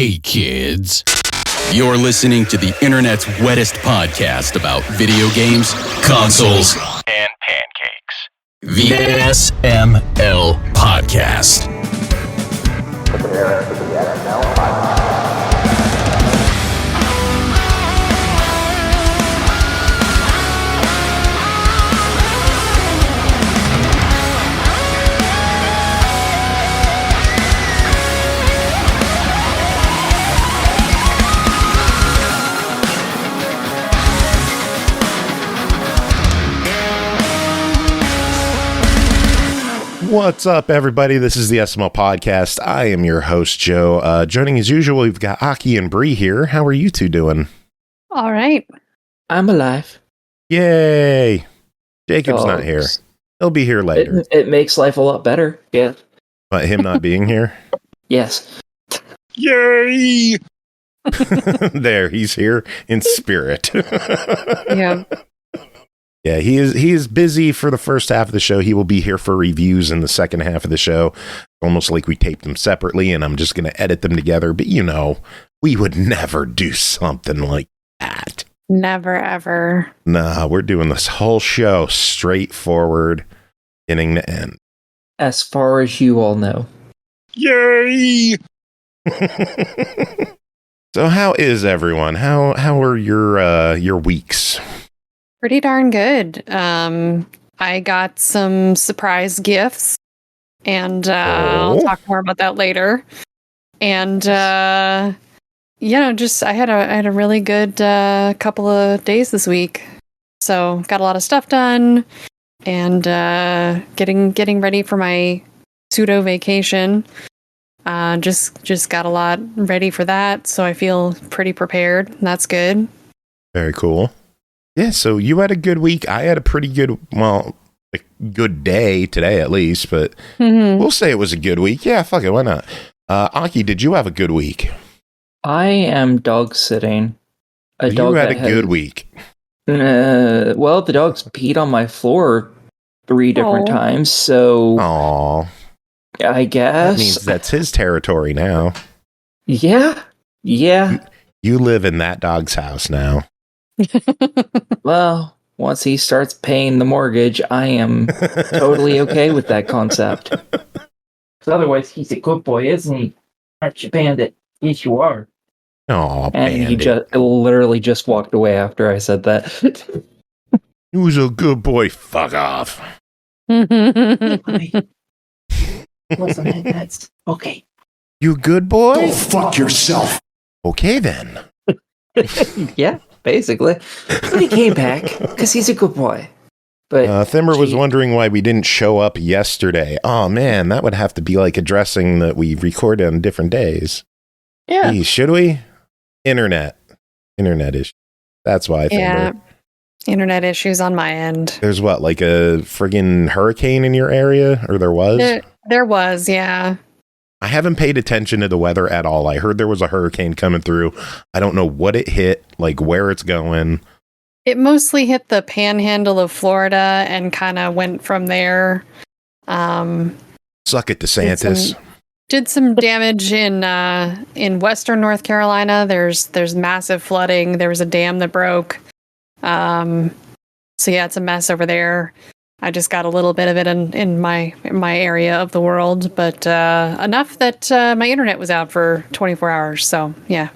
Hey kids, you're listening to the internet's wettest podcast about video games, consoles, and pancakes. The SML Podcast. Prepare for the SML Podcast. What's up, everybody? This is the SML Podcast. I am your host, Joe. Joining as usual, we've got Aki and Bri here. How are you two doing? All right. I'm alive. Yay! Jacob's not here. He'll be here later. It makes life a lot better. Yeah. But him not being here? Yes. Yay! There, he's here in spirit. Yeah. Yeah, he is busy for the first half of the show. He will be here for reviews in the second half of the show. Almost like we taped them separately, and I'm just going to edit them together. But, you know, we would never do something like that. Never, ever. Nah, we're doing this whole show straightforward, beginning to end. As far as you all know. Yay! So how is everyone? How are your weeks? Pretty darn good. I got some surprise gifts, and I'll talk more about that later. And I had a really good couple of days this week. So got a lot of stuff done, and getting ready for my pseudo vacation. Just got a lot ready for that, so I feel pretty prepared. That's good. Very cool. Yeah, so you had a good week. I had a pretty good, a good day today at least, but we'll say it was a good week. Yeah, fuck it, why not? Aki, did you have a good week? I am dog sitting. You had a good week. Well, the dog's peed on my floor 3 different times, so... Aww. I guess. That means that's his territory now. Yeah. You live in that dog's house now. Well, once he starts paying the mortgage, I am totally okay with that concept. Because otherwise, he's a good boy, isn't he? Aren't you, Bandit? Yes, you are. Oh, and Bandit. He literally just walked away after I said that. Who's a good boy? Fuck off. Listen, that's okay. You good boy? Go fuck yourself. Okay, then. Yeah. Basically. But he came back, because he's a good boy. But Thimmer was wondering why we didn't show up yesterday. Oh, man, that would have to be like addressing that we record on different days. Yeah. Hey, should we? Internet issues. That's why, Thimmer. Yeah. Internet issues on my end. There's what, like a friggin' hurricane in your area? Or there was? There was, yeah. I haven't paid attention to the weather at all. I heard there was a hurricane coming through. I don't know what it hit, like where it's going. It mostly hit the panhandle of Florida and kind of went from there. Suck it, DeSantis. Did some damage in western North Carolina. There's massive flooding. There was a dam that broke. So yeah, it's a mess over there. I just got a little bit of it in my area of the world, but enough that my internet was out for 24 hours. So, yeah.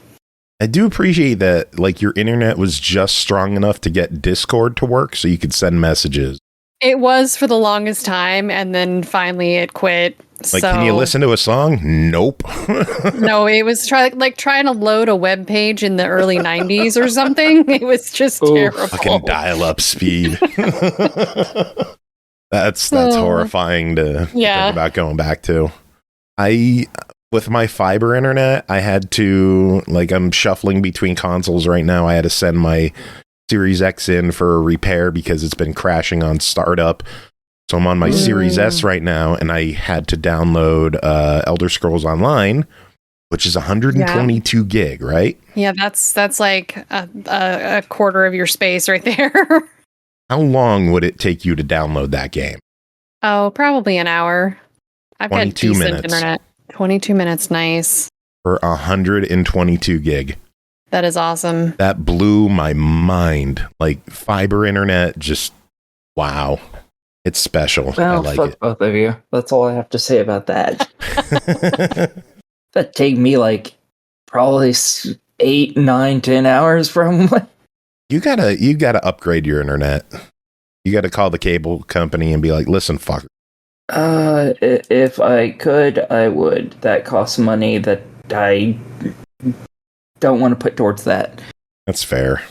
I do appreciate that, like, your internet was just strong enough to get Discord to work so you could send messages. It was for the longest time, and then finally it quit. Like, can you listen to a song? Nope. No, it was trying to load a web page in the early 90s or something. It was just terrible. Fucking dial-up speed. That's horrifying to think about going back to. With my fiber internet, I had to, like, I'm shuffling between consoles right now. I had to send my Series X in for a repair because it's been crashing on startup. So I'm on my Series S right now, and I had to download Elder Scrolls Online, which is 122 gig, right? Yeah, that's like a quarter of your space right there. How long would it take you to download that game? Oh, probably an hour. I've got decent internet. 22 minutes, nice. for 122 gig. That is awesome. That blew my mind. Like, fiber internet, just wow. It's special. Well, I like fuck it. both of you. That's all I have to say about that. That'd take me like probably 8, 9, 10 hours from. You gotta upgrade your internet. You gotta call the cable company and be like, listen, fucker. If I could, I would. That costs money that I don't want to put towards that. That's fair.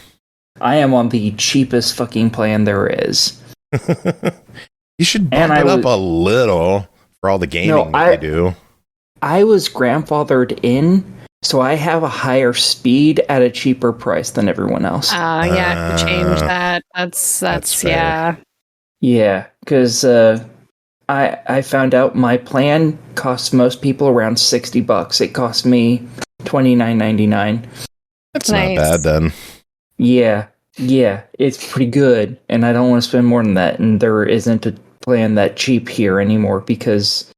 I am on the cheapest fucking plan there is. You should bump it up a little for all the gaming that you do. I was grandfathered in, so I have a higher speed at a cheaper price than everyone else. Yeah, to change that. That's fair. yeah. Yeah, because I found out my plan costs most people around $60. It cost me $29.99. That's not bad then. Yeah, it's pretty good, and I don't want to spend more than that. And there isn't a plan that cheap here anymore because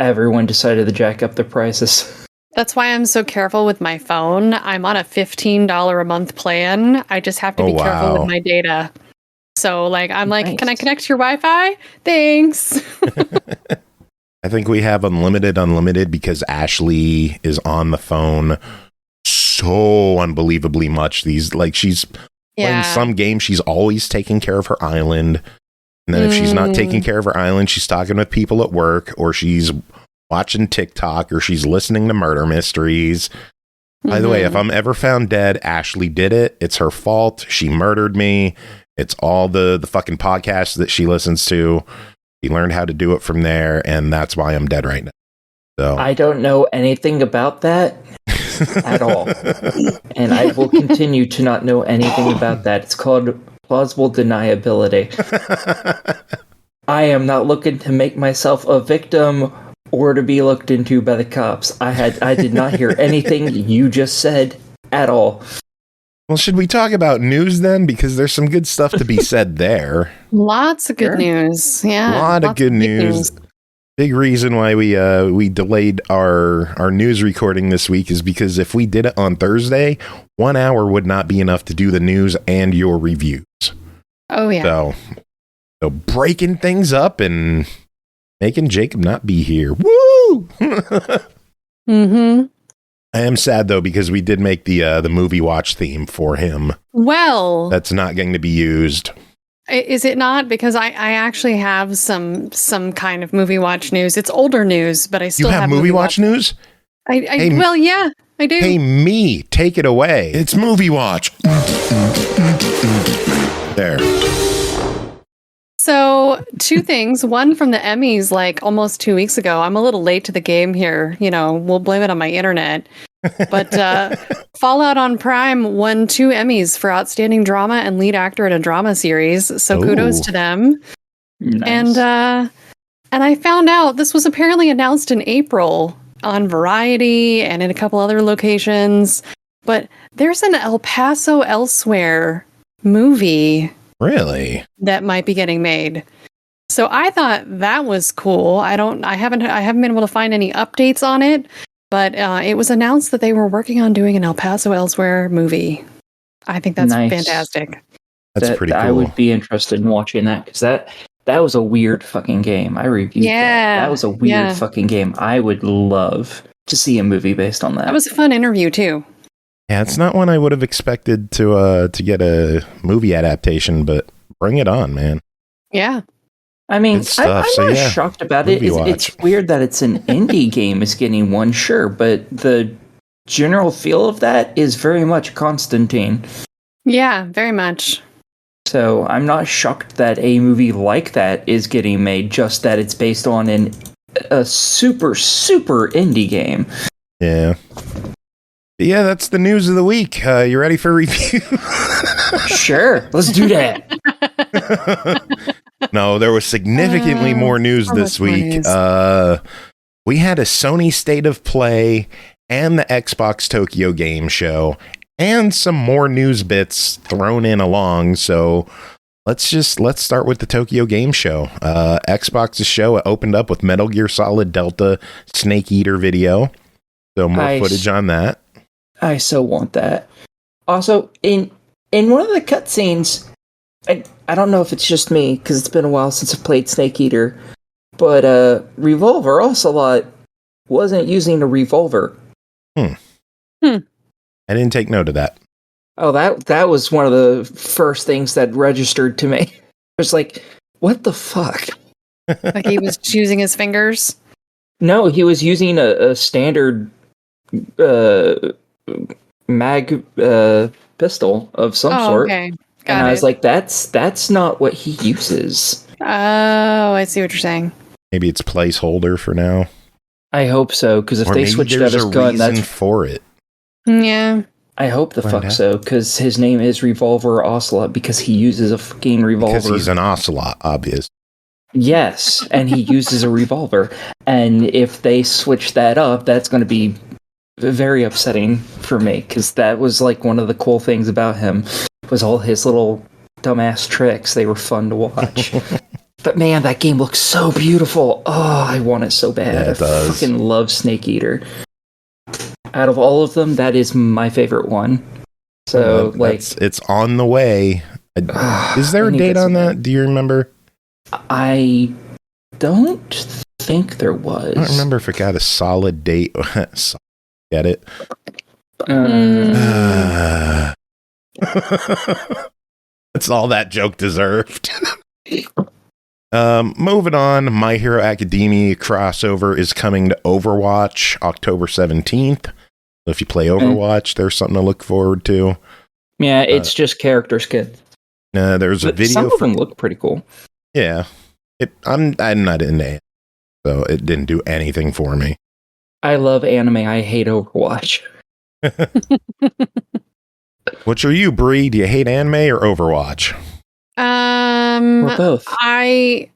everyone decided to jack up their prices. That's why I'm so careful with my phone. I'm on a $15 a month plan. I just have to be careful with my data. So, like, I'm like, nice. Can I connect to your Wi-Fi? Thanks. I think we have unlimited because Ashley is on the phone so unbelievably much. She's playing some game. She's always taking care of her island. And then if she's not taking care of her island, she's talking with people at work, or she's watching TikTok, or she's listening to murder mysteries. By the way, if I'm ever found dead, Ashley did it. It's her fault. She murdered me. It's all the fucking podcasts that she listens to. She learned how to do it from there, and that's why I'm dead right now. So I don't know anything about that at all. And I will continue to not know anything about that. It's called plausible deniability. I am not looking to make myself a victim or to be looked into by the cops. I did not hear anything you just said at all. Well, should we talk about news then? Because there's some good stuff to be said there. Lots of good news. Yeah. A lot of good news. Big reason why we delayed our news recording this week is because if we did it on Thursday, 1 hour would not be enough to do the news and your reviews. Oh, yeah. So breaking things up and making Jacob not be here. Woo! Mm-hmm. I am sad, though, because we did make the movie watch theme for him. Well, that's not going to be used. Is it not? Because I actually have some kind of movie watch news. It's older news, but I still have movie watch news? Well, yeah, I do. Hey, me, take it away. It's movie watch. There. So, two things. One from the Emmys, like almost 2 weeks ago. I'm a little late to the game here. We'll blame it on my internet. But Fallout on Prime won 2 Emmys for Outstanding Drama and Lead Actor in a Drama Series. So kudos to them. Nice. And I found out this was apparently announced in April on Variety and in a couple other locations. But there's an El Paso Elsewhere movie. Really? That might be getting made. So I thought that was cool. I haven't been able to find any updates on it, but it was announced that they were working on doing an El Paso Elsewhere movie. I think that's fantastic. That's pretty cool. I would be interested in watching that because that was a weird fucking game. I reviewed that. That was a weird fucking game. I would love to see a movie based on that. That was a fun interview too. Yeah, it's not one I would have expected to get a movie adaptation, but bring it on, man. Yeah. I mean, I'm not shocked about it. It's weird that it's an indie game is getting one, sure, but the general feel of that is very much Constantine. Yeah, very much. So I'm not shocked that a movie like that is getting made, just that it's based on a super, super indie game. Yeah. Yeah, that's the news of the week. You ready for a review? Sure, let's do that. No, there was significantly more news this week. We had a Sony State of Play and the Xbox Tokyo Game Show and some more news bits thrown in along. So let's start with the Tokyo Game Show. Xbox's show opened up with Metal Gear Solid Delta Snake Eater video. So more footage on that. I so want that. Also, in one of the cutscenes, I don't know if it's just me, because it's been a while since I've played Snake Eater, but Revolver Ocelot wasn't using a revolver. I didn't take note of that. Oh, that was one of the first things that registered to me. I was like, what the fuck? Like he was using his fingers? No, he was using a standard mag pistol of some sort. Okay. I was like, that's not what he uses. Oh, I see what you're saying. Maybe it's placeholder for now. I hope so, because if they switched out his gun, that's for it. Yeah. I hope the fuck so, because his name is Revolver Ocelot because he uses a fucking revolver. Because he's an ocelot, obvious. Yes, and he uses a revolver. And if they switch that up, that's going to be very upsetting for me, because that was like one of the cool things about him, was all his little dumbass tricks. They were fun to watch. But man, that game looks so beautiful. Oh, I want it so bad. Yeah, it does. I fucking love Snake Eater. Out of all of them, that is my favorite one. So, it's on the way. Is there a date on that? Do you remember? I don't think there was. I don't remember if it got a solid date. Get it? That's all that joke deserved. Moving on, My Hero Academia crossover is coming to Overwatch October 17th. If you play Overwatch, there's something to look forward to. Yeah, it's just character skins. There's a video. Some of them look pretty cool. Yeah, I'm not into it, so it didn't do anything for me. I love anime. I hate Overwatch. Which are you, Bri? Do you hate anime or Overwatch? Or both. I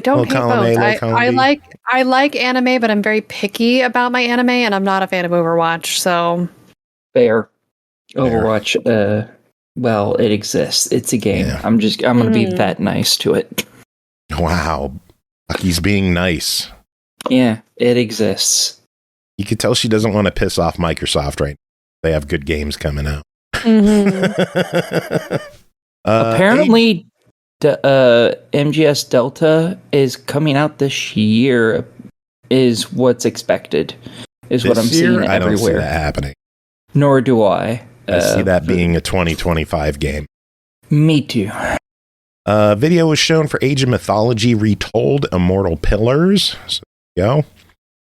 don't hate both. I like anime, but I'm very picky about my anime, and I'm not a fan of Overwatch. So fair. Overwatch. Well, it exists. It's a game. Yeah. I'm gonna be that nice to it. Wow, Aki's being nice. Yeah, it exists. You could tell she doesn't want to piss off Microsoft right now. They have good games coming out. Apparently, MGS Delta is coming out this year, is what's expected. Is what I'm seeing everywhere. I don't see that happening. Nor do I. I see that being a 2025 game. Me too. Video was shown for Age of Mythology Retold Immortal Pillars. So there you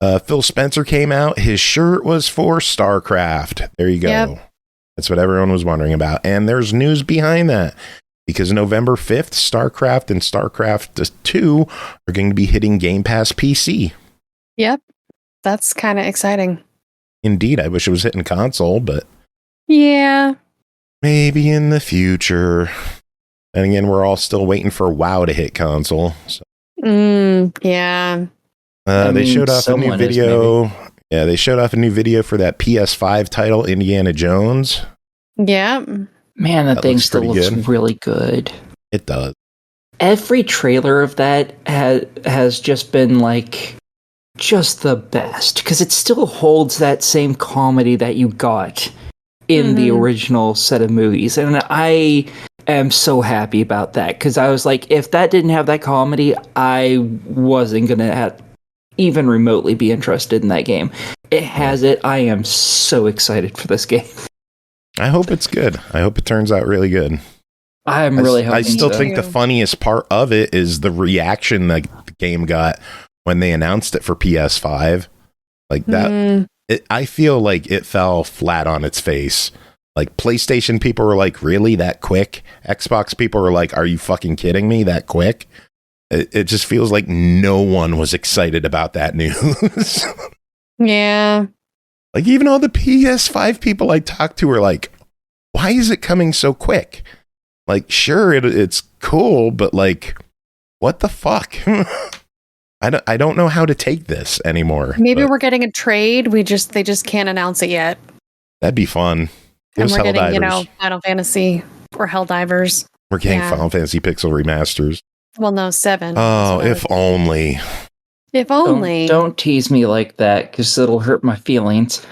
go. Phil Spencer came out. His shirt was for StarCraft. There you go. Yep. That's what everyone was wondering about. And there's news behind that. Because November 5th, StarCraft and StarCraft 2 are going to be hitting Game Pass PC. Yep. That's kind of exciting. Indeed. I wish it was hitting console, but... Yeah. Maybe in the future. And again, we're all still waiting for WoW to hit console. So. Yeah. They showed off a new video. Yeah, they showed off a new video for that PS5 title, Indiana Jones. Yeah. Man, that thing still looks really good. It does. Every trailer of that has just been like just the best, because it still holds that same comedy that you got in the original set of movies, and I am so happy about that, because I was like, if that didn't have that comedy, I wasn't gonna even remotely be interested in that game. It has it. I am so excited for this game. I hope it's good. I hope it turns out really good. I'm really hoping. I still think the funniest part of it is the reaction that the game got when they announced it for PS5. Like that, I feel like it fell flat on its face. Like PlayStation people were like, "Really, that quick?" Xbox people were like, "Are you fucking kidding me? That quick?" It just feels like no one was excited about that news. Yeah. Like, even all the PS5 people I talked to were like, why is it coming so quick? Like, sure, it's cool, but like, what the fuck? I don't know how to take this anymore. Maybe we're getting a trade. They just can't announce it yet. That'd be fun. And we're getting, Final Fantasy or Helldivers. We're getting Final Fantasy Pixel Remasters. Well, no, 7. Oh, if only. If only. Don't tease me like that, because it'll hurt my feelings.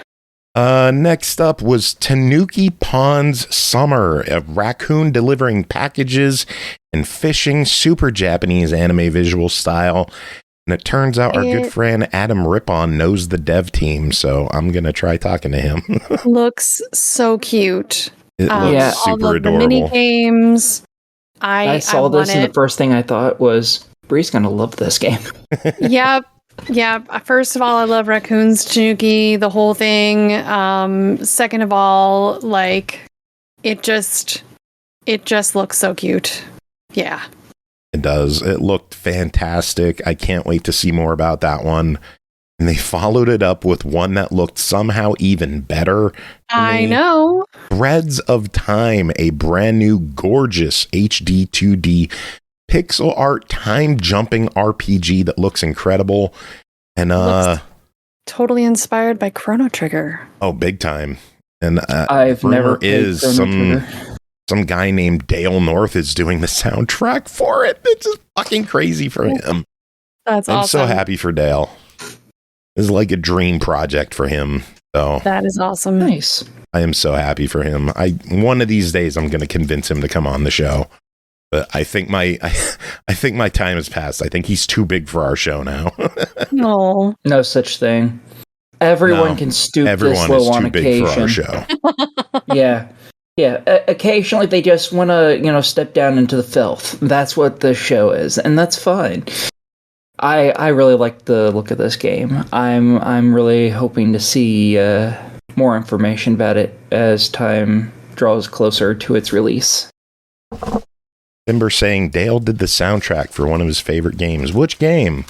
Next up was Tanuki Pond's Summer, a raccoon delivering packages and fishing, super Japanese anime visual style. And it turns out our good friend Adam Rippon knows the dev team, so I'm going to try talking to him. Looks so cute. It looks super adorable. The mini games. I saw this, and the first thing I thought was, Bri's going to love this game. Yep. Yeah, first of all, I love raccoons, Tanuki, the whole thing. Second of all, like, it just looks so cute. Yeah. It does. It looked fantastic. I can't wait to see more about that one. And they followed it up with one that looked somehow even better. I know. Threads of Time, a brand new, gorgeous HD 2D pixel art time jumping RPG that looks incredible. And looks totally inspired by Chrono Trigger. Oh, big time. And I've never played Chrono Trigger. Some guy named Dale North is doing the soundtrack for it. It's just fucking crazy for him. That's awesome. I'm so happy for Dale. It's like a dream project for him. So that is awesome. Nice. I am so happy for him. One of these days I'm going to convince him to come on the show. But I think my time has passed. I think he's too big for our show now. No such thing. Everyone can stoop this low on occasion. Everyone is too big for our show. Yeah. Occasionally they just want to, step down into the filth. That's what the show is, and that's fine. I really like the look of this game. I'm really hoping to see more information about it as time draws closer to its release. Remember saying Dale did the soundtrack for one of his favorite games. Which game?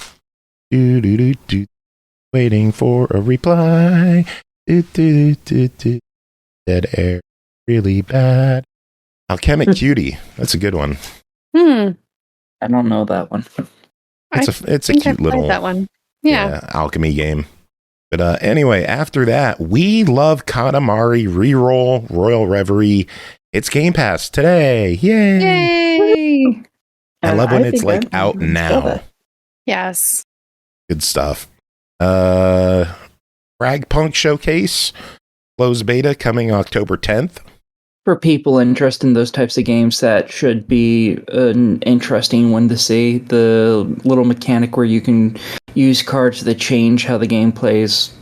Waiting for a reply. Dead air. Really bad. Alchemic Cutie. That's a good one. I don't know that one. It's a cute little that one. Yeah. Alchemy game. But anyway, after that, We Love Katamari Reroll Royal Reverie. It's Game Pass today. Yay! I love when it's like out now. Yes. Good stuff. Frag Punk Showcase. Closed beta coming October 10th. For people interested in those types of games, that should be an interesting one to see. The little mechanic where you can use cards that change how the game plays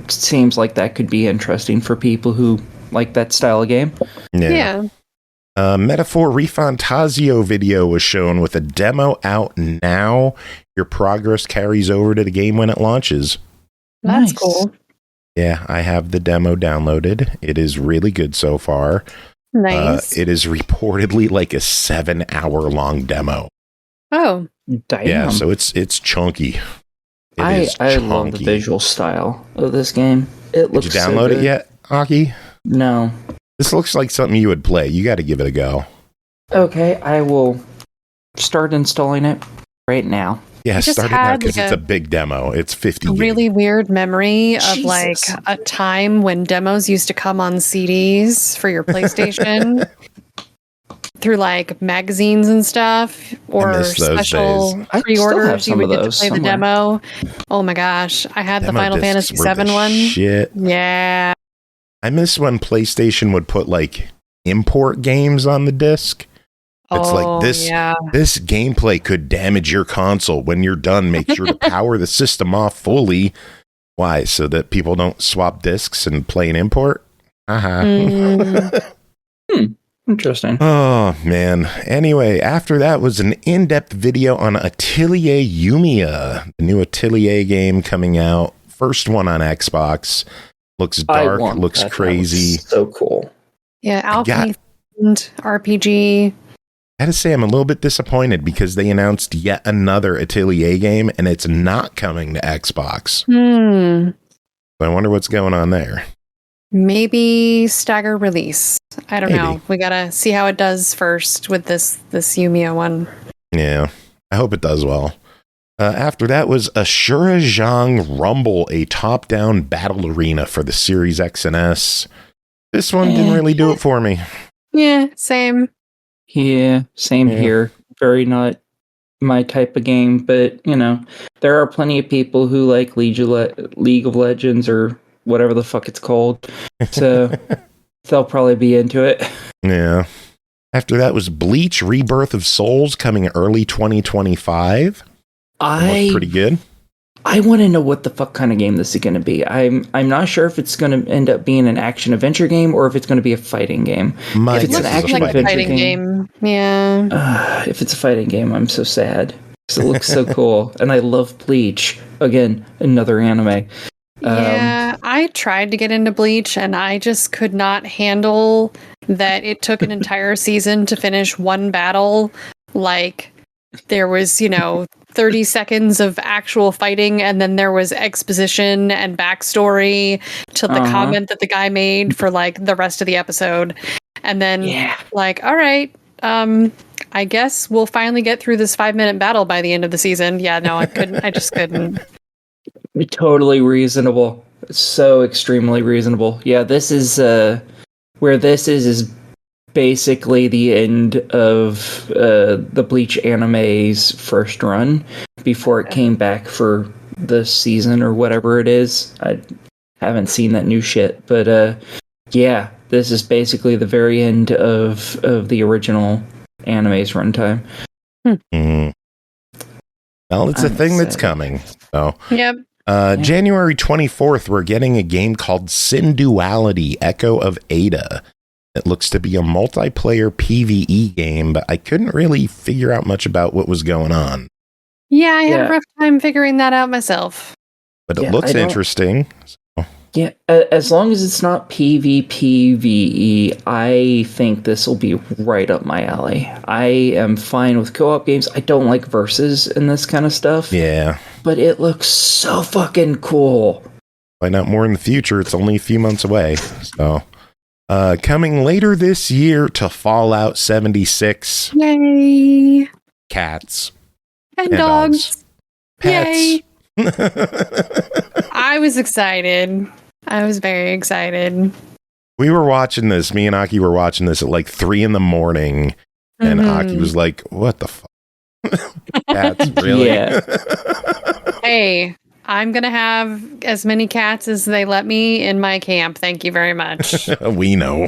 seems like that could be interesting for people who like that style of game. Yeah. Metaphor Refantasio video was shown with a demo out now. Your progress carries over to the game when it launches. That's cool. Yeah, I have the demo downloaded. It is really good so far. Nice. It is reportedly like a 7-hour long demo. Oh, damn. Yeah, so it's chunky. I love the visual style of this game. It looks. Did you download it yet, Aki? No. This looks like something you would play. You got to give it a go. Okay, I will start installing it right now. Yeah, start it now because it's a big demo. It's 50 gigs. Really weird memory of like a time when demos used to come on CDs for your PlayStation through like magazines and stuff, or special pre-orders. You would get to play the demo. Oh my gosh, I had the Final Fantasy 7 one. Shit. Yeah. I miss when PlayStation would put like import games on the disc. It's like this gameplay could damage your console. When you're done, make sure to power the system off fully. Why? So that people don't swap discs and play an import? Interesting. Oh, man. Anyway, after that was an in-depth video on Atelier Yumiya, the new Atelier game coming out. First one on Xbox. Looks dark, looks crazy. So cool. Yeah, alchemy RPG. I gotta say, I'm a little bit disappointed because they announced yet another Atelier game and it's not coming to Xbox. So I wonder what's going on there. Maybe stagger release. I don't know. We gotta see how it does first with this Yumiya one. Yeah, I hope it does well. After that was Ashura Zhang Rumble, a top-down battle arena for the Series X and S. This one didn't really do it for me. Yeah, same. Yeah, same here. Very not my type of game, but, there are plenty of people who like League of Legends or whatever the fuck it's called. So they'll probably be into it. Yeah. After that was Bleach Rebirth of Souls coming early 2025. Pretty good. I want to know what the fuck kind of game this is going to be. I'm not sure if it's going to end up being an action adventure game or if it's going to be a fighting game. If it's an action adventure game, yeah. If it's a fighting game, I'm so sad because it looks so cool, and I love Bleach. Again, another anime. Yeah, I tried to get into Bleach, and I just could not handle that it took an entire season to finish one battle. Like, there was, 30 seconds of actual fighting, and then there was exposition and backstory to the comment that the guy made for, like, the rest of the episode. And then, all right, I guess we'll finally get through this 5-minute battle by the end of the season. Yeah, no, I just couldn't. Totally reasonable. So extremely reasonable. Yeah, this is where this is basically the end of the Bleach anime's first run before it came back for this season or whatever it is. I haven't seen that new shit, but yeah, this is basically the very end of the original anime's runtime. Well, it's a thing that's coming. So, yep. January 24th, we're getting a game called Sin Duality: Echo of Ada. It looks to be a multiplayer PvE game, but I couldn't really figure out much about what was going on. Yeah, I had a rough time figuring that out myself. But it looks interesting. So. Yeah, as long as it's not PvPvE, I think this will be right up my alley. I am fine with co-op games. I don't like versus and this kind of stuff. Yeah. But it looks so fucking cool. Find out more in the future. It's only a few months away. So, coming later this year to Fallout 76. Yay! Cats. And dogs. Pets. Yay! I was excited. I was very excited. We were watching this. Me and Aki were watching this at like 3 a.m. And Aki was like, what the fuck? Cats, really? Yeah. Hey, I'm going to have as many cats as they let me in my camp. Thank you very much. We know.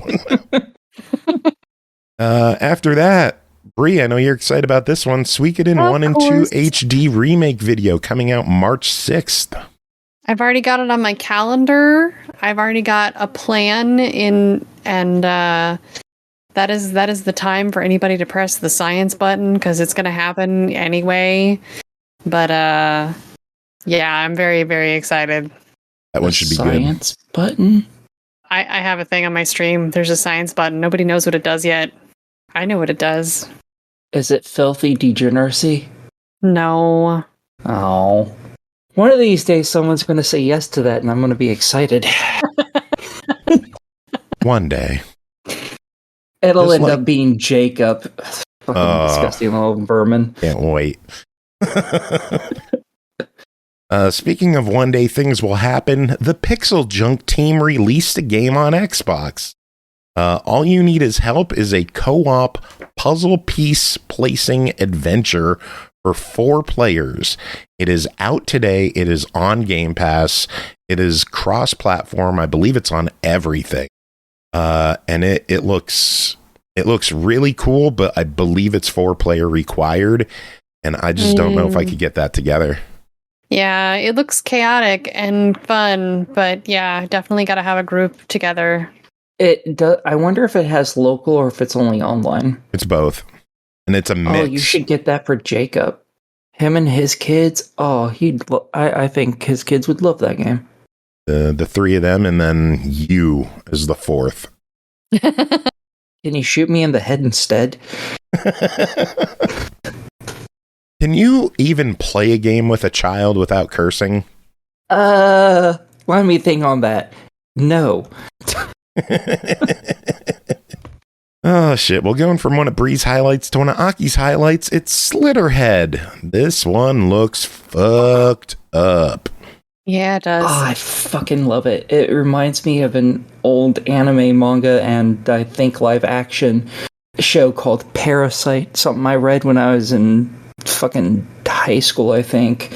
After that, Bri, I know you're excited about this one. Suikoden 1 and 2 HD remake video coming out March 6th. I've already got it on my calendar. I've already got a plan in, and that is the time for anybody to press the science button because it's going to happen anyway. But yeah, I'm very, very excited. That one should be good. Science button? I have a thing on my stream. There's a science button. Nobody knows what it does yet. I know what it does. Is it filthy degeneracy? No. Oh. One of these days, someone's going to say yes to that, and I'm going to be excited. One day. It'll end up being Jacob. Fucking disgusting little vermin. Can't wait. Speaking of one day things will happen, the Pixel Junk team released a game on Xbox. All you need is help is a co-op puzzle piece placing adventure for 4 players. It is out today. It is on Game Pass. It is cross-platform. I believe it's on everything. And it looks really cool, but I believe it's 4-player required. And I just don't know if I could get that together. Yeah, it looks chaotic and fun, but yeah, definitely got to have a group together. It does. I wonder if it has local or if it's only online. It's both. And it's a mix. Oh, you should get that for Jacob. Him and his kids. Oh, I think his kids would love that game. The 3 of them, and then you as the 4th. Can you shoot me in the head instead? Can you even play a game with a child without cursing? Let me think on that. No. Oh, shit. Well, going from one of Bri's highlights to one of Aki's highlights, it's Slitterhead. This one looks fucked up. Yeah, it does. Oh, I fucking love it. It reminds me of an old anime, manga, and I think live action show called Parasite. Something I read when I was in fucking high school, I think.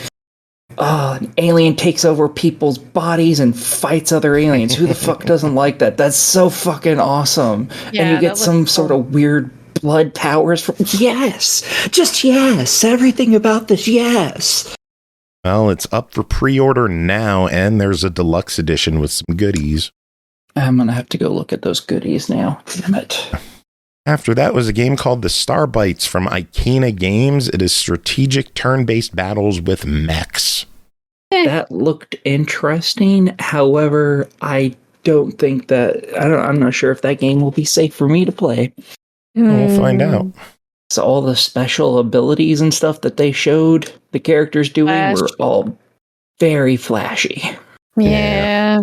an alien takes over people's bodies and fights other aliens. Who the fuck doesn't like that? That's so fucking awesome. Yeah, and you get some sort of weird blood powers from yes. Just yes. Everything about this, yes. Well, it's up for pre-order now, and there's a deluxe edition with some goodies. I'm gonna have to go look at those goodies now. Damn it. After that was a game called The Starbites from Ikena Games. It is strategic turn-based battles with mechs. That looked interesting. However, I don't think that I'm not sure if that game will be safe for me to play. We'll find out. So all the special abilities and stuff that they showed the characters doing were all very flashy. Yeah.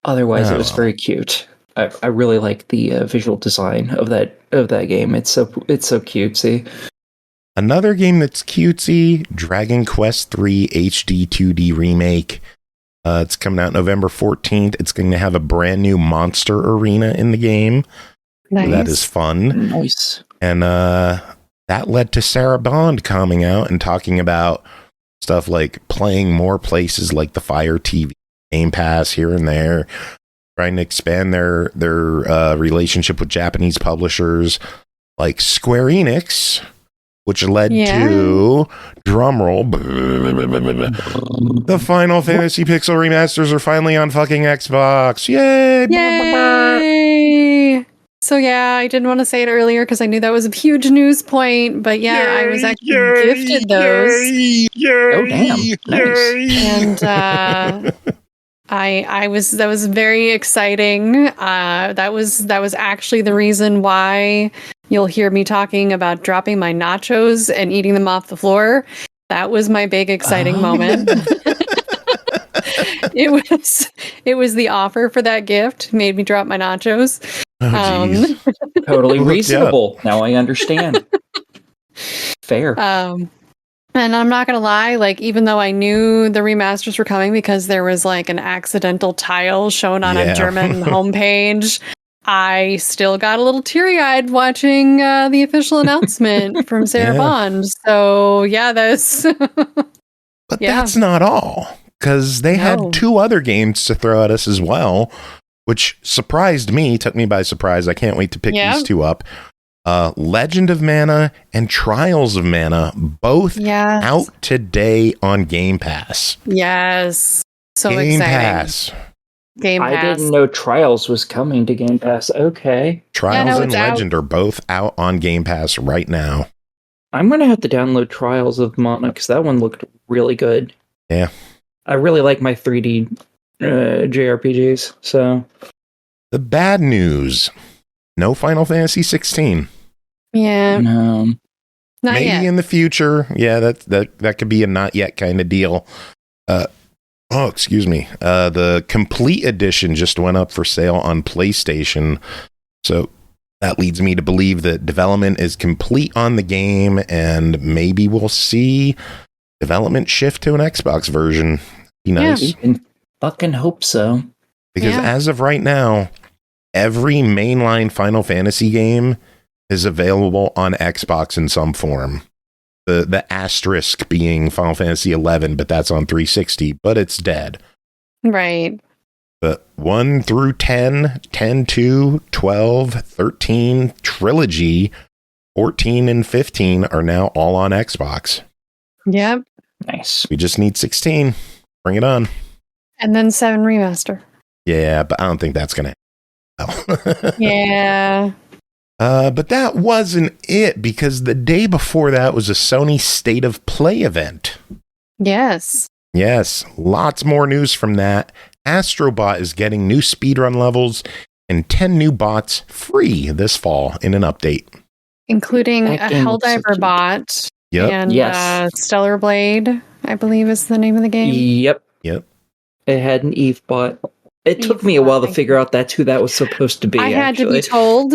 Otherwise, it was very cute. I really like the visual design of that game. It's so cutesy. Another game that's cutesy, Dragon Quest III HD 2D Remake. It's coming out November 14th. It's going to have a brand new monster arena in the game. Nice. So that is fun. Nice. And that led to Sarah Bond coming out and talking about stuff like playing more places like the Fire TV, Game Pass here and there, trying to expand their relationship with Japanese publishers like Square Enix, which led to, drumroll, the Final Fantasy Pixel Remasters are finally on fucking Xbox. Yay! Yay! So I didn't want to say it earlier because I knew that was a huge news point, but I was actually gifted those. Oh damn! Nice. And that was very exciting. That was actually the reason why you'll hear me talking about dropping my nachos and eating them off the floor. That was my big exciting moment. It was the offer for that gift made me drop my nachos. Totally reasonable. Now I understand. Fair. And I'm not gonna lie, like, even though I knew the remasters were coming because there was like an accidental tile shown on a German homepage, I still got a little teary-eyed watching the official announcement from Sarah Bond. So that's but that's not all, because they had two other games to throw at us as well, which surprised me, took me by surprise. I can't wait to pick these two up. Legend of Mana and Trials of Mana, both out today on Game Pass. Yes. So Game exciting. Pass. Game Pass. I didn't know Trials was coming to Game Pass. Okay. Trials and Legend are both out on Game Pass right now. I'm going to have to download Trials of Mana because that one looked really good. Yeah. I really like my 3D JRPGs. So the bad news, no Final Fantasy 16. Yeah. No. Not Maybe yet. in the future. Yeah, that could be a not yet kind of deal. Excuse me. The complete edition just went up for sale on PlayStation. So that leads me to believe that development is complete on the game, and maybe we'll see development shift to an Xbox version. Be nice. Yeah, we can fucking hope so. Because as of right now, every mainline Final Fantasy game is available on Xbox in some form. The asterisk being Final Fantasy 11, but that's on 360, but it's dead. Right. But 1 through 10, 10-2, 12, 13, Trilogy, 14, and 15 are now all on Xbox. Yep. Nice. We just need 16. Bring it on. And then 7 remaster. Yeah, but I don't think that's going to Yeah. But that wasn't it, because the day before that was a Sony State of Play event. Yes. Yes, lots more news from that. Astrobot is getting new speedrun levels and 10 new bots free this fall in an update. Including a That game looks so Helldiver cute. bot. Yep. And Stellar Blade, I believe is the name of the game. Yep. It had an Eve bot. It took Eve me a while to bot. figure out that's who that was supposed to be. I had to be told.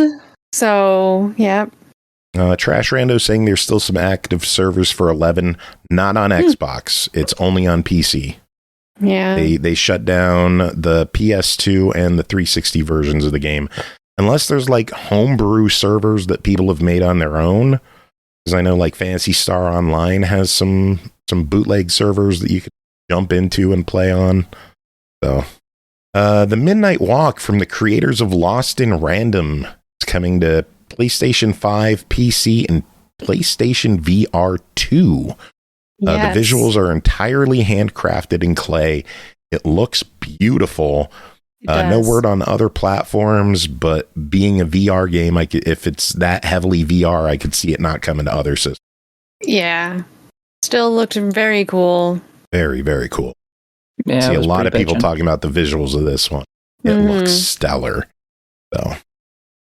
So, yeah. Trash Rando saying there's still some active servers for 11, not on Xbox. It's only on PC. Yeah. They shut down the PS2 and the 360 versions of the game. Unless there's like homebrew servers that people have made on their own. Because I know like Phantasy Star Online has some bootleg servers that you can jump into and play on. So, the Midnight Walk from the creators of Lost in Random is coming to PlayStation 5, PC, and PlayStation VR 2. Yes. The visuals are entirely handcrafted in clay. It looks beautiful. No word on other platforms, but being a VR game, if it's that heavily VR, I could see it not coming to other systems. Yeah. Still looked very cool. Very, very cool. Yeah, I see a lot of people talking about the visuals of this one. It looks stellar. So,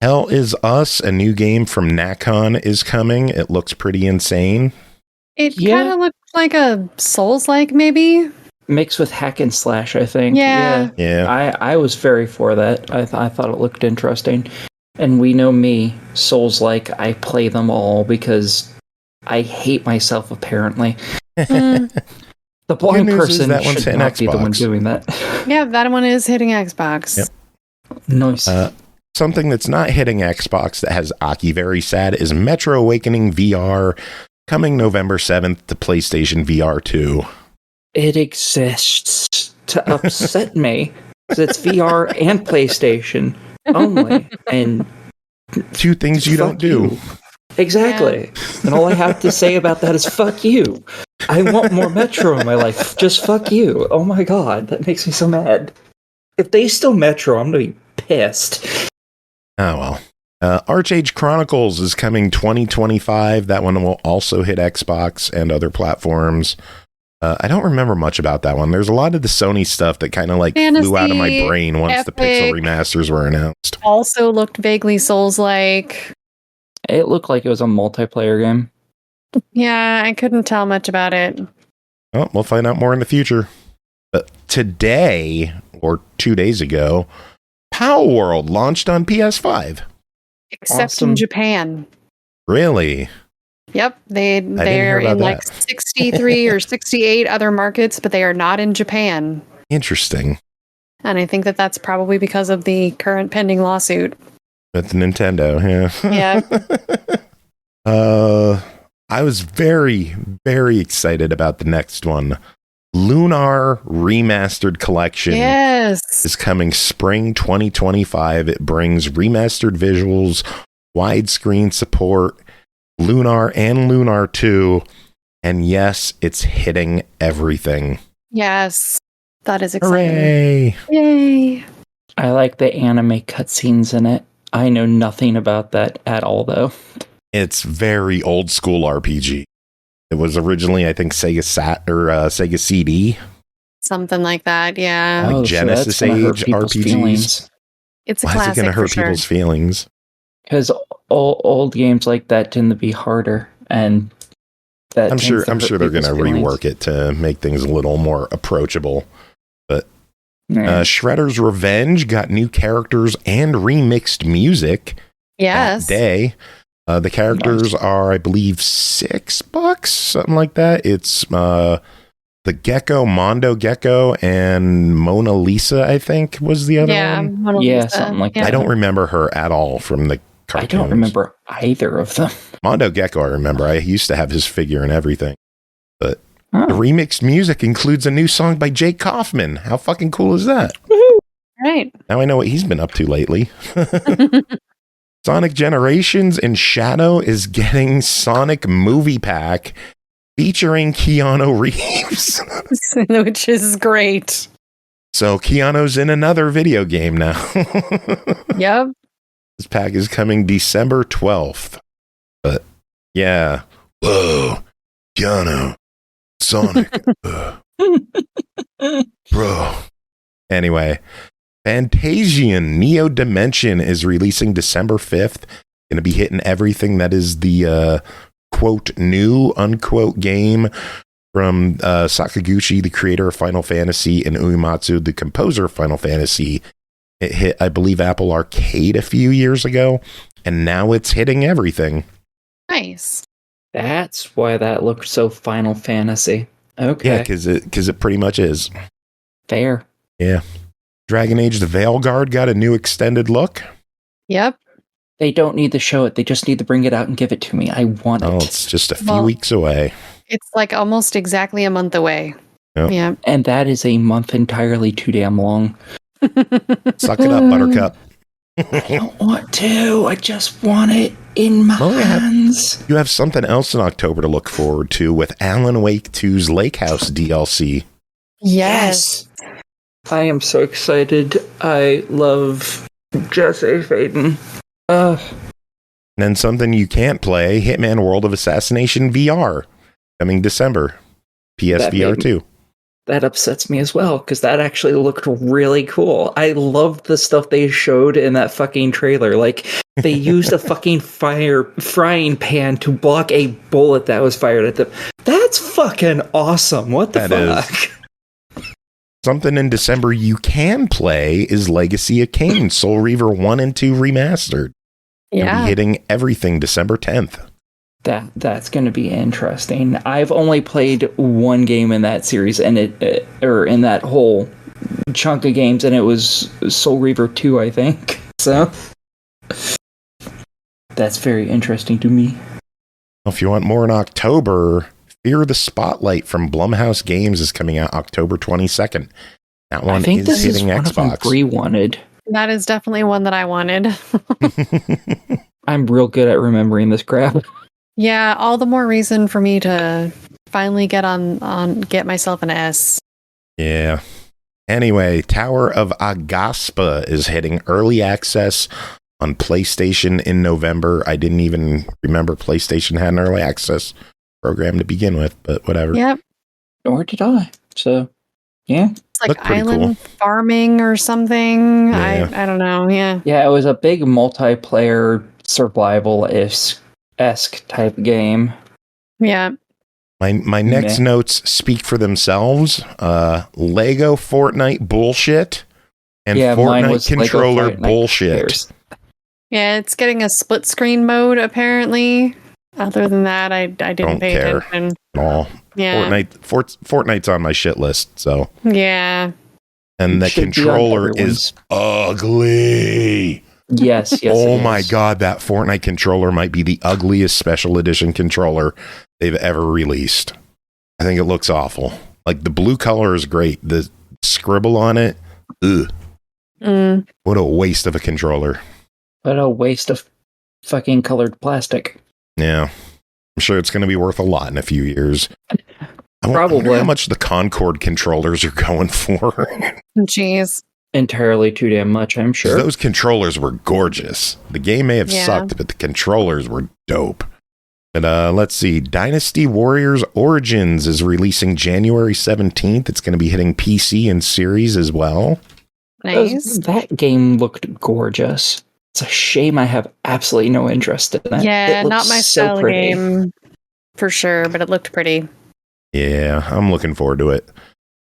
Hell Is Us, a new game from Nacon, is coming. It looks pretty insane. It kind of looked like a Souls-like, maybe? Mixed with hack and slash, I think. Yeah. I was very for that. I thought it looked interesting. And we know me, Souls-like, I play them all because I hate myself, apparently. The blind person that should not be the one doing that. Yeah, that one is hitting Xbox. Yep. Nice. Something that's not hitting Xbox that has Aki very sad is Metro Awakening VR, coming November 7th to PlayStation VR 2. It exists to upset me, because it's VR and PlayStation only. And two things you don't do. Exactly. Yeah. And all I have to say about that is fuck you. I want more Metro in my life. Just fuck you. Oh my god, that makes me so mad. If they steal Metro, I'm going to be pissed. Oh well. Archage Chronicles is coming 2025. That one will also hit Xbox and other platforms. I don't remember much about that one. There's a lot of the Sony stuff that kind of like flew out of my brain once the Pixel remasters were announced. Also looked vaguely Souls-like. It looked like it was a multiplayer game. Yeah, I couldn't tell much about it. Well, we'll find out more in the future. But today, or 2 days ago, Power World launched on PS5. Except in Japan. Really? Yep, they're in like 63 or 68 other markets, but they are not in Japan. Interesting. And I think that's probably because of the current pending lawsuit. With Nintendo, yeah. Yeah. I was very, very excited about the next one. LUNAR Remastered Collection is coming spring 2025. It brings remastered visuals, widescreen support, LUNAR and LUNAR 2, and yes, it's hitting everything. Yes, that is exciting. Hooray! Yay! I like the anime cutscenes in it. I know nothing about that at all, though. It's very old school RPG. It was originally, I think, Sega Sega CD. Something like that, yeah. Like Genesis Age RPGs. Feelings. It's a classic. Why is it going to hurt people's feelings? Because old games like that tend to be harder, and that I'm sure they're going to rework it to make things a little more approachable. But Shredder's Revenge got new characters and remixed music. Yes. That day. The characters are, I believe, $6, something like that. It's the Gecko, Mondo Gecko, and Mona Lisa, I think, was the other one. Mona Lisa. Something like that. I don't remember her at all from the cartoons. I don't remember either of them. Mondo Gecko, I remember. I used to have his figure and everything. But the remixed music includes a new song by Jake Kaufman. How fucking cool is that? Woohoo! Right. Now I know what he's been up to lately. Sonic Generations and Shadow is getting Sonic Movie Pack featuring Keanu Reeves. Which is great. So Keanu's in another video game now. Yep. This pack is coming December 12th. But yeah. Whoa. Keanu. Sonic. Bro. Anyway. Fantasian Neo Dimension is releasing December 5th. Going to be hitting everything that is the quote new unquote game from Sakaguchi, the creator of Final Fantasy, and Uematsu, the composer of Final Fantasy. It hit, I believe, Apple Arcade a few years ago, and now it's hitting everything. Nice. That's why that looked so Final Fantasy. Okay. Yeah, because it pretty much is. Fair. Yeah. Dragon Age the Veilguard got a new extended look. Yep. They don't need to show it. They just need to bring it out and give it to me. I want it. Oh, it's just a few weeks away. It's like almost exactly a month away. Yep. Yeah. And that is a month entirely too damn long. Suck it up, Buttercup. I don't want to. I just want it in my hands. You have something else in October to look forward to with Alan Wake 2's Lake House DLC. Yes. I am so excited. I love Jesse Faden. And then something you can't play, Hitman World of Assassination VR, coming December. PSVR 2. That upsets me as well, because that actually looked really cool. I loved the stuff they showed in that fucking trailer. Like, they used a fucking frying pan to block a bullet that was fired at them. That's fucking awesome. What the fuck? Something in December you can play is Legacy of Kain, Soul Reaver 1 and 2 Remastered. Yeah. It'll be hitting everything December 10th. That's going to be interesting. I've only played one game in that series, and or in that whole chunk of games, and it was Soul Reaver 2, I think. So that's very interesting to me. If you want more in October, Fear the Spotlight from Blumhouse Games is coming out October 22nd. That one is hitting Xbox. Bri wanted. That is definitely one that I wanted. I'm real good at remembering this crap. Yeah, all the more reason for me to finally get myself an S. Yeah. Anyway, Tower of Agaspa is hitting early access on PlayStation in November. I didn't even remember PlayStation had an early access program to begin with, but whatever. Yep. Nor did I. So, yeah. It's like island farming or something. Yeah. I don't know. Yeah. Yeah, it was a big multiplayer survival-esque type game. Yeah. My next notes speak for themselves. Lego Fortnite bullshit and Fortnite controller bullshit. Yeah, it's getting a split screen mode apparently. Other than that, I didn't pay attention at all. Yeah, Fortnite's on my shit list. So yeah, and the controller is ugly. Yes. Oh my god, that Fortnite controller might be the ugliest special edition controller they've ever released. I think it looks awful. Like the blue color is great. The scribble on it, ugh. What a waste of a controller. What a waste of fucking colored plastic. Yeah. I'm sure it's going to be worth a lot in a few years. Probably. I wonder how much the Concord controllers are going for. Jeez. Entirely too damn much, I'm sure. Those controllers were gorgeous. The game may have sucked, but the controllers were dope. And let's see. Dynasty Warriors Origins is releasing January 17th. It's going to be hitting PC and series as well. Nice. That game looked gorgeous. It's a shame I have absolutely no interest in that. Yeah, not my style game for sure, but it looked pretty. Yeah, I'm looking forward to it.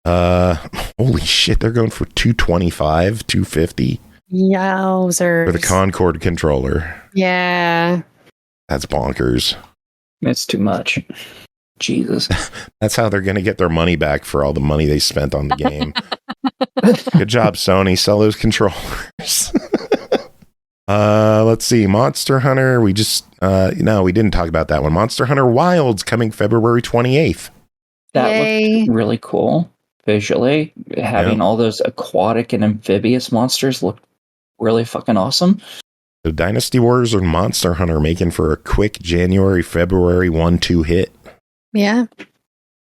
Holy shit, they're going for $225, $250. Yowzers. For the Concord controller. Yeah. That's bonkers. That's too much. Jesus. That's how they're going to get their money back for all the money they spent on the game. Good job, Sony. Sell those controllers. Let's see. Monster Hunter. We just, no, we didn't talk about that one. Monster Hunter Wilds coming February 28th. That looked really cool visually. Having all those aquatic and amphibious monsters looked really fucking awesome. So Dynasty Warriors or Monster Hunter making for a quick January, February 1-2 hit. Yeah.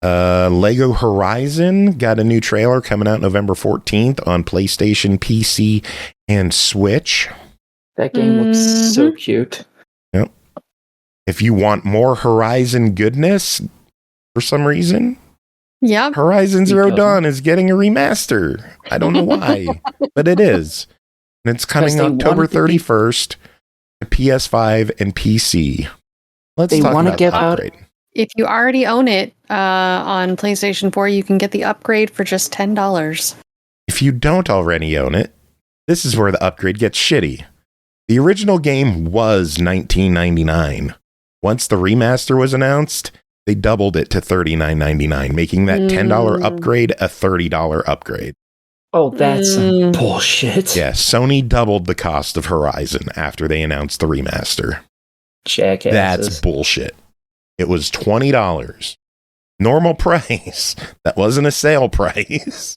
Lego Horizon got a new trailer coming out November 14th on PlayStation, PC, and Switch. That game looks so cute. Yep. If you want more Horizon goodness, for some reason, Horizon Zero Dawn is getting a remaster. I don't know why, but it is. And it's coming October 31st to PS5 and PC. Let's talk about the upgrade. If you already own it on PlayStation 4, you can get the upgrade for just $10. If you don't already own it, this is where the upgrade gets shitty. The original game was $19.99. Once the remaster was announced, they doubled it to $39.99, making that $10 upgrade a $30 upgrade. Oh, that's some bullshit. Yeah, Sony doubled the cost of Horizon after they announced the remaster. Jackasses. That's bullshit. It was $20. Normal price. That wasn't a sale price.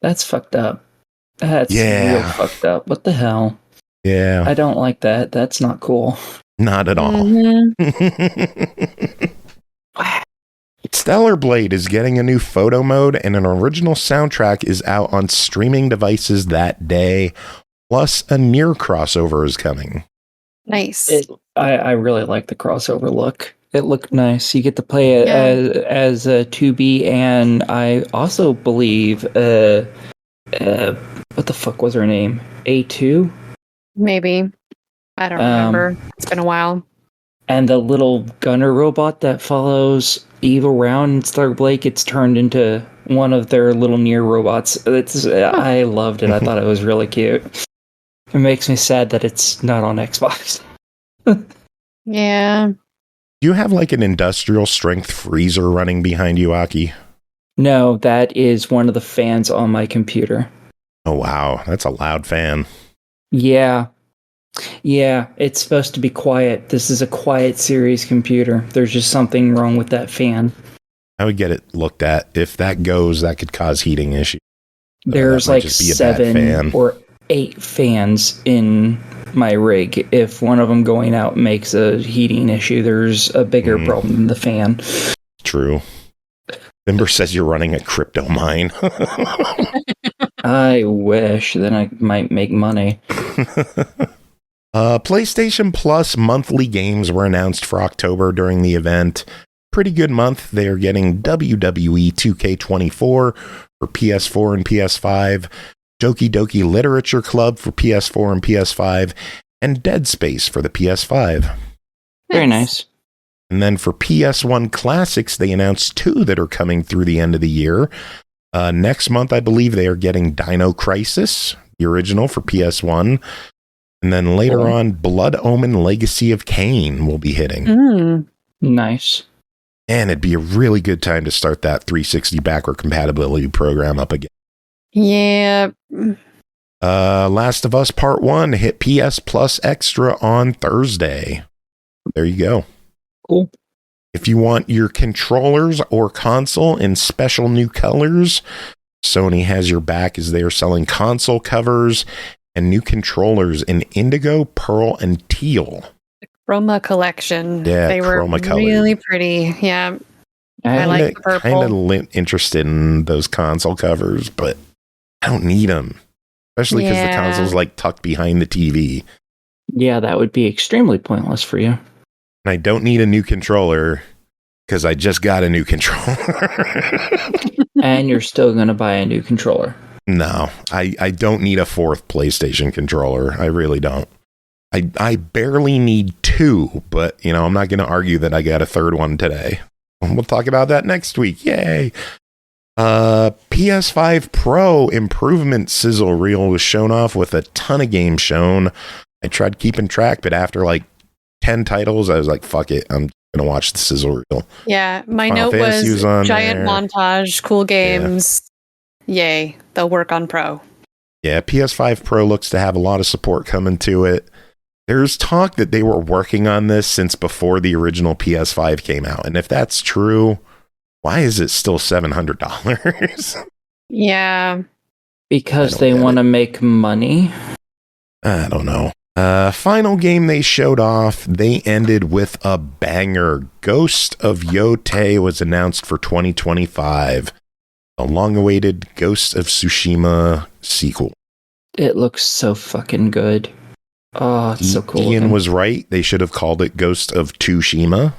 That's fucked up. That's real fucked up. What the hell? Yeah. I don't like that. That's not cool. Not at all. Stellar Blade is getting a new photo mode, and an original soundtrack is out on streaming devices that day. Plus, a near crossover is coming. Nice. I really like the crossover look. It looked nice. You get to play it as a 2B, and I also believe what the fuck was her name? A2? Maybe. I don't remember. It's been a while. And the little gunner robot that follows Eve around in Stellar Blade gets turned into one of their little near robots. I loved it. I thought it was really cute. It makes me sad that it's not on Xbox. Yeah. You have like an industrial strength freezer running behind you, Aki? No, that is one of the fans on my computer. Oh, wow. That's a loud fan. Yeah. Yeah, it's supposed to be quiet. This is a quiet series computer. There's just something wrong with that fan. I would get it looked at. If that goes, that could cause heating issues. There's like 7 or 8 fans in my rig. If one of them going out makes a heating issue, there's a bigger problem than the fan. True. Ember says you're running a crypto mine. I wish. Then I might make money. PlayStation Plus monthly games were announced for October during the event. Pretty good month. They are getting WWE 2K24 for PS4 and PS5, Doki Doki Literature Club for PS4 and PS5, and Dead Space for the PS5. Very nice. And then for PS1 Classics, they announced 2 that are coming through the end of the year. Next month, I believe they are getting Dino Crisis, the original for PS1. And then later on, Blood Omen Legacy of Kain will be hitting. Nice. And it'd be a really good time to start that 360 backward compatibility program up again. Yeah. Last of Us Part 1 hit PS Plus Extra on Thursday. There you go. Cool. If you want your controllers or console in special new colors, Sony has your back as they are selling console covers and new controllers in indigo, pearl, and teal. The Chroma collection. Yeah, they were really pretty. Yeah. I like the purple. Kind of interested in those console covers, but I don't need them. Especially because the console's like tucked behind the TV. Yeah, that would be extremely pointless for you. And I don't need a new controller because I just got a new controller. And you're still going to buy a new controller. No, I don't need a 4th PlayStation controller. I really don't. I barely need 2, but, I'm not going to argue that I got a 3rd one today. We'll talk about that next week. Yay. PS5 Pro improvement sizzle reel was shown off with a ton of games shown. I tried keeping track, but after like 10 titles, I was like, fuck it. I'm going to watch the sizzle reel. Yeah, my Final note Fantasy was giant there. Montage, cool games. Yay, they'll work on Pro. Yeah, PS5 Pro looks to have a lot of support coming to it. There's talk that they were working on this since before the original PS5 came out. And if that's true, why is it still $700? Yeah. Because they want to make money. I don't know. Final game they showed off, they ended with a banger. Ghost of Yotei was announced for 2025. A long-awaited Ghost of Tsushima sequel. It looks so fucking good. Oh, it's so cool. Ian was right. They should have called it Ghost of Tsushima.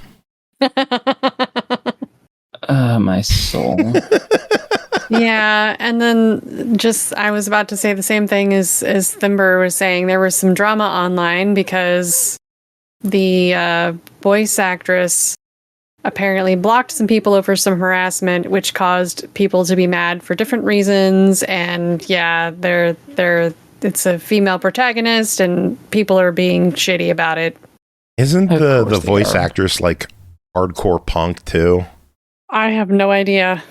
My soul. Yeah, and then I was about to say the same thing as Thimber was saying. There was some drama online because the voice actress apparently blocked some people over some harassment, which caused people to be mad for different reasons. And yeah, it's a female protagonist, and people are being shitty about it. Isn't the voice actress like hardcore punk too? I have no idea.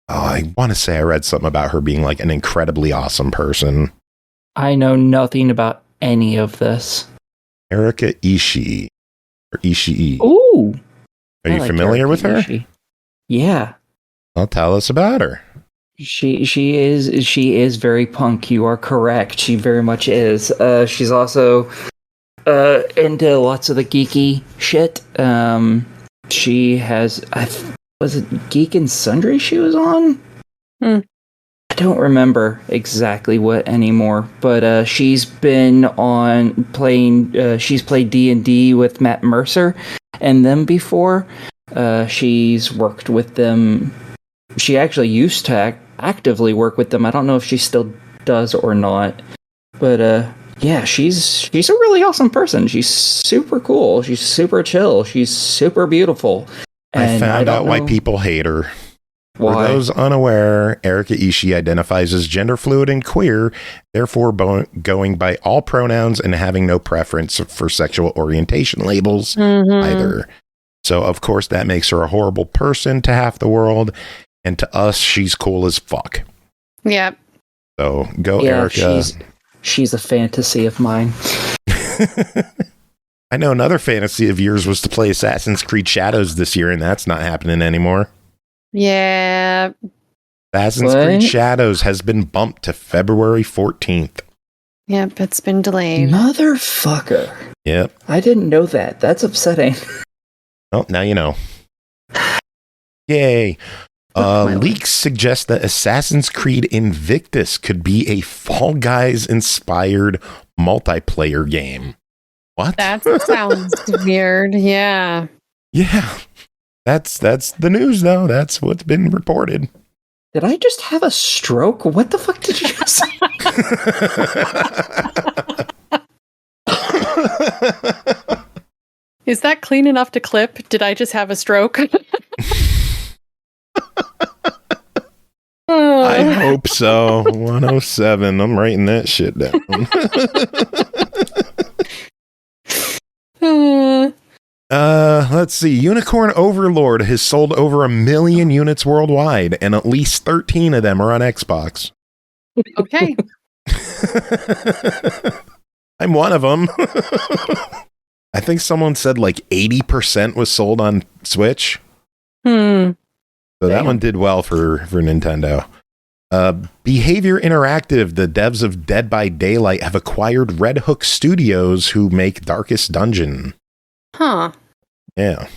Oh, I want to say I read something about her being like an incredibly awesome person. I know nothing about any of this. Erika Ishii. Or Ishii. Ooh. Are you familiar with her? Ishii. Yeah. Well, tell us about her. She is very punk. You are correct. She very much is. She's also into lots of the geeky shit. She has, was it Geek and Sundry she was on? I don't remember exactly what anymore, but she's been on playing. She's played D&D with Matt Mercer and them before. She's worked with them. She actually used to actively work with them. I don't know if she still does or not, but yeah, she's a really awesome person. She's super cool. She's super chill. She's super beautiful. And I found out why people hate her. Why? For those unaware, Erika Ishii identifies as gender fluid and queer, therefore going by all pronouns and having no preference for sexual orientation labels either. So, of course, that makes her a horrible person to half the world, and to us, she's cool as fuck. Yep. So, go Erika. She's a fantasy of mine. I know another fantasy of yours was to play Assassin's Creed Shadows this year, and that's not happening anymore. Yeah. Assassin's Creed Shadows has been bumped to February 14th. Yep, it's been delayed. Motherfucker. Yep. I didn't know that. That's upsetting. Well, now you know. Yay. Leaks suggest that Assassin's Creed Invictus could be a Fall Guys-inspired multiplayer game. What? That sounds weird, yeah. Yeah. That's the news, though. That's what's been reported. Did I just have a stroke? What the fuck did you just say? Is that clean enough to clip? Did I just have a stroke? I hope so. 107. I'm writing that shit down. Let's see. Unicorn Overlord has sold over 1 million units worldwide, and at least 13 of them are on Xbox. Okay. I'm one of them. I think someone said like 80% was sold on Switch. So that one did well for Nintendo. Behavior Interactive, the devs of Dead by Daylight, have acquired Red Hook Studios, who make Darkest Dungeon. Huh. Yeah.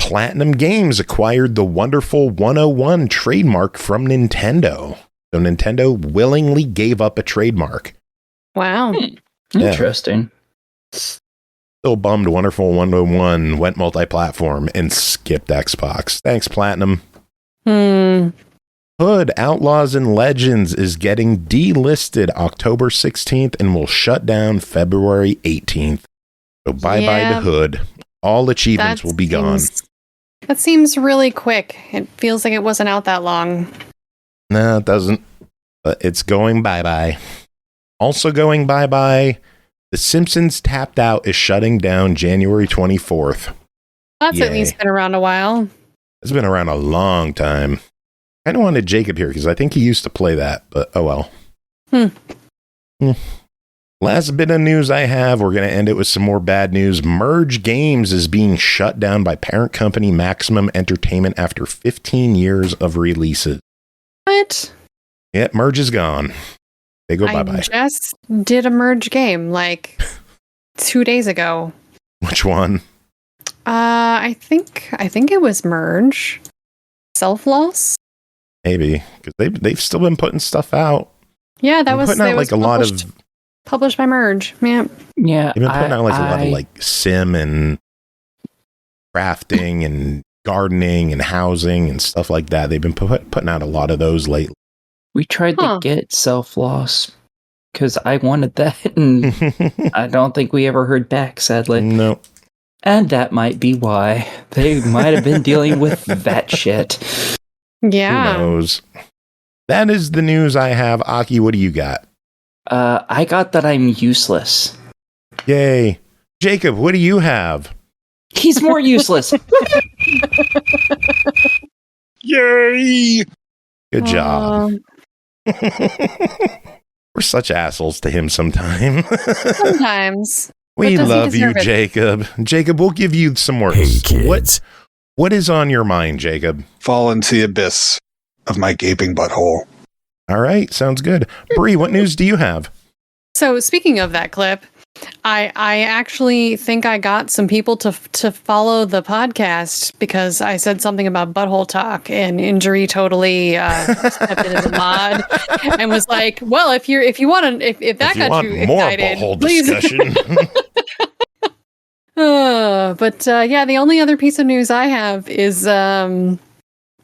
Platinum Games acquired the Wonderful 101 trademark from Nintendo. So Nintendo willingly gave up a trademark. Wow. Interesting. Still bummed Wonderful 101 went multi-platform and skipped Xbox. Thanks, Platinum. Hood Outlaws and Legends is getting delisted October 16th and will shut down February 18th. So bye-bye to Hood. All achievements will be gone. That seems really quick. It feels like it wasn't out that long. No, it doesn't. But it's going bye-bye. Also going bye-bye, The Simpsons Tapped Out is shutting down January 24th. That's at least been around a while. It's been around a long time. I don't wanted Jacob here because I think he used to play that, but oh well. Last bit of news I have, we're going to end it with some more bad news. Merge Games is being shut down by parent company Maximum Entertainment after 15 years of releases. What? Yeah, Merge is gone. They go bye-bye. I just did a Merge game like 2 days ago. Which one? I think it was Merge. Self-Loss? Maybe, because they've still been putting stuff out. Yeah, that was putting out like a lot of published by Merge. Yeah. Yeah. They've been putting out like a lot of like sim and crafting and gardening and housing and stuff like that. They've been putting out a lot of those lately. We tried to get Self-Loss because I wanted that, and I don't think we ever heard back, sadly. No. And that might be why. They might have been dealing with that shit. Yeah. Who knows? That is the news I have. Aki, what do you got? I got that I'm useless. Yay. Jacob, what do you have? He's more useless. Yay! Good job. We're such assholes to him sometimes. Sometimes. We love you, Jacob. Jacob, we'll give you some words. Hey, kids. What is on your mind, Jacob? Fall into the abyss. of my gaping butthole. All right, sounds good. Bri, what news do you have? So speaking of that clip, I actually think I got some people to follow the podcast because I said something about butthole talk, and Injury totally stepped in as a mod and was like, "Well, if you want to, if that got you excited, more butthole please." discussion." But the only other piece of news I have is that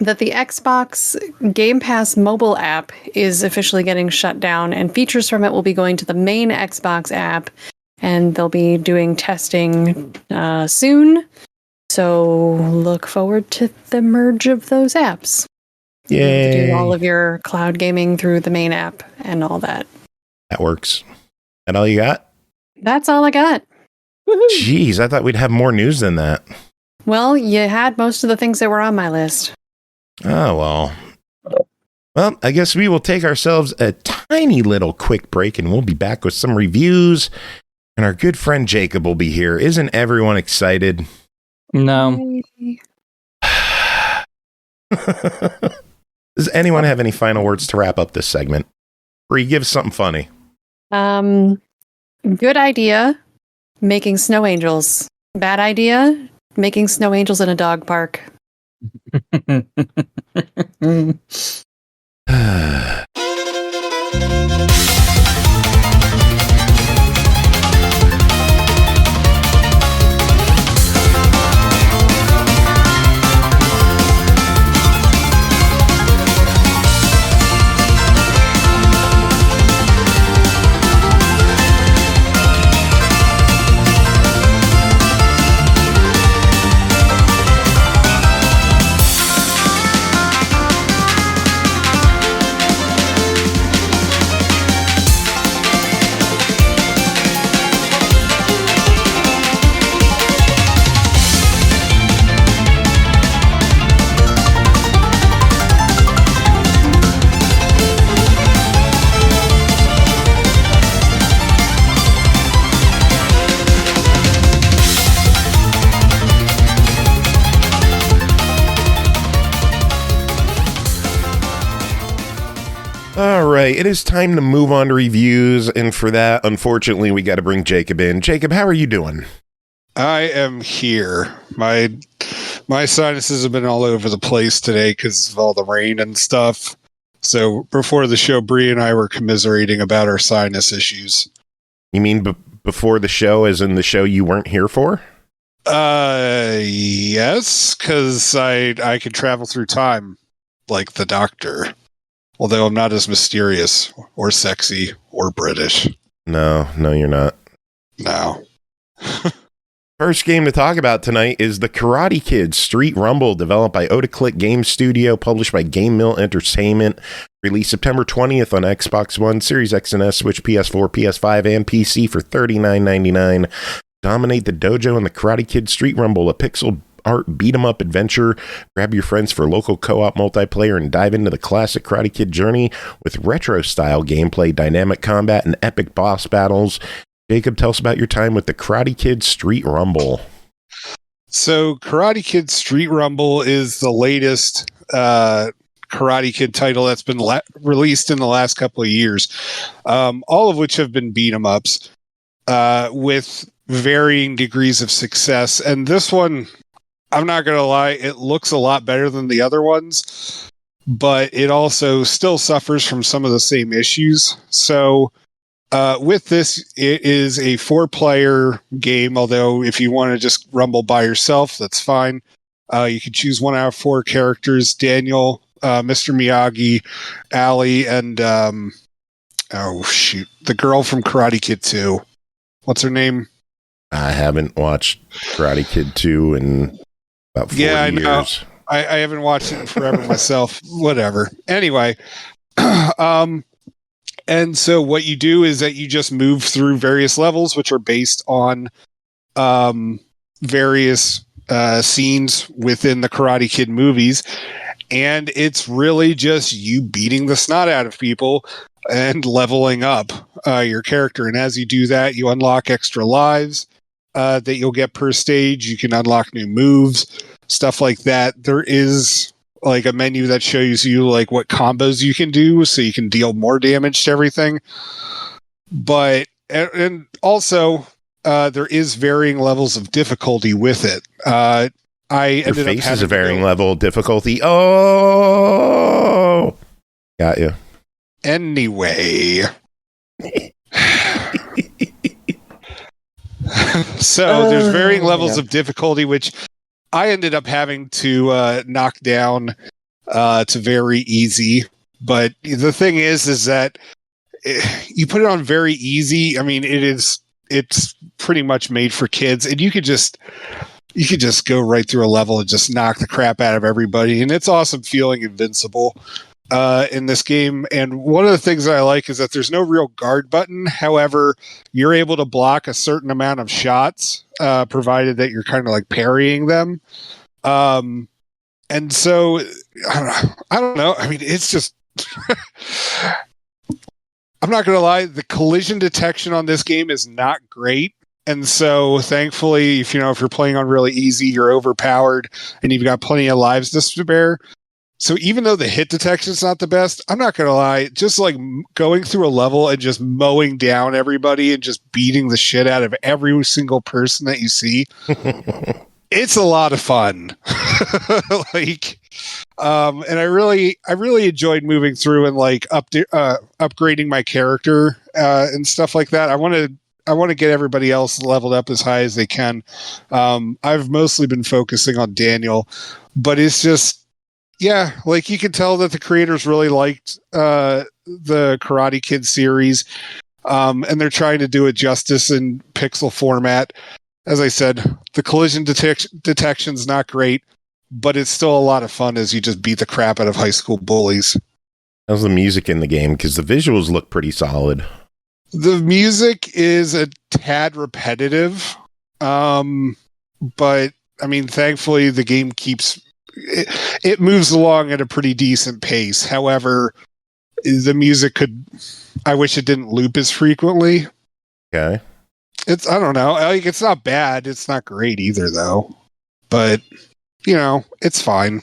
the Xbox Game Pass mobile app is officially getting shut down, and features from it will be going to the main Xbox app, and they'll be doing testing soon. So look forward to the merge of those apps. Yay. To do all of your cloud gaming through the main app and all that. That works. That all you got? That's all I got. Jeez, I thought we'd have more news than that. Well, you had most of the things that were on my list. Oh, well. Well, I guess we will take ourselves a tiny little quick break, and we'll be back with some reviews. And our good friend Jacob will be here. Isn't everyone excited? No. Does anyone have any final words to wrap up this segment? Bri, give us something funny. Good idea, making snow angels. Bad idea, making snow angels in a dog park. All right, it is time to move on to reviews, and for that, unfortunately, we got to bring Jacob in. Jacob, how are you doing? I am here. My sinuses have been all over the place today because of all the rain and stuff. So before the show, Bri and I were commiserating about our sinus issues. You mean before the show, as in the show you weren't here for? Yes, because I could travel through time like the Doctor. Although I'm not as mysterious or sexy or British. No, you're not. No. First game to talk about tonight is The Karate Kid Street Rumble, developed by Odaclick Game Studio, published by GameMill Entertainment, released September 20th on Xbox One, Series X and S, Switch, PS4, PS5, and PC for $39.99. Dominate the dojo in The Karate Kid Street Rumble, a pixel art beat-em-up adventure. Grab your friends for local co-op multiplayer and dive into the classic Karate Kid journey with retro-style gameplay, dynamic combat, and epic boss battles. Jacob, tell us about your time with the Karate Kid Street Rumble. So, Karate Kid Street Rumble is the latest Karate Kid title that's been released in the last couple of years, all of which have been beat-em-ups with varying degrees of success. And this one, I'm not going to lie, it looks a lot better than the other ones, but it also still suffers from some of the same issues. So with this, it is a 4-player game, although if you want to just rumble by yourself, that's fine. You can choose 1 out of 4 characters, Daniel, Mr. Miyagi, Allie, and the girl from Karate Kid 2. What's her name? I haven't watched Karate Kid 2 in about 40 years. Know. I haven't watched it in forever myself. Whatever. Anyway, and so what you do is that you just move through various levels, which are based on various scenes within the Karate Kid movies. And it's really just you beating the snot out of people and leveling up your character. And as you do that, you unlock extra lives that you'll get per stage. You can unlock new moves, stuff like that. There is like a menu that shows you like what combos you can do, so you can deal more damage to everything. But and also there is varying levels of difficulty with it. Your face is a varying level of difficulty. Oh, got you. Anyway. So there's varying levels of difficulty, which I ended up having to knock down to very easy. But the thing is that you put it on very easy. I mean, it's pretty much made for kids, and you could just go right through a level and just knock the crap out of everybody, and it's awesome feeling invincible in this game. And one of the things that I like is that there's no real guard button. However, you're able to block a certain amount of shots, provided that you're kind of like parrying them. And so I don't know. I mean, it's just, I'm not going to lie. The collision detection on this game is not great. And so thankfully, if you're playing on really easy, you're overpowered and you've got plenty of lives to spare. So even though the hit detection is not the best, I'm not going to lie, just like going through a level and just mowing down everybody and just beating the shit out of every single person that you see, it's a lot of fun. And I really enjoyed moving through and like upgrading my character and stuff like that. I want to get everybody else leveled up as high as they can. I've mostly been focusing on Daniel, but it's just, yeah, like you can tell that the creators really liked the Karate Kid series, and they're trying to do it justice in pixel format. As I said, the collision detection's not great, but it's still a lot of fun as you just beat the crap out of high school bullies. How's the music in the game? Because the visuals look pretty solid. The music is a tad repetitive, but I mean, thankfully the game keeps... It moves along at a pretty decent pace. However, the music I wish it didn't loop as frequently. Okay. I don't know. Like, it's not bad. It's not great either, though. But, it's fine.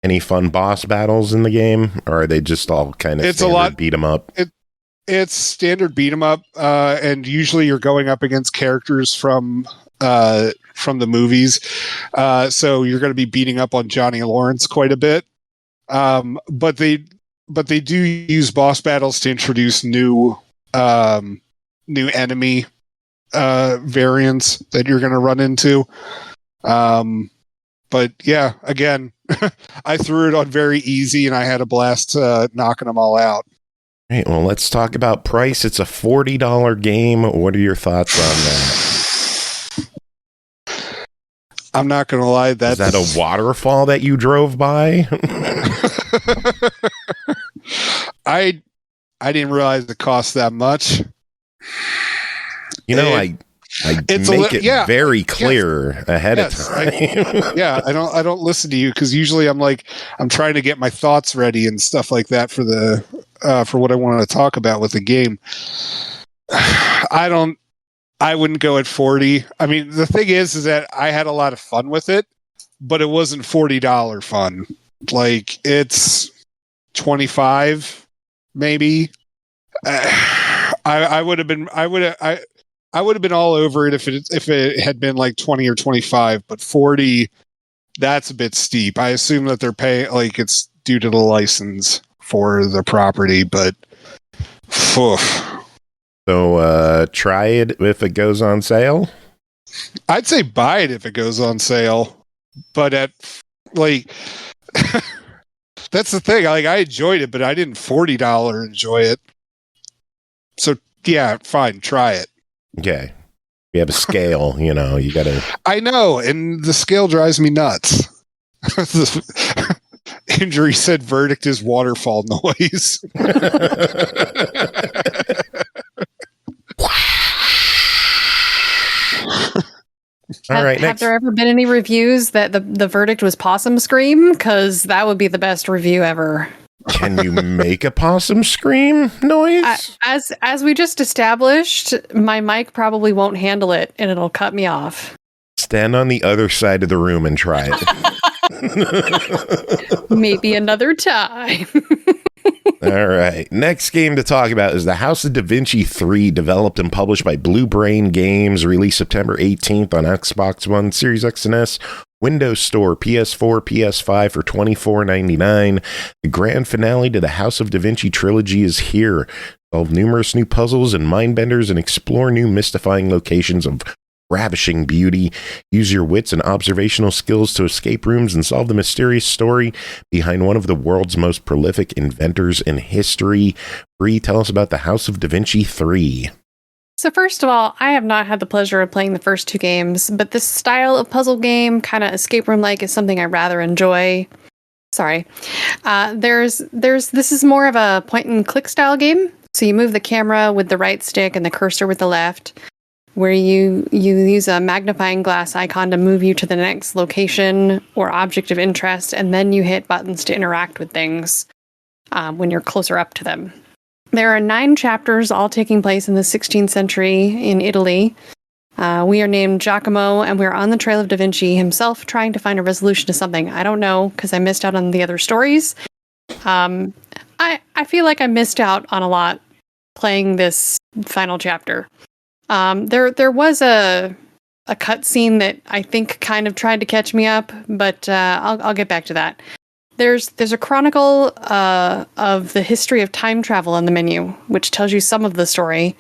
Any fun boss battles in the game? Or are they just all kind of standard beat 'em up? It's standard beat 'em up. And usually you're going up against characters from the movies. So you're going to be beating up on Johnny Lawrence quite a bit. But they do use boss battles to introduce new enemy variants that you're going to run into. But yeah, again, I threw it on very easy and I had a blast knocking them all out. All right, well, let's talk about price. It's a $40 game. What are your thoughts on that? I'm not going to lie. Is that a waterfall that you drove by? I didn't realize it cost that much. I make it very clear ahead of time. I don't listen to you because usually I'm trying to get my thoughts ready and stuff like that for what I want to talk about with the game. I wouldn't go at 40. I mean, the thing is that I had a lot of fun with it, but it wasn't $40 fun. Like, it's 25, maybe. I would have been all over it if it had been like 20 or 25, but 40, that's a bit steep. I assume that they're paying, like, it's due to the license for the property, but oof. So try it if it goes on sale? I'd say buy it if it goes on sale. But that's the thing. Like, I enjoyed it, but I didn't $40 enjoy it. So yeah, fine, try it. Okay. We have a scale, you gotta... I know, and the scale drives me nuts. Injury said verdict is waterfall noise. Have there ever been any reviews that the verdict was possum scream? Because that would be the best review ever. Can you make a possum scream noise? As we just established, my mic probably won't handle it and it'll cut me off. Stand on the other side of the room and try it. Maybe another time. All right. Next game to talk about is The House of Da Vinci 3, developed and published by Blue Brain Games, released September 18th on Xbox One, Series X and S, Windows Store, PS4, PS5 for $24.99. The grand finale to the House of Da Vinci trilogy is here. Solve numerous new puzzles and mind benders and explore new mystifying locations of ravishing beauty. Use your wits and observational skills to escape rooms and solve the mysterious story behind one of the world's most prolific inventors in history. Bri, tell us about The House of Da Vinci 3. So first of all, I have not had the pleasure of playing the first two games, but this style of puzzle game, kind of escape room-like, is something I rather enjoy. Sorry. This is more of a point-and-click style game. So you move the camera with the right stick and the cursor with the left, where you use a magnifying glass icon to move you to the next location or object of interest, and then you hit buttons to interact with things when you're closer up to them. There are 9 chapters, all taking place in the 16th century in Italy. We are named Giacomo, and we're on the trail of Da Vinci himself, trying to find a resolution to something. I don't know, because I missed out on the other stories. I feel like I missed out on a lot playing this final chapter. There was a cutscene that I think kind of tried to catch me up, but I'll get back to that. There's a chronicle of the history of time travel on the menu, which tells you some of the story,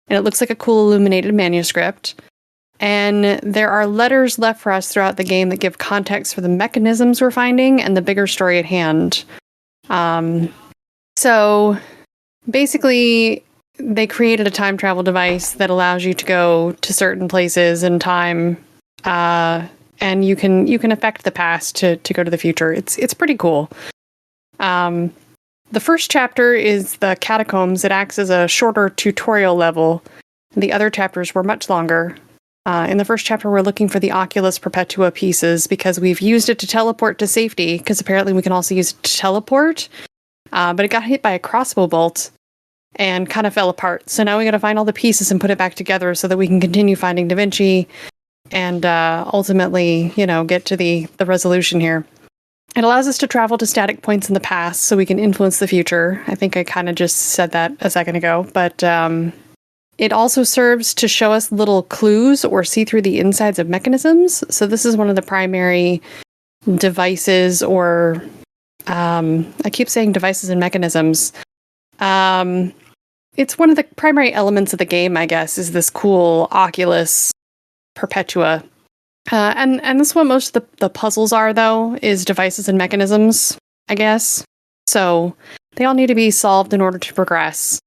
and it looks like a cool illuminated manuscript. And there are letters left for us throughout the game that give context for the mechanisms we're finding and the bigger story at hand. So basically, they created a time travel device that allows you to go to certain places in time, and you can affect the past to go to the future. It's pretty cool. The first chapter is the catacombs. It acts as a shorter tutorial level. The other chapters were much longer. In the first chapter, we're looking for the Oculus Perpetua pieces because we've used it to teleport to safety, because apparently we can also use it to teleport. But it got hit by a crossbow bolt and kind of fell apart. So now we got to find all the pieces and put it back together so that we can continue finding Da Vinci and ultimately, get to the resolution here. It allows us to travel to static points in the past so we can influence the future. I think I kind of just said that a second ago, but it also serves to show us little clues or see through the insides of mechanisms. So this is one of the primary devices, or I keep saying devices and mechanisms. It's one of the primary elements of the game, I guess, is this cool Oculus Perpetua. And this is what most of the puzzles are, though, is devices and mechanisms, I guess. So they all need to be solved in order to progress.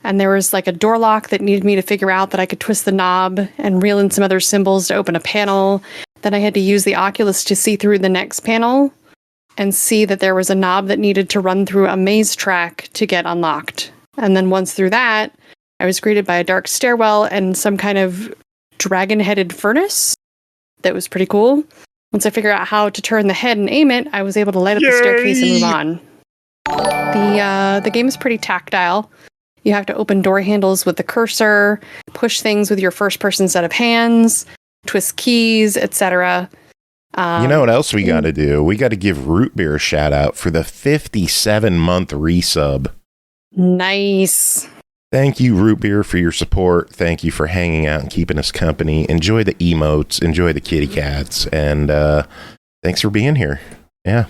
And there was like a door lock that needed me to figure out that I could twist the knob and reel in some other symbols to open a panel. Then I had to use the Oculus to see through the next panel and see that there was a knob that needed to run through a maze track to get unlocked. And then once through that, I was greeted by a dark stairwell and some kind of dragon-headed furnace that was pretty cool. Once I figured out how to turn the head and aim it, I was able to light up the staircase and move on. The game is pretty tactile. You have to open door handles with the cursor, push things with your first-person set of hands, twist keys, etc. You know what else we got to do? We got to give Root Beer a shout-out for the 57-month resub. Nice. Thank you, Root Beer, for your support. Thank you for hanging out and keeping us company. Enjoy the emotes. Enjoy the kitty cats. And thanks for being here. Yeah.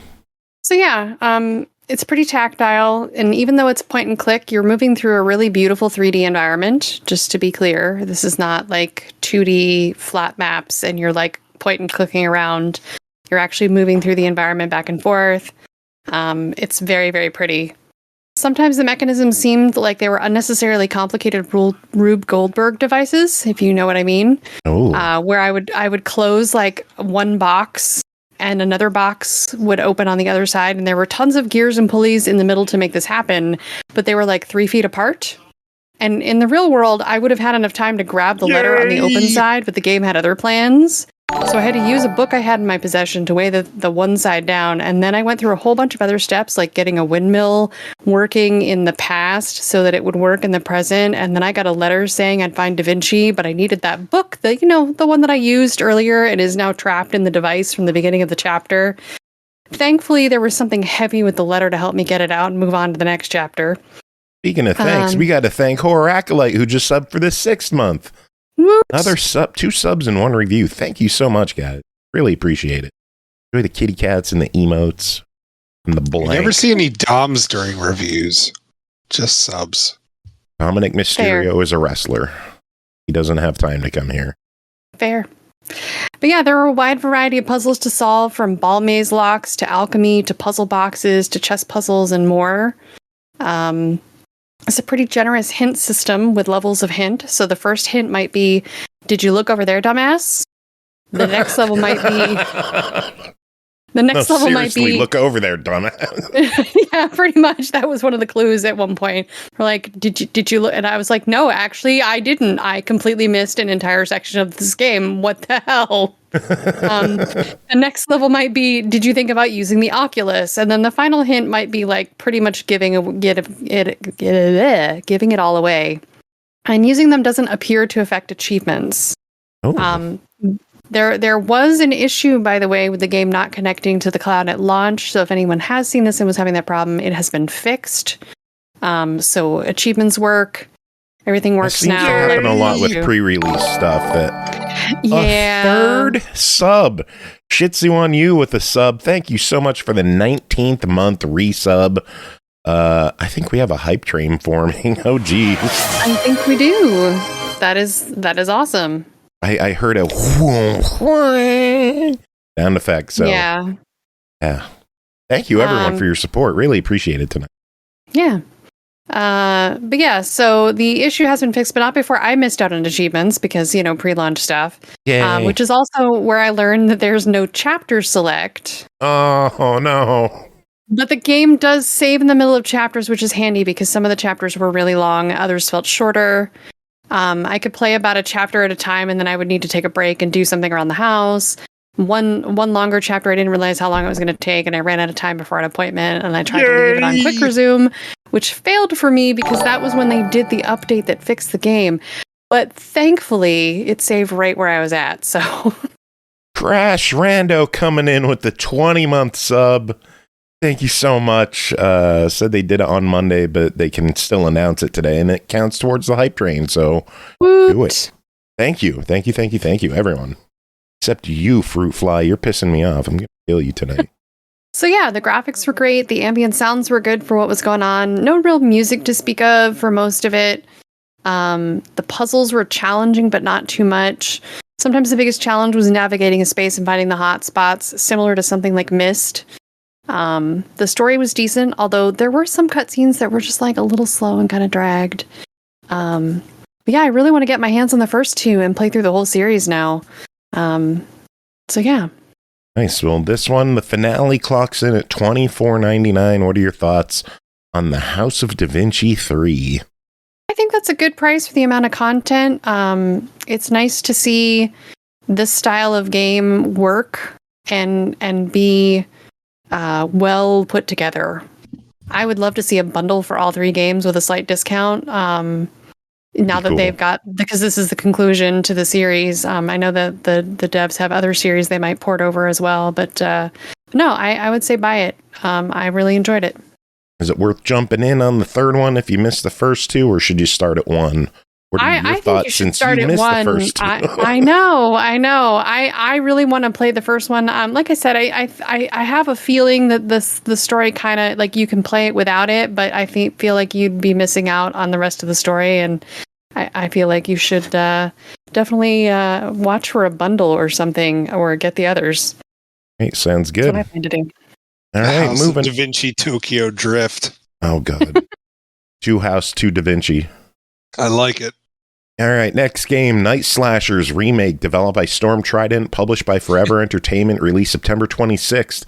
So yeah, it's pretty tactile. And even though it's point and click, you're moving through a really beautiful 3D environment. Just to be clear, this is not like 2D flat maps and you're like point and clicking around. You're actually moving through the environment back and forth. It's very, very pretty. Sometimes the mechanisms seemed like they were unnecessarily complicated Rube Goldberg devices, if you know what I mean. Where I would close like one box and another box would open on the other side, and there were tons of gears and pulleys in the middle to make this happen, but they were like 3 feet apart. And in the real world, I would have had enough time to grab the letter on the open side, but the game had other plans. So I had to use a book I had in my possession to weigh the one side down, and then I went through a whole bunch of other steps, like getting a windmill working in the past so that it would work in the present, and then I got a letter saying I'd find Da Vinci, but I needed that book, the one that I used earlier and is now trapped in the device from the beginning of the chapter. thankfully, there was something heavy with the letter to help me get it out and move on to the next chapter. Speaking of thanks, we got to thank Horror Acolyte, who just subbed for the 6th month. Whoops. Another 2 subs and 1 review. Thank you so much, guys. Really appreciate it. Enjoy the kitty cats and the emotes and the blank. I never see any DOMs during reviews. Just subs. Dominic Mysterio is a wrestler. He doesn't have time to come here. Fair. But yeah, there were a wide variety of puzzles to solve, from ball maze locks to alchemy to puzzle boxes to chess puzzles and more. It's a pretty generous hint system with levels of hint. So the first hint might be, did you look over there, dumbass? The next level might be... might be... look over there, dumbass. Yeah, pretty much. That was one of the clues at one point. We're like, did you look? And I was like, no, actually, I didn't. I completely missed an entire section of this game. What the hell? The next level might be, did you think about using the Oculus? And then the final hint might be like pretty much giving it all away. And using them doesn't appear to affect achievements. Oh. There was an issue, by the way, with the game not connecting to the cloud at launch. So if anyone has seen this and was having that problem, it has been fixed. So achievements work. Everything works now. It seems to happen a lot with pre-release stuff. A third sub. Shitsu on you with a sub. Thank you so much for the 19th month resub. I think we have a hype train forming. Oh, geez. I think we do. That is awesome. I heard a sound effect. So yeah. Thank you, everyone, for your support. Really appreciate it tonight. Yeah. But yeah, so the issue has been fixed, but not before I missed out on achievements because, pre-launch stuff. Which is also where I learned that there's no chapter select. Oh, no. But the game does save in the middle of chapters, which is handy because some of the chapters were really long. Others felt shorter. I could play about a chapter at a time, and then I would need to take a break and do something around the house. One longer chapter, I didn't realize how long it was going to take, and I ran out of time before an appointment, and I tried to leave it on quick resume, which failed for me because that was when they did the update that fixed the game. But thankfully, it saved right where I was at, so... Crash Rando coming in with the 20-month sub. Thank you so much. Said they did it on Monday, but they can still announce it today, and it counts towards the hype train, so do it. Thank you, everyone. Except you, Fruit Fly. You're pissing me off. I'm going to kill you tonight. So yeah, the graphics were great. The ambient sounds were good for what was going on. No real music to speak of for most of it. The puzzles were challenging, but not too much. Sometimes the biggest challenge was navigating a space and finding the hot spots, similar to something like Myst. The story was decent, although there were some cutscenes that were just like a little slow and kind of dragged. But yeah, I really want to get my hands on the first 2 and play through the whole series now. So yeah. Nice. Well, this one, the finale clocks in at $24.99. What are your thoughts on the House of Da Vinci 3? I think that's a good price for the amount of content. It's nice to see this style of game work and be well put together. I would love to see a bundle for all 3 games with a slight discount. Now that they've got, because this is the conclusion to the series. I know that the devs have other series they might port over as well, but no, I would say buy it. I really enjoyed it. Is it worth jumping in on the 3rd one if you missed the first 2, or should you start at 1? What are your thoughts since you missed the first 2? I know. I really want to play the first one. Like I said, I have a feeling that the story kind of like you can play it without it, but I feel like you'd be missing out on the rest of the story, and I feel like you should definitely watch for a bundle or something, or get the others. Hey, sounds good. That's what I plan to do. All right, House moving. Da Vinci Tokyo Drift. Oh God, 2 House 2 Da Vinci. I like it. All right, next game, Night Slashers Remake, developed by Storm Trident, published by Forever Entertainment, released September 26th.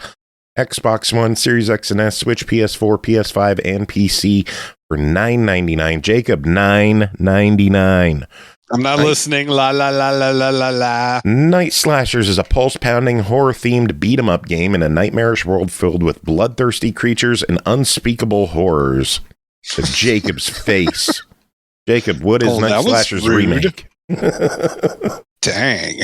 Xbox One, Series X and S, Switch, PS4, PS5, and PC for $9.99. Jacob, $9.99. I'm not listening. La la la la la la la. Night Slashers is a pulse-pounding, horror-themed beat-em-up game in a nightmarish world filled with bloodthirsty creatures and unspeakable horrors. To Jacob's face. Jacob, what is Night Slashers Remake? Dang.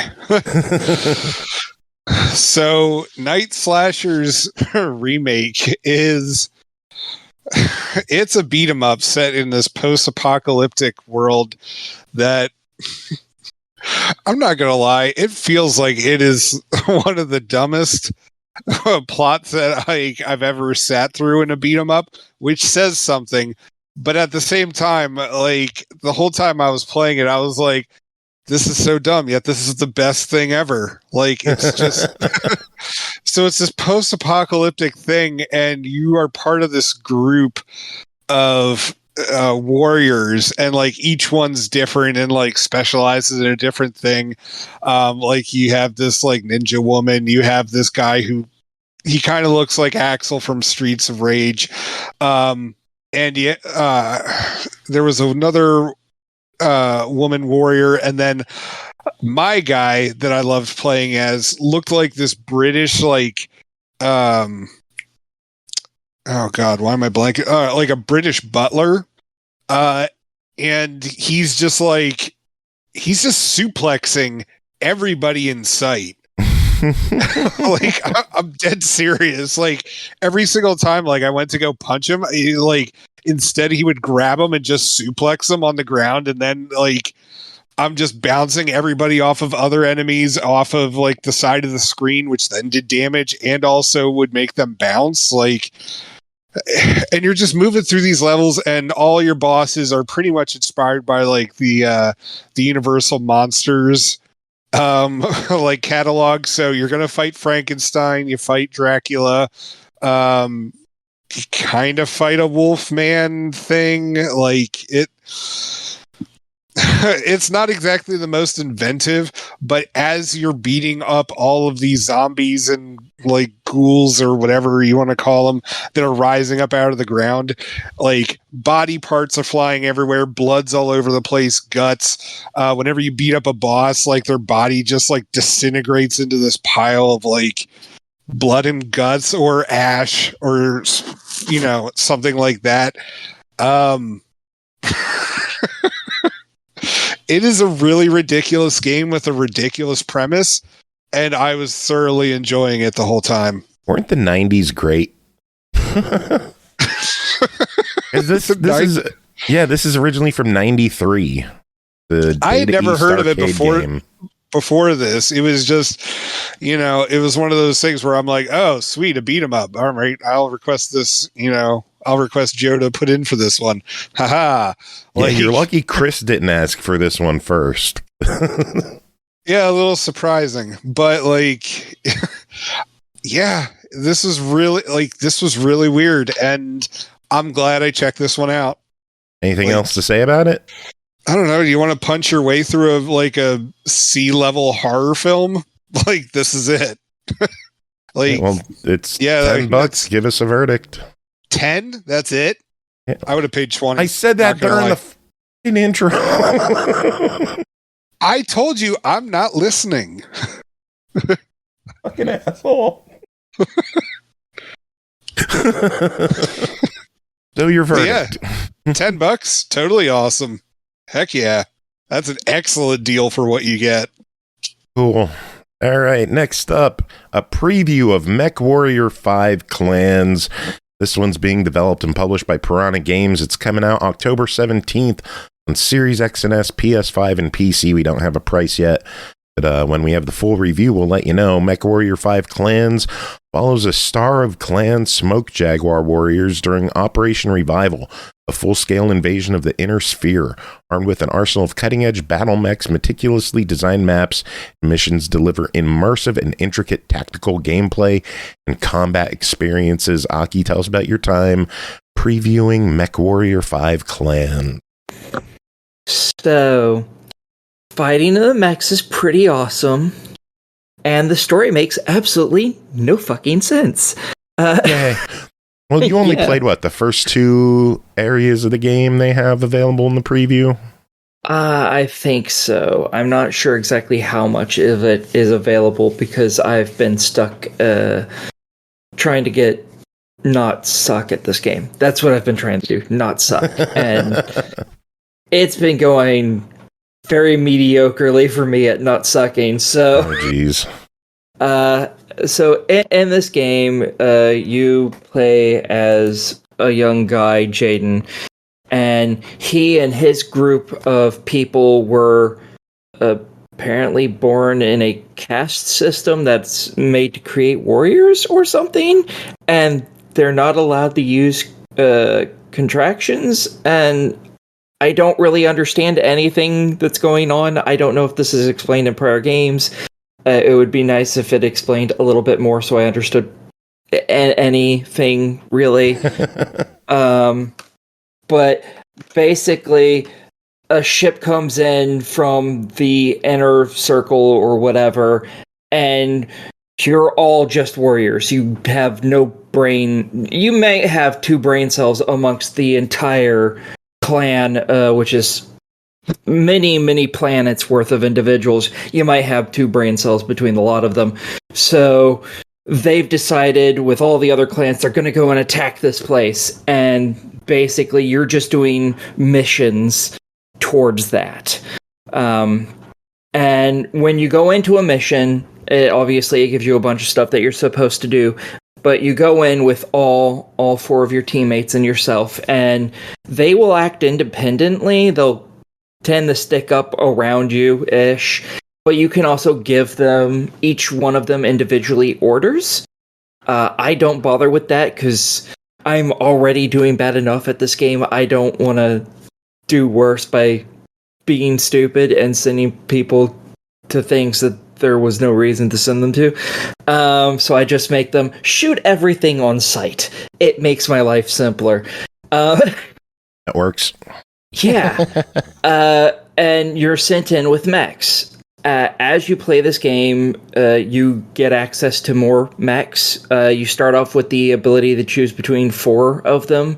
So Night Slasher's remake is it's a beat 'em up set in this post-apocalyptic world that I'm not gonna lie, it feels like it is one of the dumbest plots that I've ever sat through in a beat 'em up, which says something. But at the same time, like the whole time I was playing it, I was like, this is so dumb, yet this is the best thing ever. Like, it's just so it's this post-apocalyptic thing, and you are part of this group of warriors, and like each one's different and like specializes in a different thing. Like you have this like ninja woman, you have this guy who he kind of looks like Axel from Streets of Rage. And yet there was another woman warrior, and then my guy that I loved playing as looked like this British like oh god, why am I blanking? Like a British butler, and he's just suplexing everybody in sight. Like I'm dead serious. Like every single time, like I went to go punch him, instead he would grab him and just suplex them on the ground, and then like I'm just bouncing everybody off of other enemies off of like the side of the screen, which then did damage and also would make them bounce. Like, and you're just moving through these levels, and all your bosses are pretty much inspired by like the Universal Monsters like catalog. So you're gonna fight Frankenstein, you fight Dracula, you kind of fight a Wolfman thing. Like it's not exactly the most inventive, but as you're beating up all of these zombies and like ghouls or whatever you want to call them that are rising up out of the ground, like body parts are flying everywhere, blood's all over the place, guts. Whenever you beat up a boss, like their body just like disintegrates into this pile of like blood and guts or ash or, you know, something like that. It is a really ridiculous game with a ridiculous premise, and I was thoroughly enjoying it the whole time. Weren't the 90s great? This is originally from 93. I had never heard of it before. Game. Before this, it was just, you know, it was one of those things where I'm like, oh, sweet, a beat 'em up. All right, I'll request this, you know, I'll request Joe to put in for this one. Haha. Like, you're lucky Chris didn't ask for this one first. Yeah, a little surprising, but like, yeah, this was really weird, and I'm glad I checked this one out. Anything else to say about it? I don't know. Do you want to punch your way through a C-level horror film? Like, this is it. Like, well, it's $10. Give us a verdict. 10? That's it? Yeah. I would have paid 20. I said that during the fucking intro. I told you I'm not listening. Fucking asshole. So your verdict. Yeah, $10. Totally awesome. Heck yeah. That's an excellent deal for what you get. Cool. All right, next up, a preview of MechWarrior 5 Clans. This one's being developed and published by Piranha Games. It's coming out October 17th on Series X and S, PS5, and PC. We don't have a price yet, but when we have the full review, we'll let you know. MechWarrior 5 Clans follows a Star of Clan Smoke Jaguar warriors during Operation Revival, a full-scale invasion of the Inner Sphere. Armed with an arsenal of cutting-edge battle mechs, meticulously designed maps, missions deliver immersive and intricate tactical gameplay and combat experiences. Aki, tell us about your time previewing MechWarrior 5 Clan. So, fighting the mechs is pretty awesome, and the story makes absolutely no fucking sense. Yeah. Well, you only played, the first 2 areas of the game they have available in the preview? I think so. I'm not sure exactly how much of it is available because I've been stuck trying to get not suck at this game. That's what I've been trying to do, not suck. And it's been going very mediocrely for me at not sucking, so... Oh, jeez. So in this game, you play as a young guy, Jaden, and he and his group of people were apparently born in a caste system that's made to create warriors or something, and they're not allowed to use contractions, and I don't really understand anything that's going on. I don't know if this is explained in prior games. It would be nice if it explained a little bit more so I understood anything, really. But basically, a ship comes in from the inner circle or whatever, and you're all just warriors. You have no brain. You may have 2 brain cells amongst the entire clan, which is many planets worth of individuals. You might have 2 brain cells between the lot of them. So they've decided with all the other clans they're going to go and attack this place, and basically you're just doing missions towards that. And when you go into a mission, it gives you a bunch of stuff that you're supposed to do. But you go in with all 4 of your teammates and yourself, and they will act independently. They'll tend to stick up around you-ish, but you can also give them, each one of them individually, orders. I don't bother with that, because I'm already doing bad enough at this game. I don't want to do worse by being stupid and sending people to things that there was no reason to send them to. So I just make them shoot everything on sight. It makes my life simpler. That works. Yeah. And you're sent in with mechs. As you play this game, you get access to more mechs. You start off with the ability to choose between 4 of them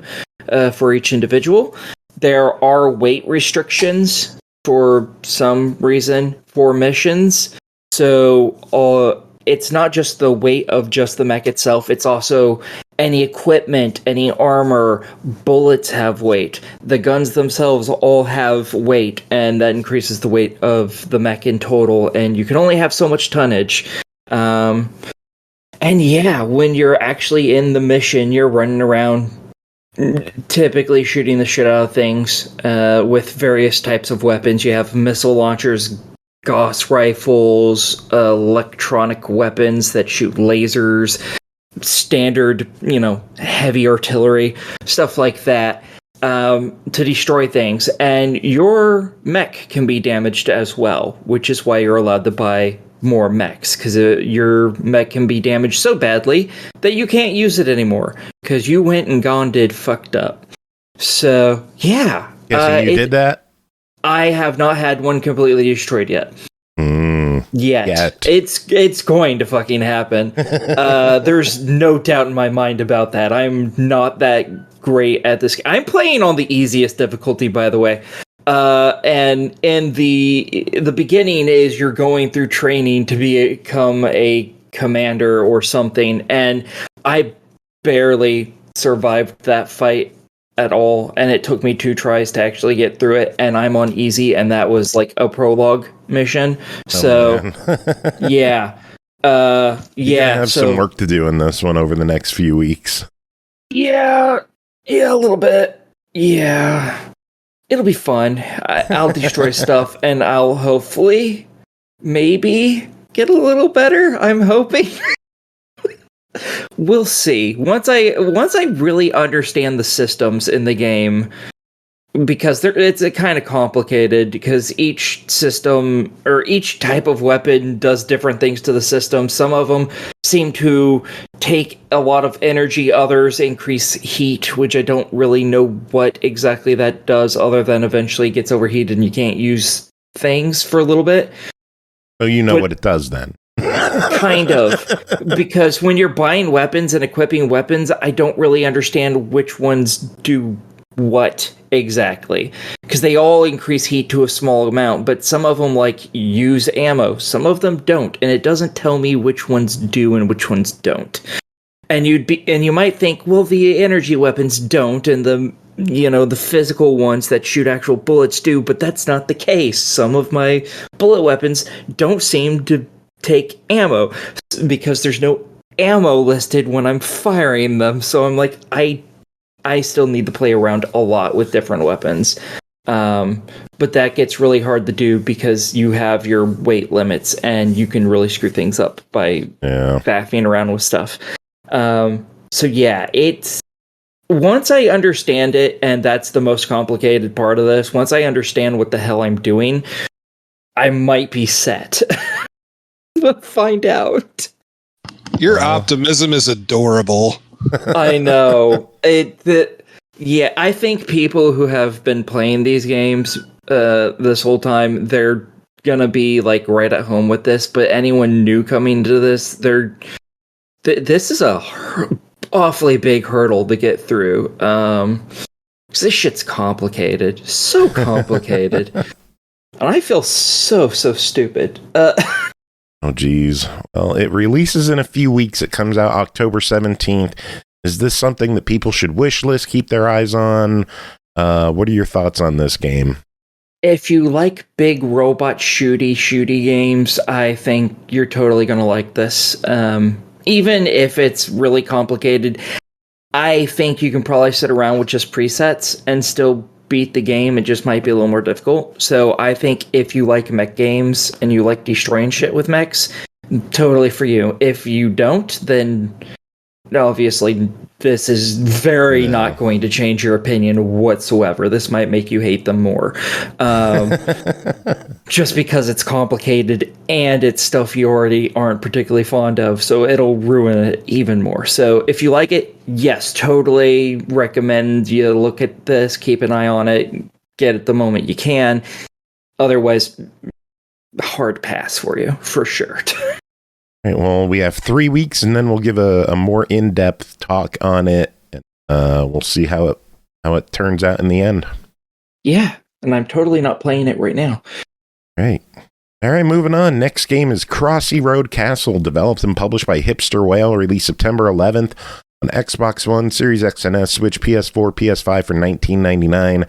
for each individual. There are weight restrictions for some reason for missions. So it's not just the weight of just the mech itself, it's also any equipment, any armor, bullets have weight. The guns themselves all have weight, and that increases the weight of the mech in total, and you can only have so much tonnage. And yeah, when you're actually in the mission, you're running around typically shooting the shit out of things with various types of weapons. You have missile launchers, Gauss rifles, electronic weapons that shoot lasers, standard, heavy artillery, stuff like that, to destroy things. And your mech can be damaged as well, which is why you're allowed to buy more mechs, because your mech can be damaged so badly that you can't use it anymore, because you went and did fucked up. So, yeah. So you did that? I have not had one completely destroyed yet. Yet. It's going to fucking happen. There's no doubt in my mind about that. I'm not that great at this. I'm playing on the easiest difficulty, by the way. And in the beginning is you're going through training to become a commander or something, and I barely survived that fight at all, and it took me 2 tries to actually get through it, and I'm on easy, and that was like a prologue mission. Yeah. You have some work to do in this one over the next few weeks. Yeah, a little bit. Yeah. It'll be fun. I'll destroy stuff, and I'll hopefully, maybe, get a little better. I'm hoping. We'll see. Once I really understand the systems in the game, because it's kind of complicated, because each system or each type of weapon does different things to the system. Some of them seem to take a lot of energy, others increase heat, which I don't really know what exactly that does, other than eventually it gets overheated and you can't use things for a little bit. So you know what it does then. Kind of, because when you're buying weapons and equipping weapons, I don't really understand which ones do what exactly, because they all increase heat to a small amount, but some of them use ammo, some of them don't, and it doesn't tell me which ones do and which ones don't. And you might think, well, the energy weapons don't, and the physical ones that shoot actual bullets do, but that's not the case. Some of my bullet weapons don't seem to take ammo because there's no ammo listed when I'm firing them. So I'm like, I still need to play around a lot with different weapons. But that gets really hard to do because you have your weight limits and you can really screw things up by faffing around with stuff. So yeah, it's once I understand it, and that's the most complicated part of this, once I understand what the hell I'm doing, I might be set. But find out. Your optimism is adorable. I know. Yeah, I think people who have been playing these games this whole time, they're gonna be like right at home with this. But anyone new coming to this, this is a awfully big hurdle to get through. 'Cause this shit's complicated, so complicated, and I feel so stupid. Oh, geez. Well, it releases in a few weeks. It comes out October 17th. Is this something that people should wish list, keep their eyes on? What are your thoughts on this game? If you like big robot shooty games, I think you're totally going to like this. Even if it's really complicated, I think you can probably sit around with just presets and still beat the game. It just might be a little more difficult. So I think if you like mech games and you like destroying shit with mechs, totally for you. If you don't, then obviously this is very not going to change your opinion whatsoever. This might make you hate them more. Just because it's complicated and it's stuff you already aren't particularly fond of, so it'll ruin it even more. So if you like it, yes, totally recommend you look at this, keep an eye on it, get it the moment you can. Otherwise, hard pass for you, for sure. Right, well, we have 3 weeks, and then we'll give a more in-depth talk on it. And, we'll see how it turns out in the end. Yeah, and I'm totally not playing it right now. Right. All right, moving on. Next game is Crossy Road Castle, developed and published by Hipster Whale, released September 11th on Xbox One, Series X and S, Switch, PS4, PS5 for $19.99.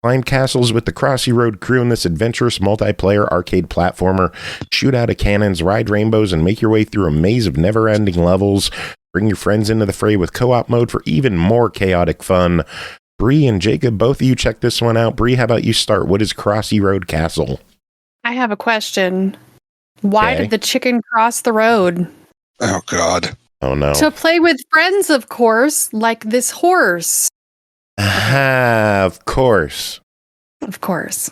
Climb castles with the Crossy Road crew in this adventurous multiplayer arcade platformer. Shoot out of cannons, ride rainbows, and make your way through a maze of never-ending levels. Bring your friends into the fray with co-op mode for even more chaotic fun. Bri and Jacob, both of you check this one out. Bri, how about you start? What is Crossy Road Castle? I have a question. Why did the chicken cross the road? Oh, God. Oh, no. To play with friends, of course, like this horse. Of course. Of course.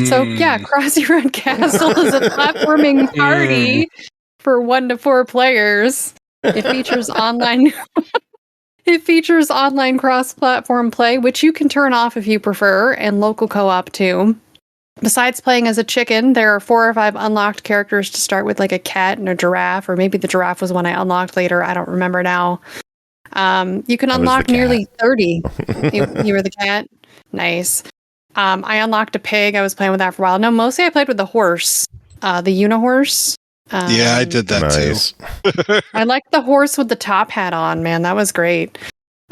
So, yeah, Crossy Road Castle is a platforming party for 1 to 4 players. It features online... It features online cross-platform play, which you can turn off if you prefer, and local co-op too. Besides playing as a chicken, there are 4 or 5 unlocked characters to start with, like a cat and a giraffe, or maybe the giraffe was one I unlocked later. I don't remember now. You can unlock nearly 30. You were the cat? Nice. I unlocked a pig. I was playing with that for a while. No, mostly I played with the horse, the Unihorse. Yeah, I did that too. I liked the horse with the top hat on, man. That was great.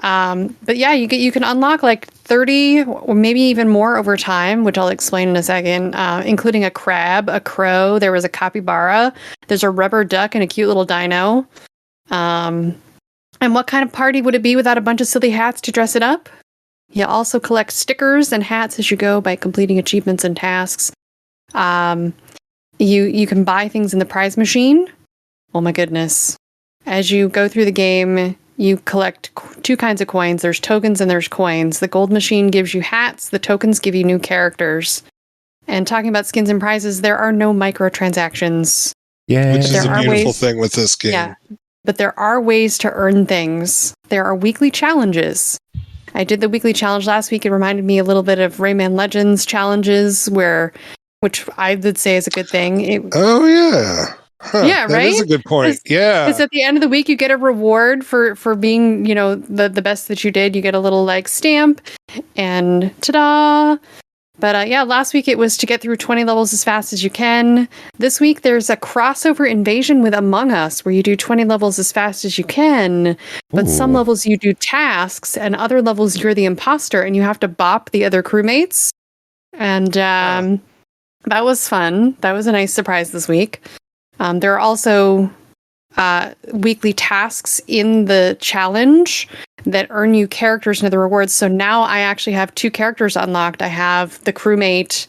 But yeah, you can unlock like 30 or maybe even more over time, which I'll explain in a second, including a crab, a crow. There was a capybara. There's a rubber duck and a cute little dino. And what kind of party would it be without a bunch of silly hats to dress it up? You also collect stickers and hats as you go by completing achievements and tasks. You can buy things in the prize machine. Oh my goodness. As you go through the game, you collect 2 kinds of coins. There's tokens and there's coins. The gold machine gives you hats. The tokens give you new characters. And talking about skins and prizes, there are no microtransactions. Yeah. Which is a beautiful thing with this game. Yeah. But there are ways to earn things. There are weekly challenges. I did the weekly challenge last week. It reminded me a little bit of Rayman Legends challenges, which I would say is a good thing. Oh, yeah. Huh, yeah, right? That is a good point. Yeah. Because at the end of the week, you get a reward for being, the best that you did. You get a little, stamp, and ta-da! But yeah, last week it was to get through 20 levels as fast as you can. This week there's a crossover invasion with Among Us, where you do 20 levels as fast as you can. But some levels you do tasks, and other levels you're the imposter, and you have to bop the other crewmates. And that was fun. That was a nice surprise this week. There are also weekly tasks in the challenge that earn you characters and other rewards. So now I actually have 2 characters unlocked. I have the crewmate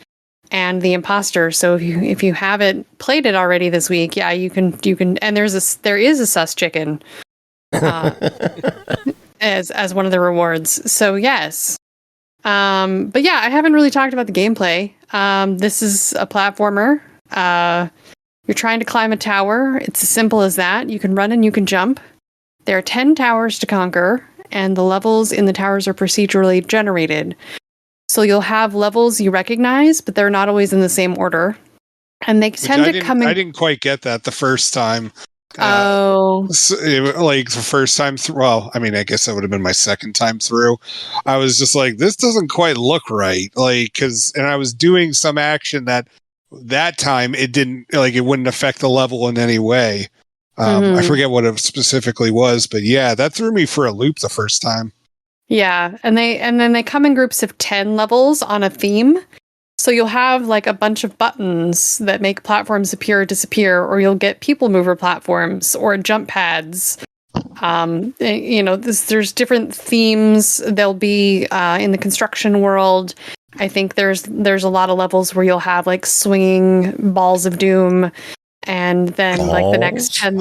and the imposter. So if you haven't played it already this week, yeah, you can, and there is a sus chicken as one of the rewards. So yes. But yeah, I haven't really talked about the gameplay. This is a platformer. You're trying to climb a tower. It's as simple as that. You can run and you can jump. There are 10 towers to conquer, and the levels in the towers are procedurally generated. So you'll have levels you recognize, but they're not always in the same order. And they tend to come in. I didn't quite get that the first time. Like the first time through. Well, I mean, I guess that would have been my second time through. I was just like, this doesn't quite look right. And I was doing some action that time it didn't, it wouldn't affect the level in any way. I forget what it specifically was, but yeah, that threw me for a loop the first time. Yeah, and then they come in groups of 10 levels on a theme. So you'll have a bunch of buttons that make platforms appear or disappear, or you'll get people mover platforms or jump pads. There's different themes. There'll be in the construction world. I think there's a lot of levels where you'll have swinging balls of doom, and then the next 10.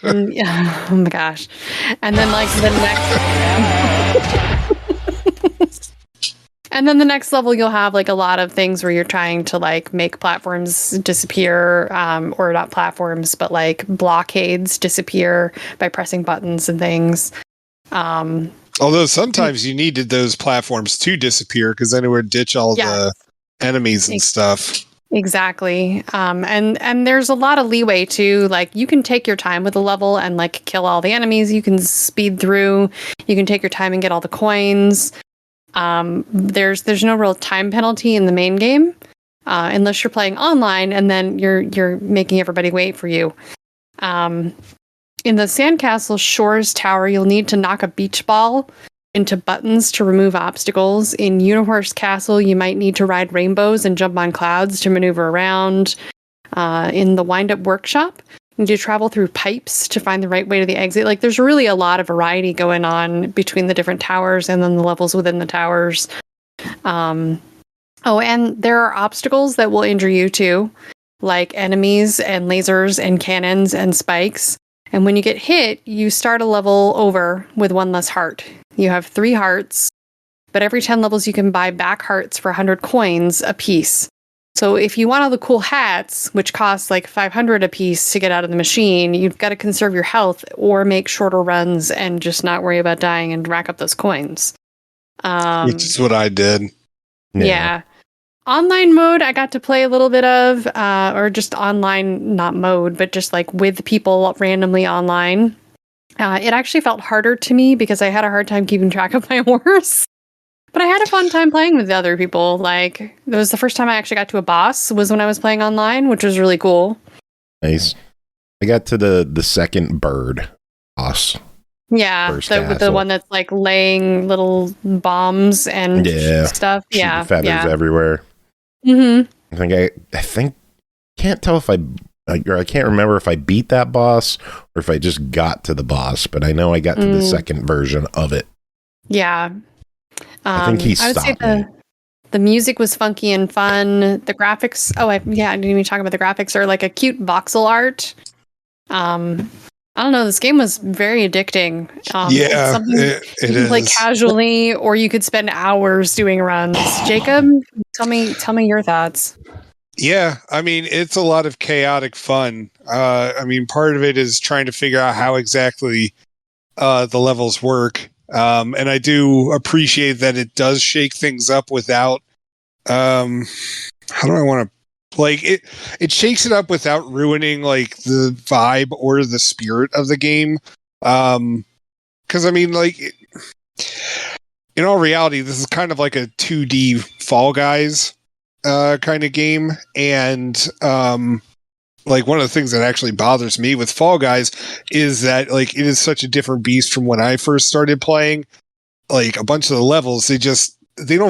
Oh my gosh! And then the next. And then the next level, you'll have a lot of things where you're trying to make platforms disappear, or not platforms, but blockades disappear by pressing buttons and things. Although sometimes you needed those platforms to disappear because then it would ditch all the enemies and stuff. Exactly. And there's a lot of leeway too. You can take your time with the level and kill all the enemies. You can speed through. You can take your time and get all the coins. There's no real time penalty in the main game, unless you're playing online and then you're making everybody wait for you. In the Sandcastle Shores Tower, you'll need to knock a beach ball into buttons to remove obstacles. In Unihorse Castle, you might need to ride rainbows and jump on clouds to maneuver around. In the Wind-Up Workshop, you need to travel through pipes to find the right way to the exit. There's really a lot of variety going on between the different towers and then the levels within the towers. And there are obstacles that will injure you too, like enemies and lasers and cannons and spikes. And when you get hit, you start a level over with 1 less heart. You have 3 hearts, but every 10 levels you can buy back hearts for 100 coins a piece. So if you want all the cool hats, which cost 500 a piece to get out of the machine, you've got to conserve your health or make shorter runs and just not worry about dying and rack up those coins. Which is what I did. Yeah. Online mode, I got to play a little bit of, or just online, not mode, but just with people randomly online. It actually felt harder to me because I had a hard time keeping track of my horse. But I had a fun time playing with the other people. It was the first time I actually got to a boss was when I was playing online, which was really cool. Nice. I got to the second bird boss. Yeah, the one that's laying little bombs and stuff. Yeah, feathers everywhere. Mm-hmm. I think can't tell if I can't remember if I beat that boss or if I just got to the boss, but I know I got to the second version of it. Yeah. I think he stopped. I would say the music was funky and fun. The graphics. I didn't even talk about the graphics. Are a cute voxel art. I don't know. This game was very addicting. It can play casually, or you could spend hours doing runs. Jacob, tell me your thoughts. Yeah, I mean, it's a lot of chaotic fun. Part of it is trying to figure out how exactly the levels work. And I do appreciate that it does shake things up without, how do I want to, it shakes it up without ruining the vibe or the spirit of the game. Cause in all reality, this is kind of like a 2D Fall Guys, kind of game. And, one of the things that actually bothers me with Fall Guys is that it is such a different beast from when I first started playing. A bunch of the levels, they just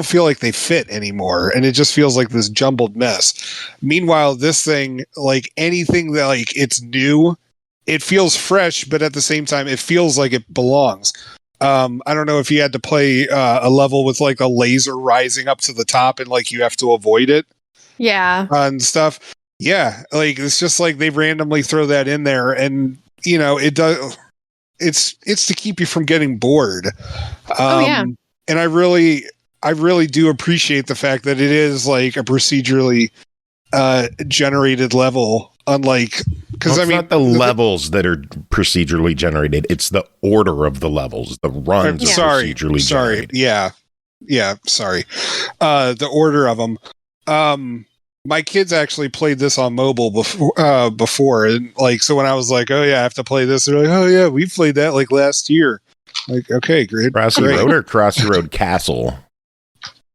feel like they fit anymore, and it just feels like this jumbled mess. Meanwhile, this thing, like anything that like it's new, it feels fresh, but at the same time, it feels like it belongs. I don't know if you had to play a level with like a laser rising up to the top and like you have to avoid it. Yeah. And stuff. Yeah. Like it's just like they randomly throw that in there, and you know, it does. It's to keep you from getting bored. And I really do appreciate the fact that it is like a procedurally generated level, unlike because I mean not the levels that are procedurally generated, it's the order of the levels. The runs are procedurally generated. Sorry. The order of them. My kids actually played this on mobile before, and like so when I was like, oh yeah, I have to play this, they're like, oh yeah, we played that like last year. Like, okay, great. Crossy Road or Crossy Road Castle?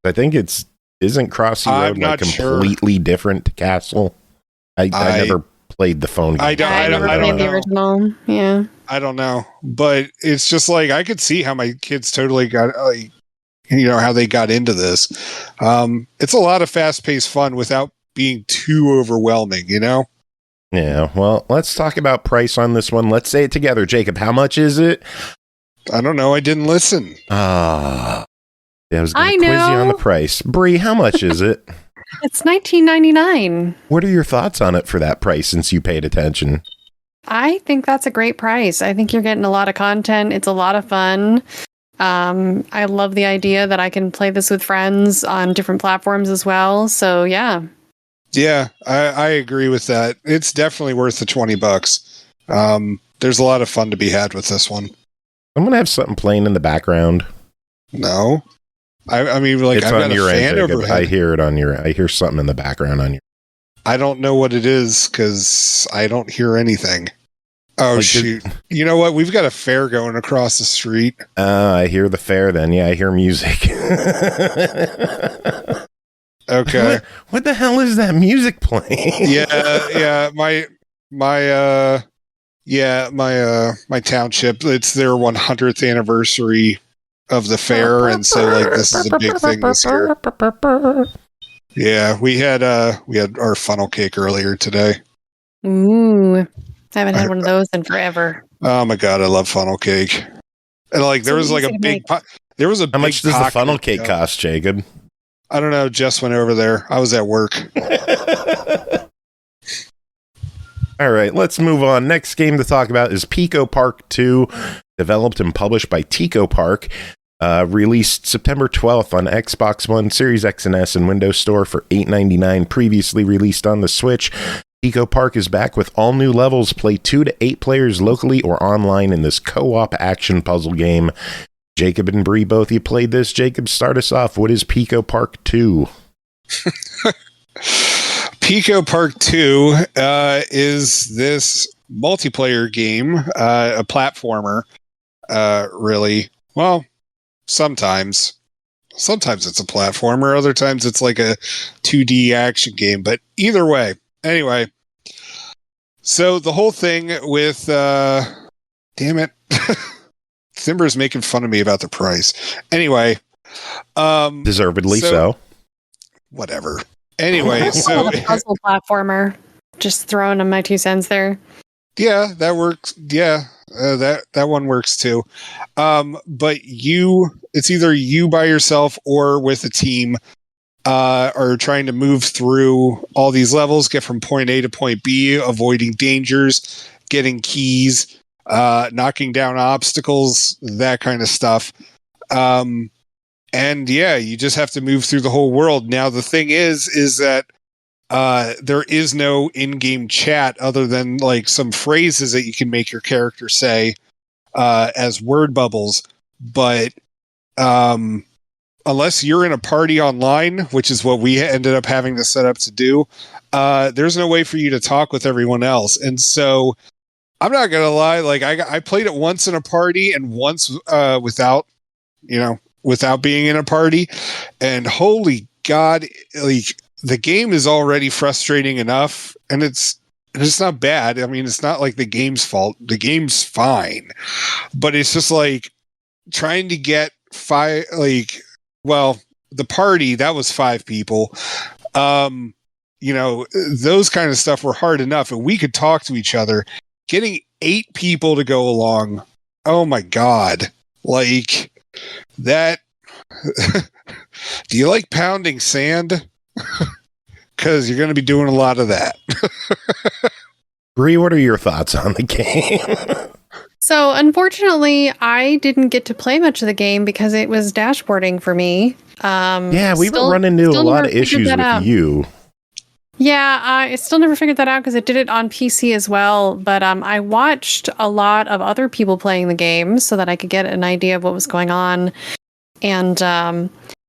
I think isn't Crossy Road like completely different to Castle? I never played the phone game. I don't know. The original. Yeah. I don't know, but it's just like I could see how my kids totally got like, you know, how they got into this. It's a lot of fast-paced fun without being too overwhelming, you know? Yeah, well, let's talk about price on this one. Let's say it together. Jacob, how much is it? I don't know. I didn't listen. Yeah, I was going to quiz you on the price. Bri, how much is it? It's $19.99. What are your thoughts on it for that price since you paid attention? I think that's a great price. I think you're getting a lot of content. It's a lot of fun. I love the idea that I can play this with friends on different platforms as well. So yeah. Yeah, I agree with that. It's definitely worth the $20. There's a lot of fun to be had with this one. I'm going to have something playing in the background. No. I mean, like, it's I've got a fan overhead. I hear it on your, I hear something in the background on your. I don't know what it is because I don't hear anything. Oh, like shoot. You know what? We've got a fair going across the street. I hear the fair then. Yeah, I hear music. Okay. What the hell is that music playing? Yeah. My township, it's their 100th anniversary of the fair, and so like this is a big thing this year. Yeah, we had our funnel cake earlier today. Ooh, I haven't had one of those in forever. Oh my god, I love funnel cake. And like there was like a big pot. There was a how much does the funnel cake cost, Jacob? I don't know. Jess went over there. I was at work. All right, let's move on. Next game to talk about is PICOPARK 2, developed and published by TECOPARK. Released September 12th on Xbox One, Series X and S, and Windows Store for $8.99. Previously released on the Switch. PICOPARK is back with all new levels. Play 2 to 8 players locally or online in this co-op action puzzle game. Jacob and Bri, both you played this. Jacob, start us off. What is PICOPARK 2? PICOPARK 2 is this multiplayer game, a platformer, really. Well, sometimes it's a platformer, other times it's like a 2D action game, but either way. Anyway, so the whole thing with, damn it, Simber's making fun of me about the price. Anyway. Deservedly so. Whatever. Anyway, so puzzle platformer. Just throwing in my 2 cents there. Yeah, that works. Yeah, that one works too. But it's either you by yourself or with a team, are trying to move through all these levels, get from point A to point B, avoiding dangers, getting keys, knocking down obstacles, that kind of stuff. And yeah, you just have to move through the whole world. Now, the thing is that there is no in-game chat other than like some phrases that you can make your character say as word bubbles. But unless you're in a party online, which is what we ended up having to set up to do, there's no way for you to talk with everyone else. And so I'm not going to lie. Like I played it once in a party and once without being in a party, and holy God, like the game is already frustrating enough, and it's not bad. I mean, it's not like the game's fault. The game's fine, but it's just like trying to get the party, that was 5 people. You know, those kind of stuff were hard enough, and we could talk to each other. Getting 8 people to go along, oh my God. Like, that... Do you like pounding sand? Because you're going to be doing a lot of that. Bri, what are your thoughts on the game? So, unfortunately, I didn't get to play much of the game because it was dashboarding for me. Yeah, we were running into a lot of issues with you. Yeah, I still never figured that out because I did it on PC as well. But I watched a lot of other people playing the game so that I could get an idea of what was going on. And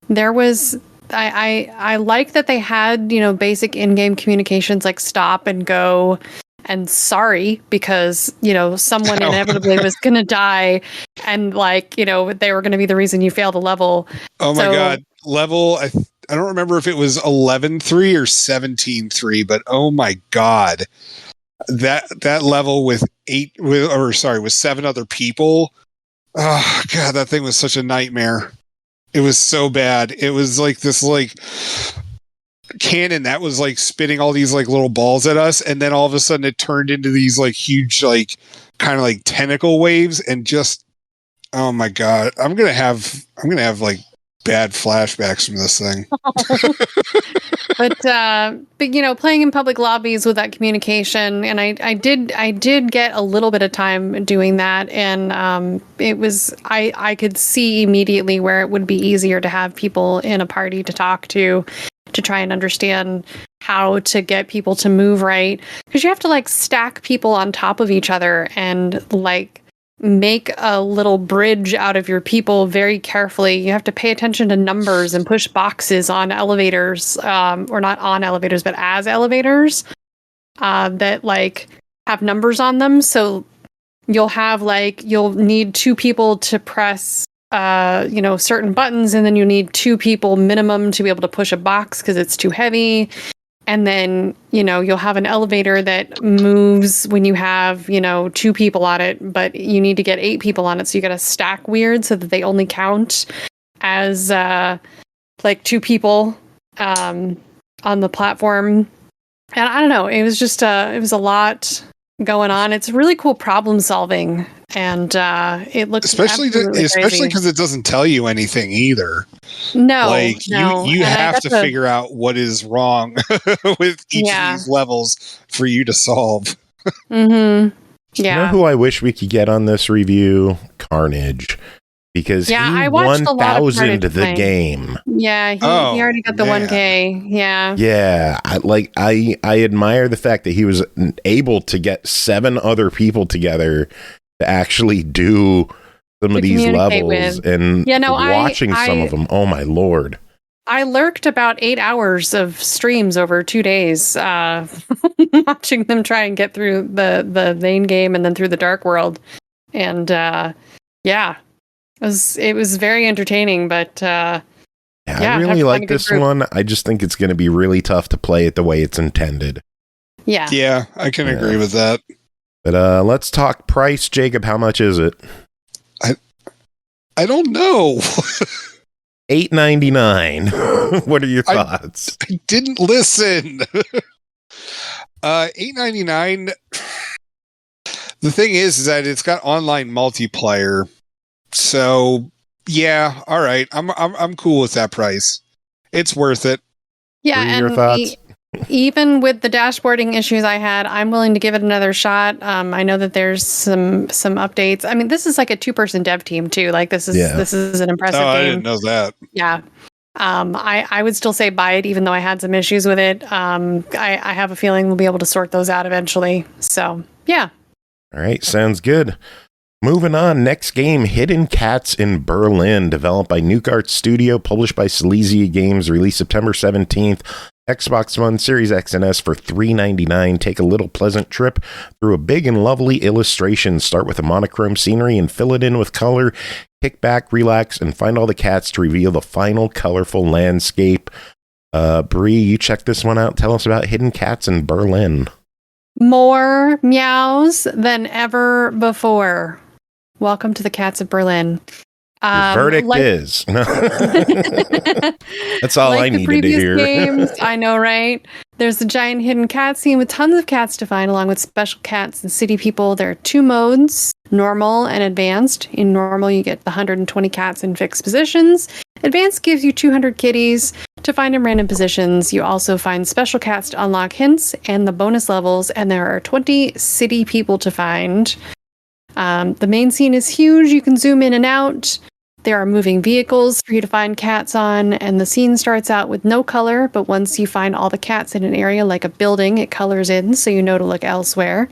there was... I like that they had, you know, basic in-game communications like stop and go and sorry, because, you know, someone inevitably was going to die, and, like, you know, they were going to be the reason you failed a level. Oh my God. Level, I don't remember if it was 11-3 or 17-3, but oh my God. That level with 7 other people. Oh God, that thing was such a nightmare. It was so bad. It was like this, like, cannon that was like spitting all these like little balls at us, and then all of a sudden it turned into these like huge, like, kind of like tentacle waves, and just, oh my God, I'm gonna have like bad flashbacks from this thing. But you know, playing in public lobbies with that communication, and I did get a little bit of time doing that, and it was I could see immediately where it would be easier to have people in a party to talk to try and understand how to get people to move right, because you have to like stack people on top of each other and like make a little bridge out of your people very carefully. You have to pay attention to numbers and push boxes on elevators, or not on elevators, but as elevators that like have numbers on them. So you'll need 2 people to press you know, certain buttons, and then you need 2 people minimum to be able to push a box because it's too heavy. And then, you know, you'll have an elevator that moves when you have, you know, 2 people on it, but you need to get 8 people on it. So you got to stack weird so that they only count as like 2 people on the platform. And I don't know, it was just it was a lot going on. It's really cool problem solving, and it looks especially because it doesn't tell you anything either. No, like you have to figure out what is wrong with each of these levels for you to solve. Mm-hmm. Yeah. You know who I wish we could get on this review? Carnage. Because he 1,000'd the game. Yeah, he already got the 1K. Yeah. Yeah, I admire the fact that he was able to get 7 other people together to actually do some of these levels and watching some of them. Oh my Lord. I lurked about 8 hours of streams over 2 days, watching them try and get through the main game and then through the Dark World. And it was very entertaining, but I really like this one. I just think it's going to be really tough to play it the way it's intended. Yeah, I can agree with that. But let's talk price, Jacob. How much is it? I don't know. $8.99. What are your thoughts? I didn't listen. $8.99. The thing is that it's got online multiplayer. So yeah, all right. I'm cool with that price. It's worth it. Yeah, and your thoughts? Even with the dashboarding issues I had, I'm willing to give it another shot. I know that there's some updates. I mean, this is like a 2-person dev team too. Like this is an impressive game. I didn't know that. Yeah. I would still say buy it, even though I had some issues with it. I have a feeling we'll be able to sort those out eventually. So yeah. All right, sounds good. Moving on, next game, Hidden Cats in Berlin, developed by Nukearts Studio, published by Silesia Games, released September 17th, Xbox One, Series X and S for $3.99. Take a little pleasant trip through a big and lovely illustration. Start with a monochrome scenery and fill it in with color. Kick back, relax, and find all the cats to reveal the final colorful landscape. Bri, you check this one out. Tell us about Hidden Cats in Berlin. More meows than ever before. Welcome to the Cats of Berlin. Your verdict is. That's all I needed to hear. Games, I know, right? There's a giant hidden cat scene with tons of cats to find, along with special cats and city people. There are 2 modes, normal and advanced. In normal, you get the 120 cats in fixed positions. Advanced gives you 200 kitties to find in random positions. You also find special cats to unlock hints and the bonus levels, and there are 20 city people to find. The main scene is huge. You can zoom in and out. There are moving vehicles for you to find cats on, and the scene starts out with no color, but once you find all the cats in an area like a building, it colors in so you know to look elsewhere.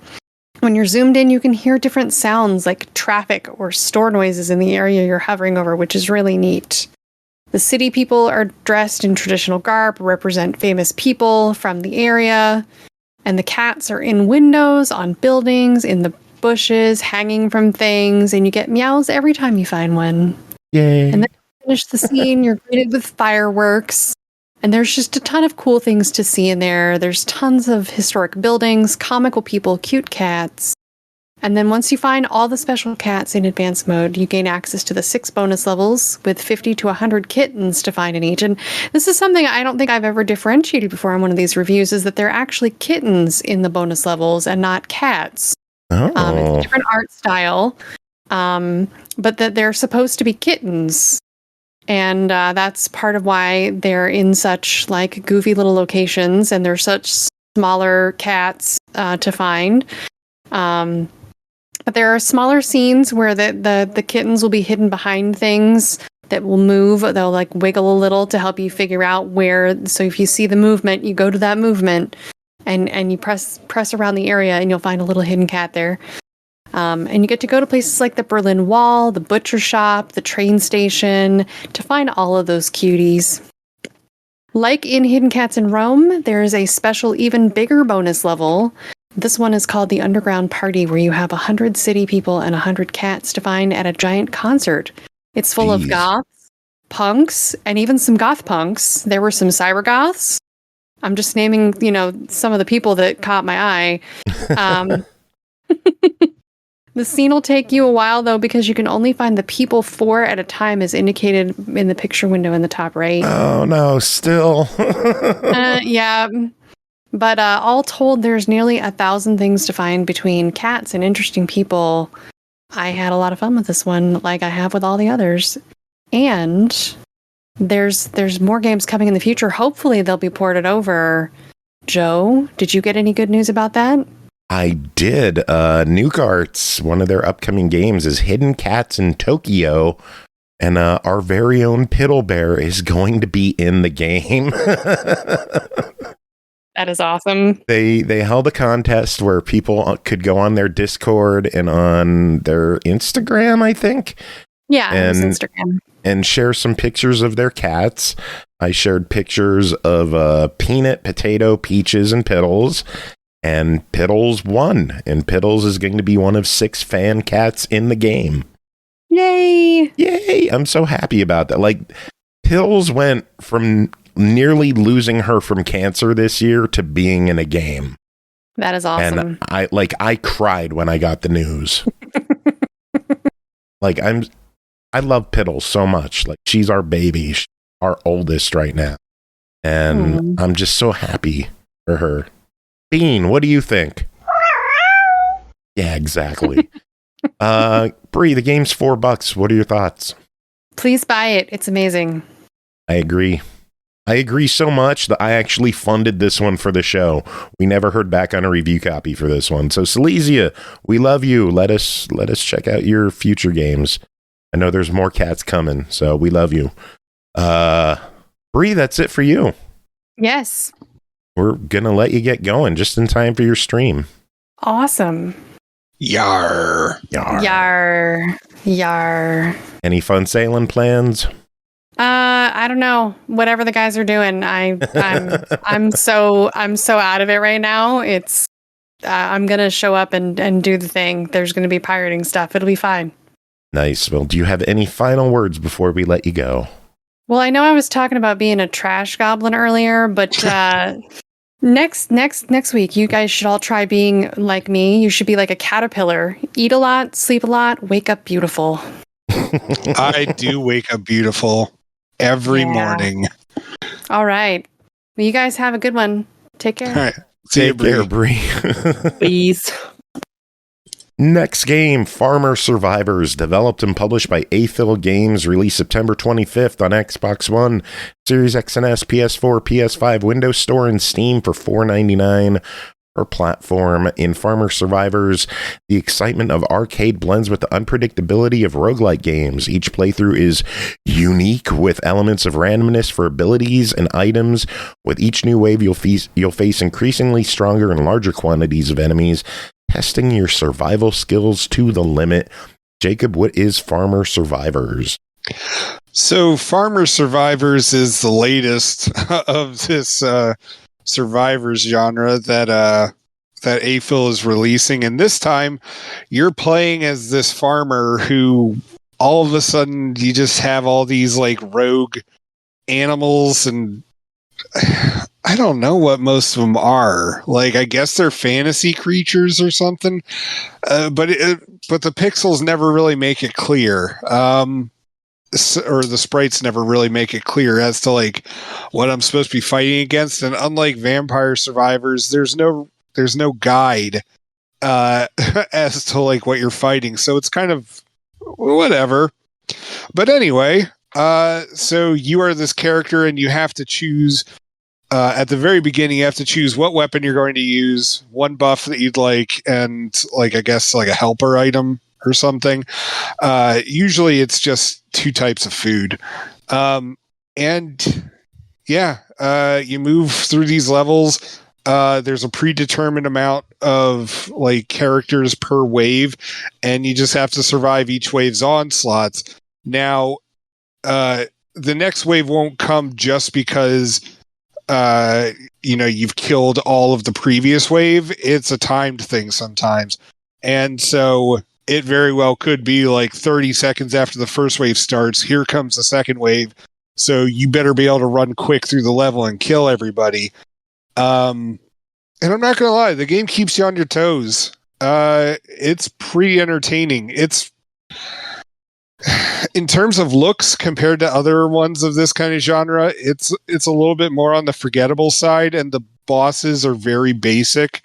When you're zoomed in, you can hear different sounds like traffic or store noises in the area you're hovering over, which is really neat. The city people are dressed in traditional garb, represent famous people from the area, and the cats are in windows, on buildings, in the bushes, hanging from things, and you get meows every time you find one. Yay. And then you finish the scene, you're greeted with fireworks, and there's just a ton of cool things to see in there. There's tons of historic buildings, comical people, cute cats. And then once you find all the special cats in advanced mode, you gain access to the 6 bonus levels with 50 to 100 kittens to find in each. And this is something I don't think I've ever differentiated before on one of these reviews, is that they're actually kittens in the bonus levels and not cats. Oh. It's a different art style. But that they're supposed to be kittens, and that's part of why they're in such like goofy little locations, and they're such smaller cats to find. But there are smaller scenes where the kittens will be hidden behind things that will move. They'll like wiggle a little to help you figure out where. So if you see the movement, you go to that movement, and you press around the area, and you'll find a little hidden cat there. And you get to go to places like the Berlin Wall, the butcher shop, the train station to find all of those cuties. Like in Hidden Cats in Rome, there is a special, even bigger bonus level. This one is called the Underground Party, where you have 100 city people and 100 cats to find at a giant concert. It's full of goths, punks, and even some goth punks. There were some cyber goths. I'm just naming, some of the people that caught my eye. The scene will take you a while, though, because you can only find the people 4 at a time, as indicated in the picture window in the top right. Oh, no, still. Yeah. But all told, there's nearly 1,000 things to find between cats and interesting people. I had a lot of fun with this one, like I have with all the others. And there's more games coming in the future. Hopefully they'll be ported over. Joe, did you get any good news about that? I did. Nukearts, one of their upcoming games, is Hidden Cats in Tokyo, and our very own Piddle Bear is going to be in the game. That is awesome. They held a contest where people could go on their Discord and on their Instagram, I think. Yeah, it was Instagram. And share some pictures of their cats. I shared pictures of Peanut, Potato, Peaches, and Piddles. And Piddles won, and Piddles is going to be one of 6 fan cats in the game. Yay! Yay! I'm so happy about that. Like, Piddles went from nearly losing her from cancer this year to being in a game. That is awesome. And I cried when I got the news. Like, I love Piddles so much. Like, she's our baby, she's our oldest right now. And I'm just so happy for her. Bean, what do you think? Yeah, exactly. Bri, the game's $4. What are your thoughts? Please buy it. It's amazing. I agree. I agree so much that I actually funded this one for the show. We never heard back on a review copy for this one. So Silesia, we love you. Let us check out your future games. I know there's more cats coming, so we love you. Bri, that's it for you. Yes. We're going to let you get going just in time for your stream. Awesome. Yar. Yar. Yar. Yar. Any fun sailing plans? I don't know. Whatever the guys are doing, I'm so out of it right now. It's I'm gonna show up and do the thing. There's gonna be pirating stuff. It'll be fine. Nice. Well, do you have any final words before we let you go? Well, I know I was talking about being a trash goblin earlier, but next week, you guys should all try being like me. You should be like a caterpillar. Eat a lot, sleep a lot, wake up beautiful. I do wake up beautiful every morning. All right. Well, you guys have a good one. Take care. All right. See Take care, Bri. Peace. Next game, Farmer Survivors, developed and published by AFIL Games, released September 25th on Xbox One, Series X and S, PS4, PS5, Windows Store, and Steam for $4.99 per platform. In Farmer Survivors, the excitement of arcade blends with the unpredictability of roguelike games. Each playthrough is unique, with elements of randomness for abilities and items. With each new wave, you'll face increasingly stronger and larger quantities of enemies, testing your survival skills to the limit. Jacob, what is Farmer Survivors? So Farmer Survivors is the latest of this Survivors genre that AFIL is releasing. And this time you're playing as this farmer who all of a sudden you just have all these like rogue animals, and I don't know what most of them are. Like, I guess they're fantasy creatures or something. But the pixels never really make it clear. Or the sprites never really make it clear as to like what I'm supposed to be fighting against. And unlike Vampire Survivors, there's no guide as to like what you're fighting. So it's kind of whatever. But anyway, so you are this character and you have to choose at the very beginning, you have to choose what weapon you're going to use, one buff that you'd like, and like, I guess like a helper item or something. Usually it's just 2 types of food. And yeah, you move through these levels. There's a predetermined amount of like characters per wave, and you just have to survive each wave's onslaughts. Now, the next wave won't come just because you've killed all of the previous wave. It's a timed thing sometimes. And so it very well could be like 30 seconds after the first wave starts, here comes the second wave. So you better be able to run quick through the level and kill everybody. And I'm not going to lie, the game keeps you on your toes. It's pretty entertaining. It's, in terms of looks compared to other ones of this kind of genre, it's a little bit more on the forgettable side, and the bosses are very basic.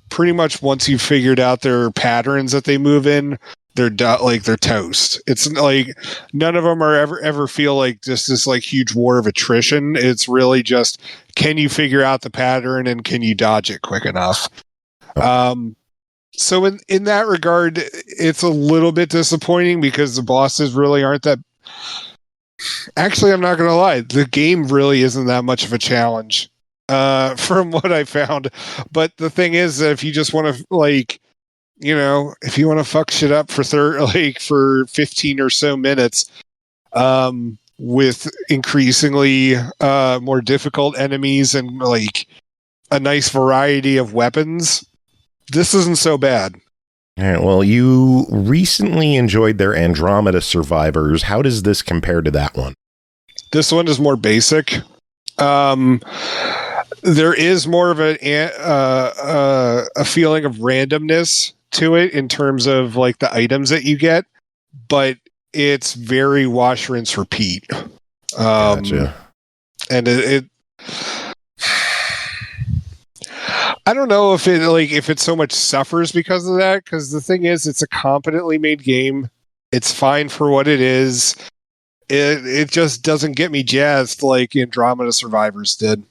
Pretty much once you've figured out their patterns that they move in, they're toast. It's like none of them are ever feel like just this like huge war of attrition. It's really just, can you figure out the pattern and can you dodge it quick enough? So in that regard, it's a little bit disappointing because the bosses really aren't that. Actually, I'm not going to lie. The game really isn't that much of a challenge from what I found. But the thing is that if you just want to if you want to fuck shit up for 15 or so minutes, with increasingly more difficult enemies and like a nice variety of weapons, this isn't so bad. All right, well, you recently enjoyed their Andromeda Survivors. How does this compare to that one? This one is more basic. There is more of a feeling of randomness to it in terms of like the items that you get, but it's very wash, rinse, repeat. Gotcha. And it I don't know if it so much suffers because of that, because the thing is, it's a competently made game. It's fine for what it is. It just doesn't get me jazzed like Andromeda Survivors did.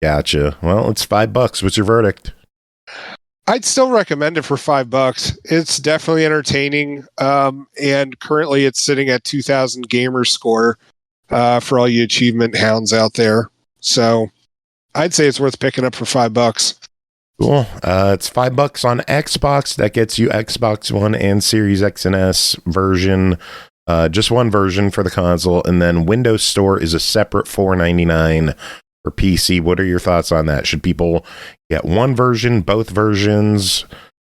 Gotcha. Well, it's $5. What's your verdict? I'd still recommend it for $5. It's definitely entertaining. And currently it's sitting at 2,000 gamer score for all you achievement hounds out there. So I'd say it's worth picking up for $5. Cool. It's $5 on Xbox. That gets you Xbox One and Series X and S version. Just one version for the console. And then Windows Store is a separate $4.99 for PC. What are your thoughts on that? Should people get one version, both versions,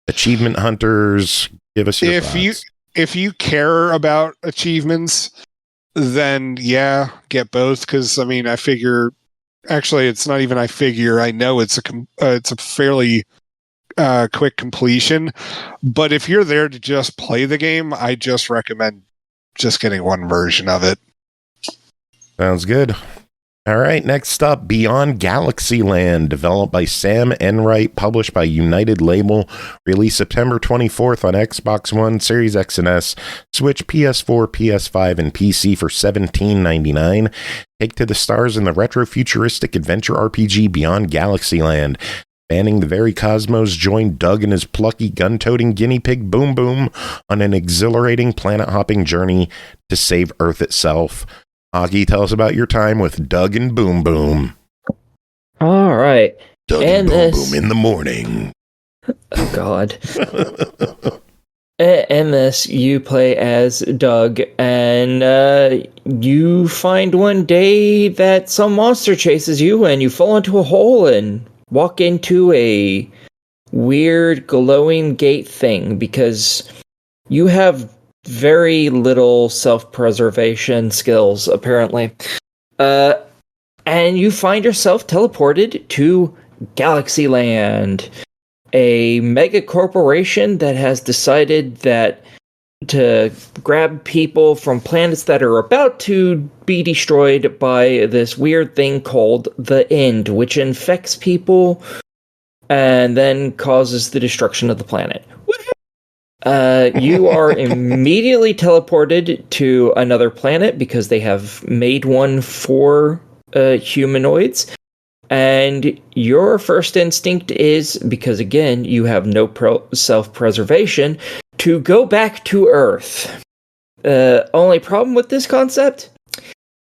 achievement hunters? Give us your thoughts. If you care about achievements, then yeah, get both. Because I mean, I figure. Actually, it's not even I figure. I know it's a fairly quick completion. But if you're there to just play the game, I just recommend just getting one version of it. Sounds good. All right, next up, Beyond Galaxyland, developed by Sam Enright, published by United Label, released September 24th on Xbox One, Series X and S, Switch, PS4, PS5, and PC for $17.99. Take to the stars in the retro-futuristic adventure RPG Beyond Galaxyland. Spanning the very cosmos, join Doug and his plucky gun-toting guinea pig Boom Boom on an exhilarating planet-hopping journey to save Earth itself. Aki, tell us about your time with Doug and Boom Boom. All right. Doug and Boom Boom in the morning. Oh, God. In this, you play as Doug, and you find one day that some monster chases you, and you fall into a hole and walk into a weird glowing gate thing, because you have very little self-preservation skills, apparently. And you find yourself teleported to Galaxyland, a mega corporation that has decided that to grab people from planets that are about to be destroyed by this weird thing called the End, which infects people and then causes the destruction of the planet. You are immediately teleported to another planet because they have made one for humanoids. And your first instinct is, because again, you have no self-preservation, to go back to Earth. Only problem with this concept?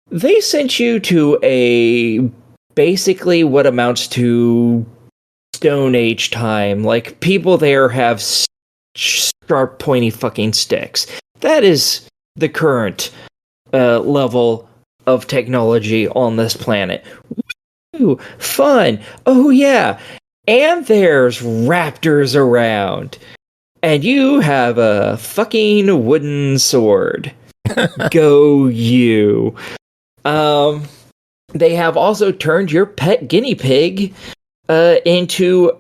They sent you to basically what amounts to Stone Age time. Like, people there have sharp, pointy fucking sticks. That is the current level of technology on this planet. Woo! Fun! Oh yeah! And there's raptors around. And you have a fucking wooden sword. Go you. They have also turned your pet guinea pig into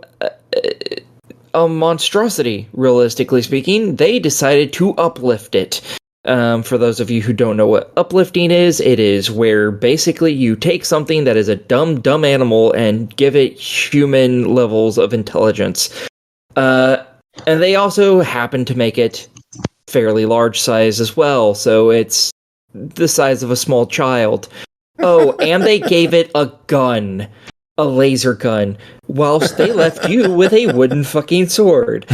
a monstrosity, realistically speaking. They decided to uplift it. For those of you who don't know what uplifting is, it is where basically you take something that is a dumb animal and give it human levels of intelligence. And they also happen to make it fairly large size as well, so it's the size of a small child. Oh, and they gave it a gun. A laser gun, whilst they left you with a wooden fucking sword.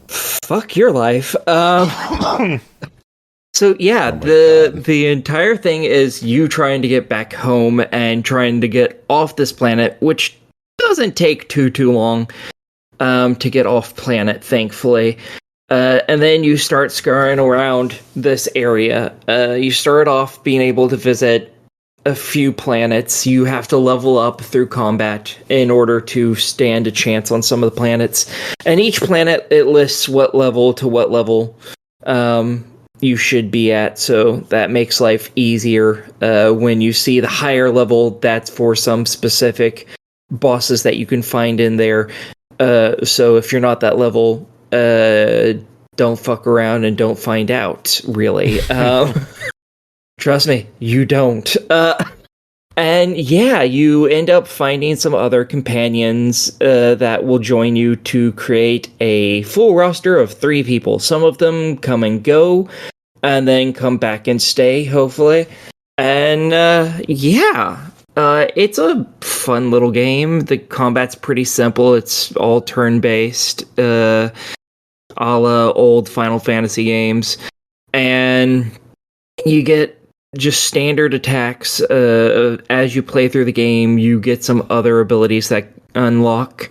Fuck your life. So yeah, the entire thing is you trying to get back home and trying to get off this planet, which doesn't take too long to get off planet, thankfully. And then you start scurrying around this area. You start off being able to visit a few planets. You have to level up through combat in order to stand a chance on some of the planets. And each planet, it lists what level to what level you should be at, so that makes life easier. When you see the higher level, that's for some specific bosses that you can find in there. So if you're not that level, don't fuck around and don't find out, really. Trust me, you don't. And yeah, you end up finding some other companions that will join you to create a full roster of 3 people. Some of them come and go, and then come back and stay, hopefully. And it's a fun little game. The combat's pretty simple. It's all turn-based, a la old Final Fantasy games. And you get just standard attacks. As you play through the game, you get some other abilities that unlock.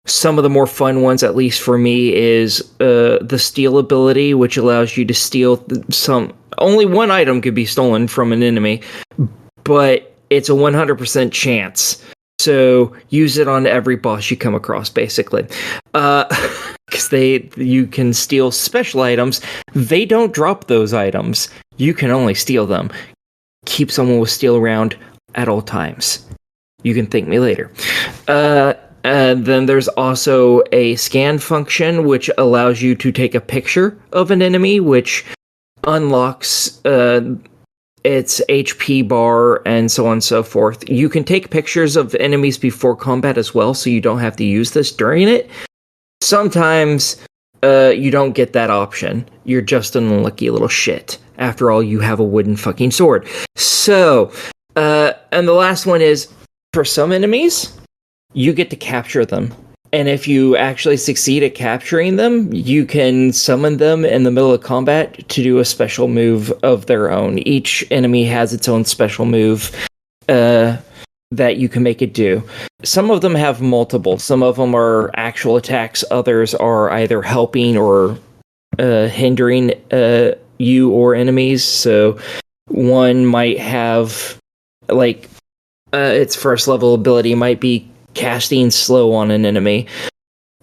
Some of the more fun ones, at least for me, is the steal ability, which allows you to steal only one item could be stolen from an enemy, but it's a 100% chance. So use it on every boss you come across, basically. Because you can steal special items. They don't drop those items. You can only steal them. Keep someone with steal around at all times. You can thank me later. Then there's also a scan function, which allows you to take a picture of an enemy, which unlocks its HP bar and so on and so forth. You can take pictures of enemies before combat as well, so you don't have to use this during it. Sometimes you don't get that option. You're just an unlucky little shit. After all, you have a wooden fucking sword. So, and the last one is, for some enemies, you get to capture them. And if you actually succeed at capturing them, you can summon them in the middle of combat to do a special move of their own. Each enemy has its own special move that you can make it do. Some of them have multiple. Some of them are actual attacks. Others are either helping or hindering you or enemies. So one might have, like, its first level ability might be casting slow on an enemy.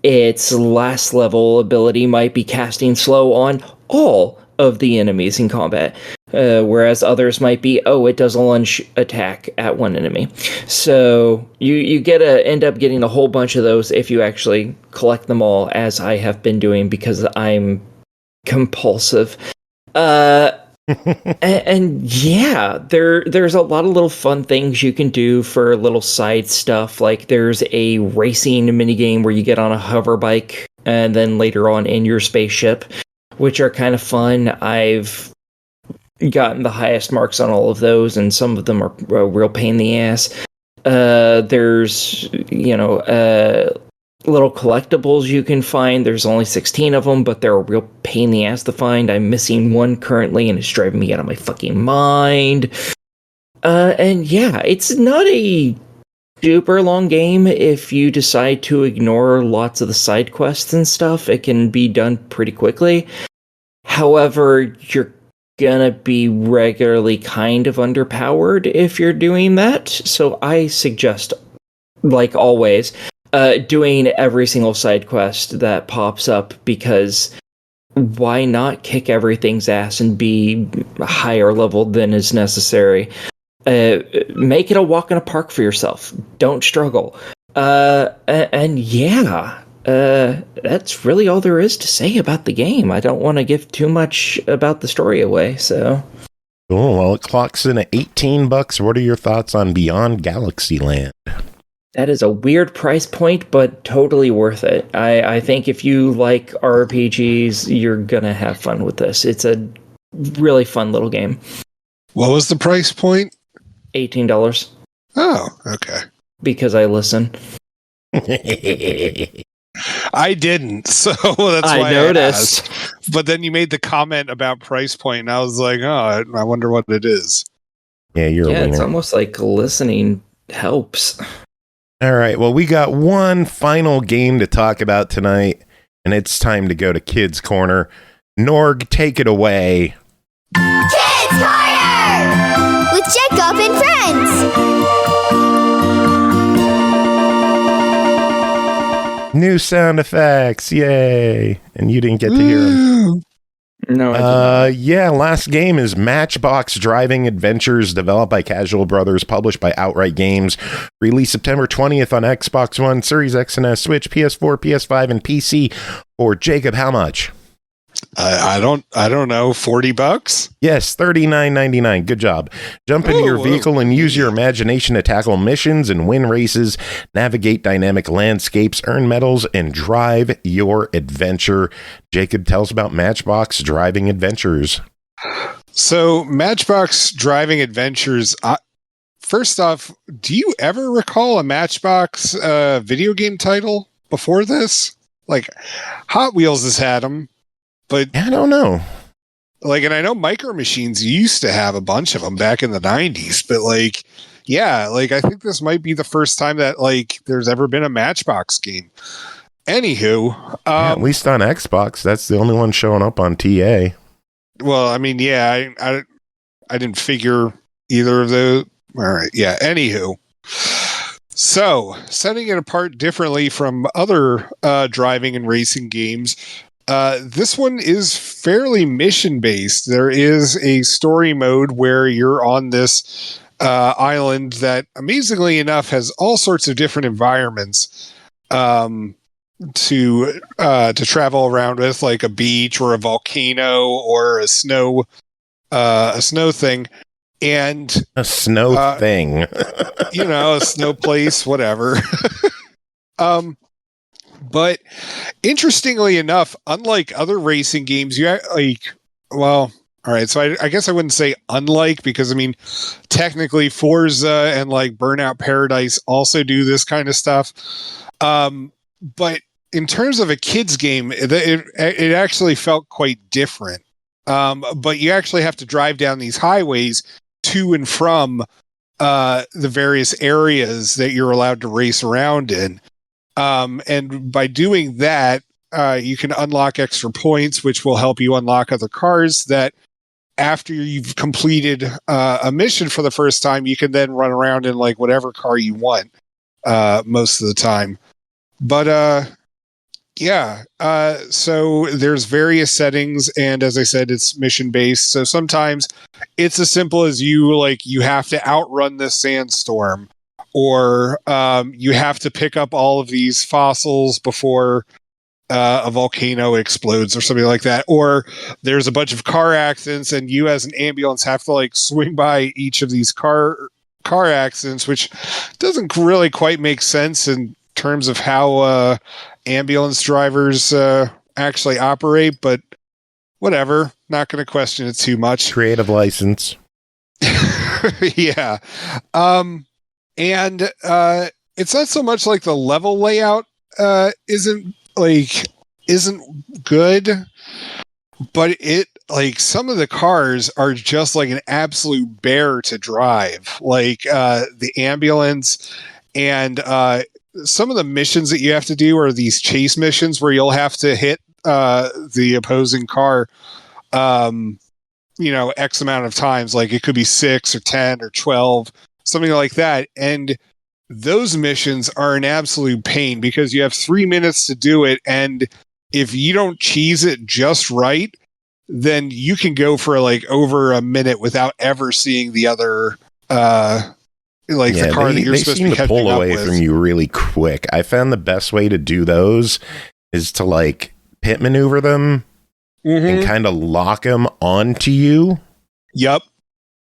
Its last level ability might be casting slow on all of the enemies in combat, whereas others might be, it does a lunge attack at one enemy. So you get to end up getting a whole bunch of those if you actually collect them all, as I have been doing because I'm compulsive. And yeah, there's a lot of little fun things you can do for little side stuff. Like there's a racing minigame where you get on a hover bike and then later on in your spaceship, which are kind of fun. I've gotten the highest marks on all of those, and some of them are a real pain in the ass. There's, little collectibles you can find. There's only 16 of them, but they're a real pain in the ass to find. I'm missing one currently, and it's driving me out of my fucking mind. And yeah, it's not a super long game. If you decide to ignore lots of the side quests and stuff, it can be done pretty quickly. However, you're gonna be regularly kind of underpowered if you're doing that. So I suggest, like always, doing every single side quest that pops up, because why not kick everything's ass and be higher level than is necessary? Make it a walk in a park for yourself. Don't struggle. And yeah, that's really all there is to say about the game. I don't want to give too much about the story away, so. Cool. Well, it clocks in at $18. What are your thoughts on Beyond Galaxyland? That is a weird price point, but totally worth it. I think if you like RPGs, you're gonna have fun with this. It's a really fun little game. What was the price point? $18. Oh, okay. Because I listen. I didn't, so that's why I noticed. I asked. But then you made the comment about price point, and I was like, oh, I wonder what it is. Yeah, you're a winner. It's almost like listening helps. All right, well, we got one final game to talk about tonight, and it's time to go to Kids Corner. Norg, take it away. Kids Corner! With Jacob and friends! New sound effects, yay! And you didn't get to hear them. No, I didn't. Yeah, last game is Matchbox Driving Adventures, developed by Casual Brothers, published by Outright Games. Released September 20th on Xbox One, Series X and S, Switch, PS4, PS5, and PC. For Jacob, how much? I don't know. $40? Yes, $39.99. Good job. Jump into your vehicle and use your imagination to tackle missions and win races, navigate dynamic landscapes, earn medals, and drive your adventure. Jacob, tell us about Matchbox Driving Adventures. So, Matchbox Driving Adventures. First off, do you ever recall a Matchbox video game title before this? Like, Hot Wheels has had them. But I don't know. Like, and I know Micro Machines used to have a bunch of them back in the 90s, but like, yeah, like I think this might be the first time that like there's ever been a Matchbox game. Anywho, at least on Xbox, that's the only one showing up on TA. Well, I mean, yeah, I didn't figure either of those. All right, yeah. Anywho, so setting it apart differently from other driving and racing games. This one is fairly mission-based. There is a story mode where you're on this island that, amazingly enough, has all sorts of different environments. to travel around with, like a beach or a volcano or a snow thing, and a snow thing, a snow place, whatever. But interestingly enough, unlike other racing games, all right, so I guess I wouldn't say unlike, because I mean, technically Forza and like Burnout Paradise also do this kind of stuff. But in terms of a kid's game, it actually felt quite different. But you actually have to drive down these highways to and from the various areas that you're allowed to race around in. And by doing that, you can unlock extra points, which will help you unlock other cars that, after you've completed a mission for the first time, you can then run around in like whatever car you want most of the time. But so there's various settings, and as I said, it's mission based. So sometimes it's as simple as you have to outrun this sandstorm, or you have to pick up all of these fossils before a volcano explodes or something like that, or there's a bunch of car accidents and you as an ambulance have to like swing by each of these car accidents, which doesn't really quite make sense in terms of how ambulance drivers actually operate, but whatever, not going to question it too much. Creative license. Yeah. And it's not so much like the level layout isn't good, but it, like, some of the cars are just like an absolute bear to drive, like the ambulance, and some of the missions that you have to do are these chase missions where you'll have to hit the opposing car X amount of times, like it could be 6 or 10 or 12, something like that. And those missions are an absolute pain because you have 3 minutes to do it, and if you don't cheese it just right, then you can go for like over a minute without ever seeing the other the car that you're supposed to be catching pull up away with. from you really quick. I found the best way to do those is to like pit maneuver them and kind of lock them onto you. Yep.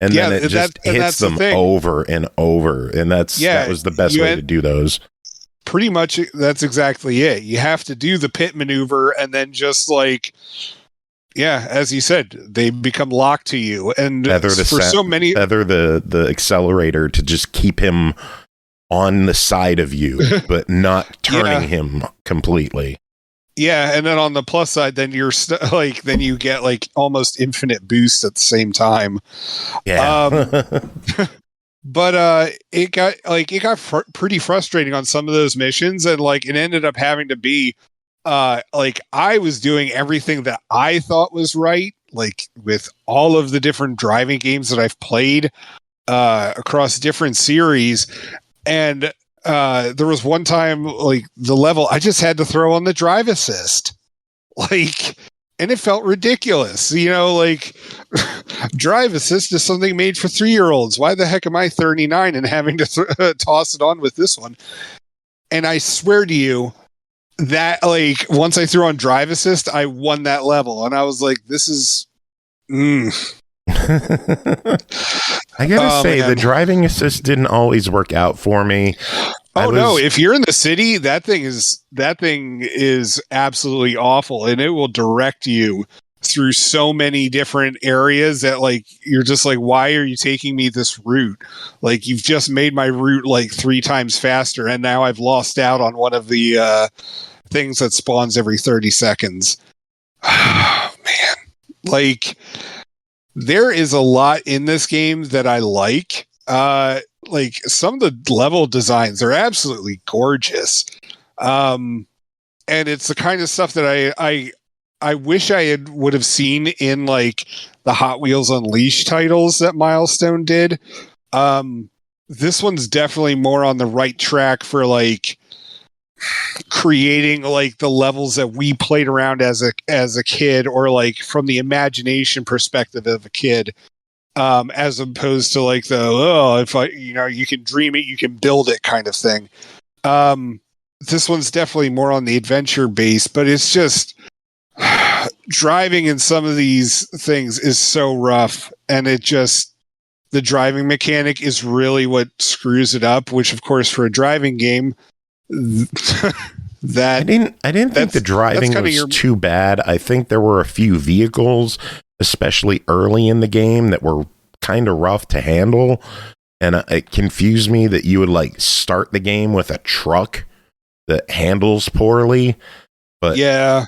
And then it just hits them over and over. And that was the best way to do those. Pretty much, that's exactly it. You have to do the pit maneuver, and then just like, as you said, they become locked to you. And feather the accelerator to just keep him on the side of you, but not turning him completely. Yeah, and then on the plus side, then you're then you get like almost infinite boost at the same time. Yeah. But it got pretty frustrating on some of those missions, and like it ended up having to be like I was doing everything that I thought was right, like with all of the different driving games that I've played across different series, and there was one time, like the level, I just had to throw on the drive assist, like, and it felt ridiculous, like drive assist is something made for 3-year-olds. Why the heck am I 39 and having to toss it on with this one? And I swear to you that, like, once I threw on drive assist, I won that level, and I was like, this is I gotta say, the driving assist didn't always work out for me. No! If you're in the city, that thing is absolutely awful, and it will direct you through so many different areas that, like, you're just like, why are you taking me this route? Like, you've just made my route like 3 times faster, and now I've lost out on one of the things that spawns every 30 seconds. Oh, man, like, there is a lot in this game that I like. Like, some of the level designs are absolutely gorgeous. And it's the kind of stuff that I wish I would have seen in like the Hot Wheels Unleashed titles that Milestone did. This one's definitely more on the right track for like creating like the levels that we played around as a kid, or like from the imagination perspective of a kid, as opposed to like if I, you can dream it, you can build it kind of thing. this one's definitely more on the adventure base, but it's just driving in some of these things is so rough, and the driving mechanic is really what screws it up, which of course for a driving game that I didn't think the driving was too bad. I think there were a few vehicles, especially early in the game, that were kind of rough to handle, and it confused me that you would like start the game with a truck that handles poorly. But yeah,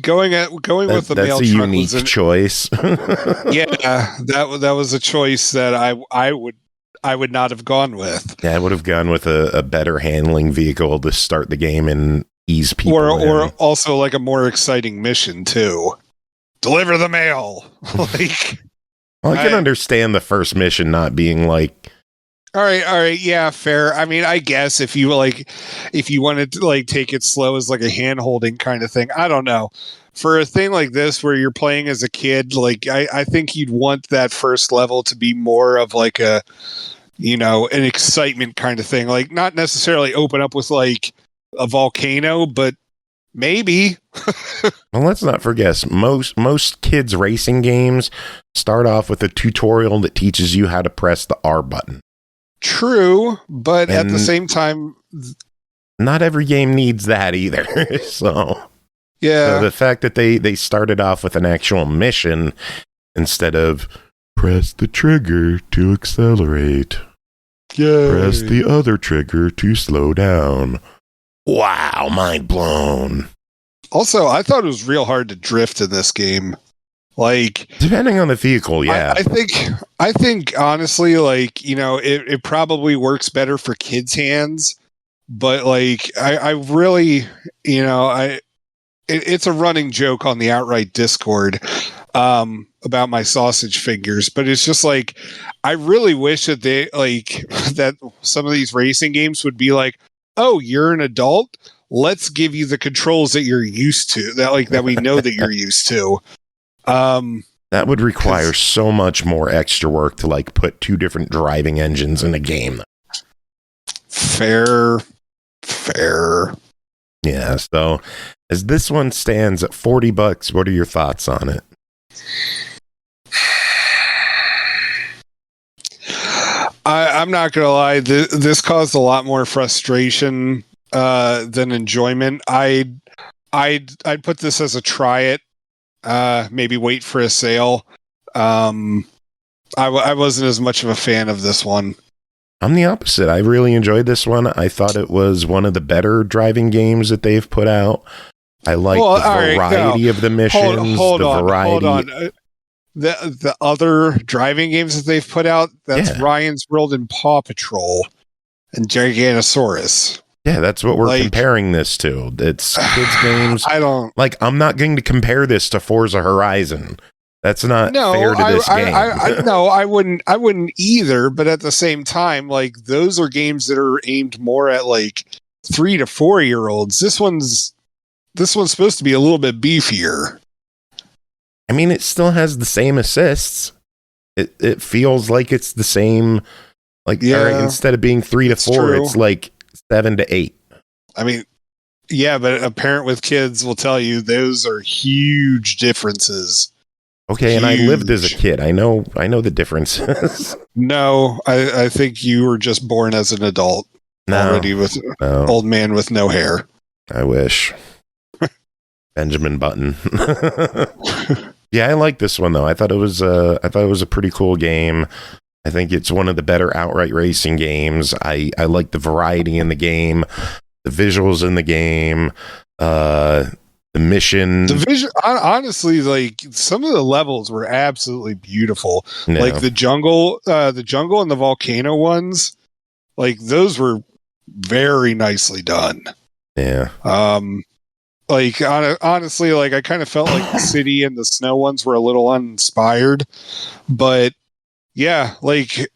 going with the mail truck, that's a unique choice. Yeah, that was a choice that I would not have gone with. Yeah, I would have gone with a better handling vehicle to start the game and ease people or also like a more exciting mission too. Deliver the mail. Like, well, I can understand the first mission not being like, all right, yeah, fair. I mean, I guess if you wanted to like take it slow as like a hand holding kind of thing, I don't know. For a thing like this where you're playing as a kid, like I think you'd want that first level to be more of like an excitement kind of thing. Like not necessarily open up with like a volcano, but maybe. Well, let's not forget, most kids racing games start off with a tutorial that teaches you how to press the R button. True, but at the same time, not every game needs that either. So yeah, so the fact that they started off with an actual mission instead of press the trigger to accelerate, press the other trigger to slow down. Wow, mind blown. Also, I thought it was real hard to drift in this game. Like, depending on the vehicle, yeah. I think honestly, like, it probably works better for kids' hands, but like, I really, it's a running joke on the Outright Discord about my sausage fingers, but it's just like, I really wish that that some of these racing games would be like, oh, you're an adult, let's give you the controls that you're used to, that we know that you're used to. That would require so much more extra work to like put two different driving engines in a game. Fair. Yeah, so as this one stands at $40, what are your thoughts on it? I'm not gonna lie, this caused a lot more frustration than enjoyment. I'd put this as a try it. Maybe wait for a sale. I wasn't as much of a fan of this one. I'm the opposite. I really enjoyed this one. I thought it was one of the better driving games that they've put out. I like the variety of the missions. Hold on. The other driving games that they've put out, that's Ryan's World and Paw Patrol and Giganosaurus. Yeah, that's what we're comparing this to. It's kids games. I'm not going to compare this to Forza Horizon. That's not fair to this game. I wouldn't either. But at the same time, like, those are games that are aimed more at like 3 to 4 year olds. This one's supposed to be a little bit beefier. I mean, it still has the same assists. It feels like it's the same. Like, instead of being 3 to 4, it's like 7 to 8. I mean, yeah, but a parent with kids will tell you those are huge differences. Okay, and I lived as a kid. I know the differences. No, I think you were just born as an adult already with old man with no hair. I wish. Benjamin Button. Yeah, I like this one though. I thought it was a pretty cool game. I think it's one of the better outright racing games. I like the variety in the game, the visuals in the game, the mission. The vision, honestly, like some of the levels were absolutely beautiful. No. Like the jungle and the volcano ones, like those were very nicely done. Yeah. Like honestly, like I kind of felt like the city and the snow ones were a little uninspired, but yeah, like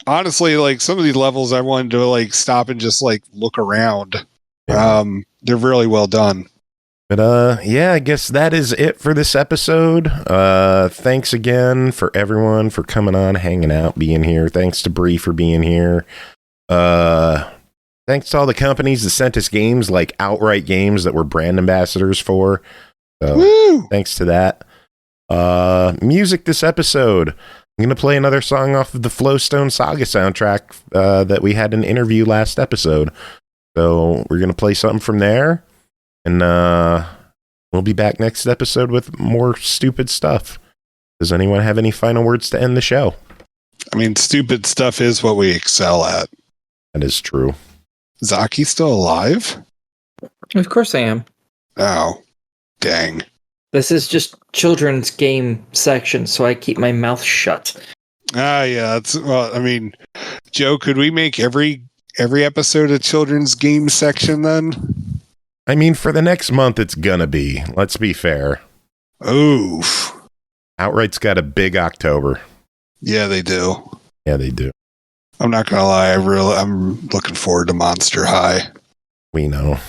honestly, like some of these levels I wanted to like stop and just like look around. Yeah. They're really well done. But yeah, I guess that is it for this episode. Thanks again for everyone for coming on, hanging out, being here. Thanks to Bri for being here. Thanks to all the companies that sent us games like Outright Games that we're brand ambassadors for. So Woo! Thanks to that. Music this episode. I'm going to play another song off of the Flowstone Saga soundtrack that we had an interview last episode. So we're going to play something from there. And we'll be back next episode with more stupid stuff. Does anyone have any final words to end the show? I mean, stupid stuff is what we excel at. That is true. Zaki still alive? Of course I am. Oh, dang. This is just children's game section, so I keep my mouth shut. Yeah. Well, I mean, Joe, could we make every episode a children's game section then? I mean, for the next month, it's gonna be. Let's be fair. Oof. Outright's got a big October. Yeah, they do. Yeah, they do. I'm not gonna lie. I'm looking forward to Monster High. We know.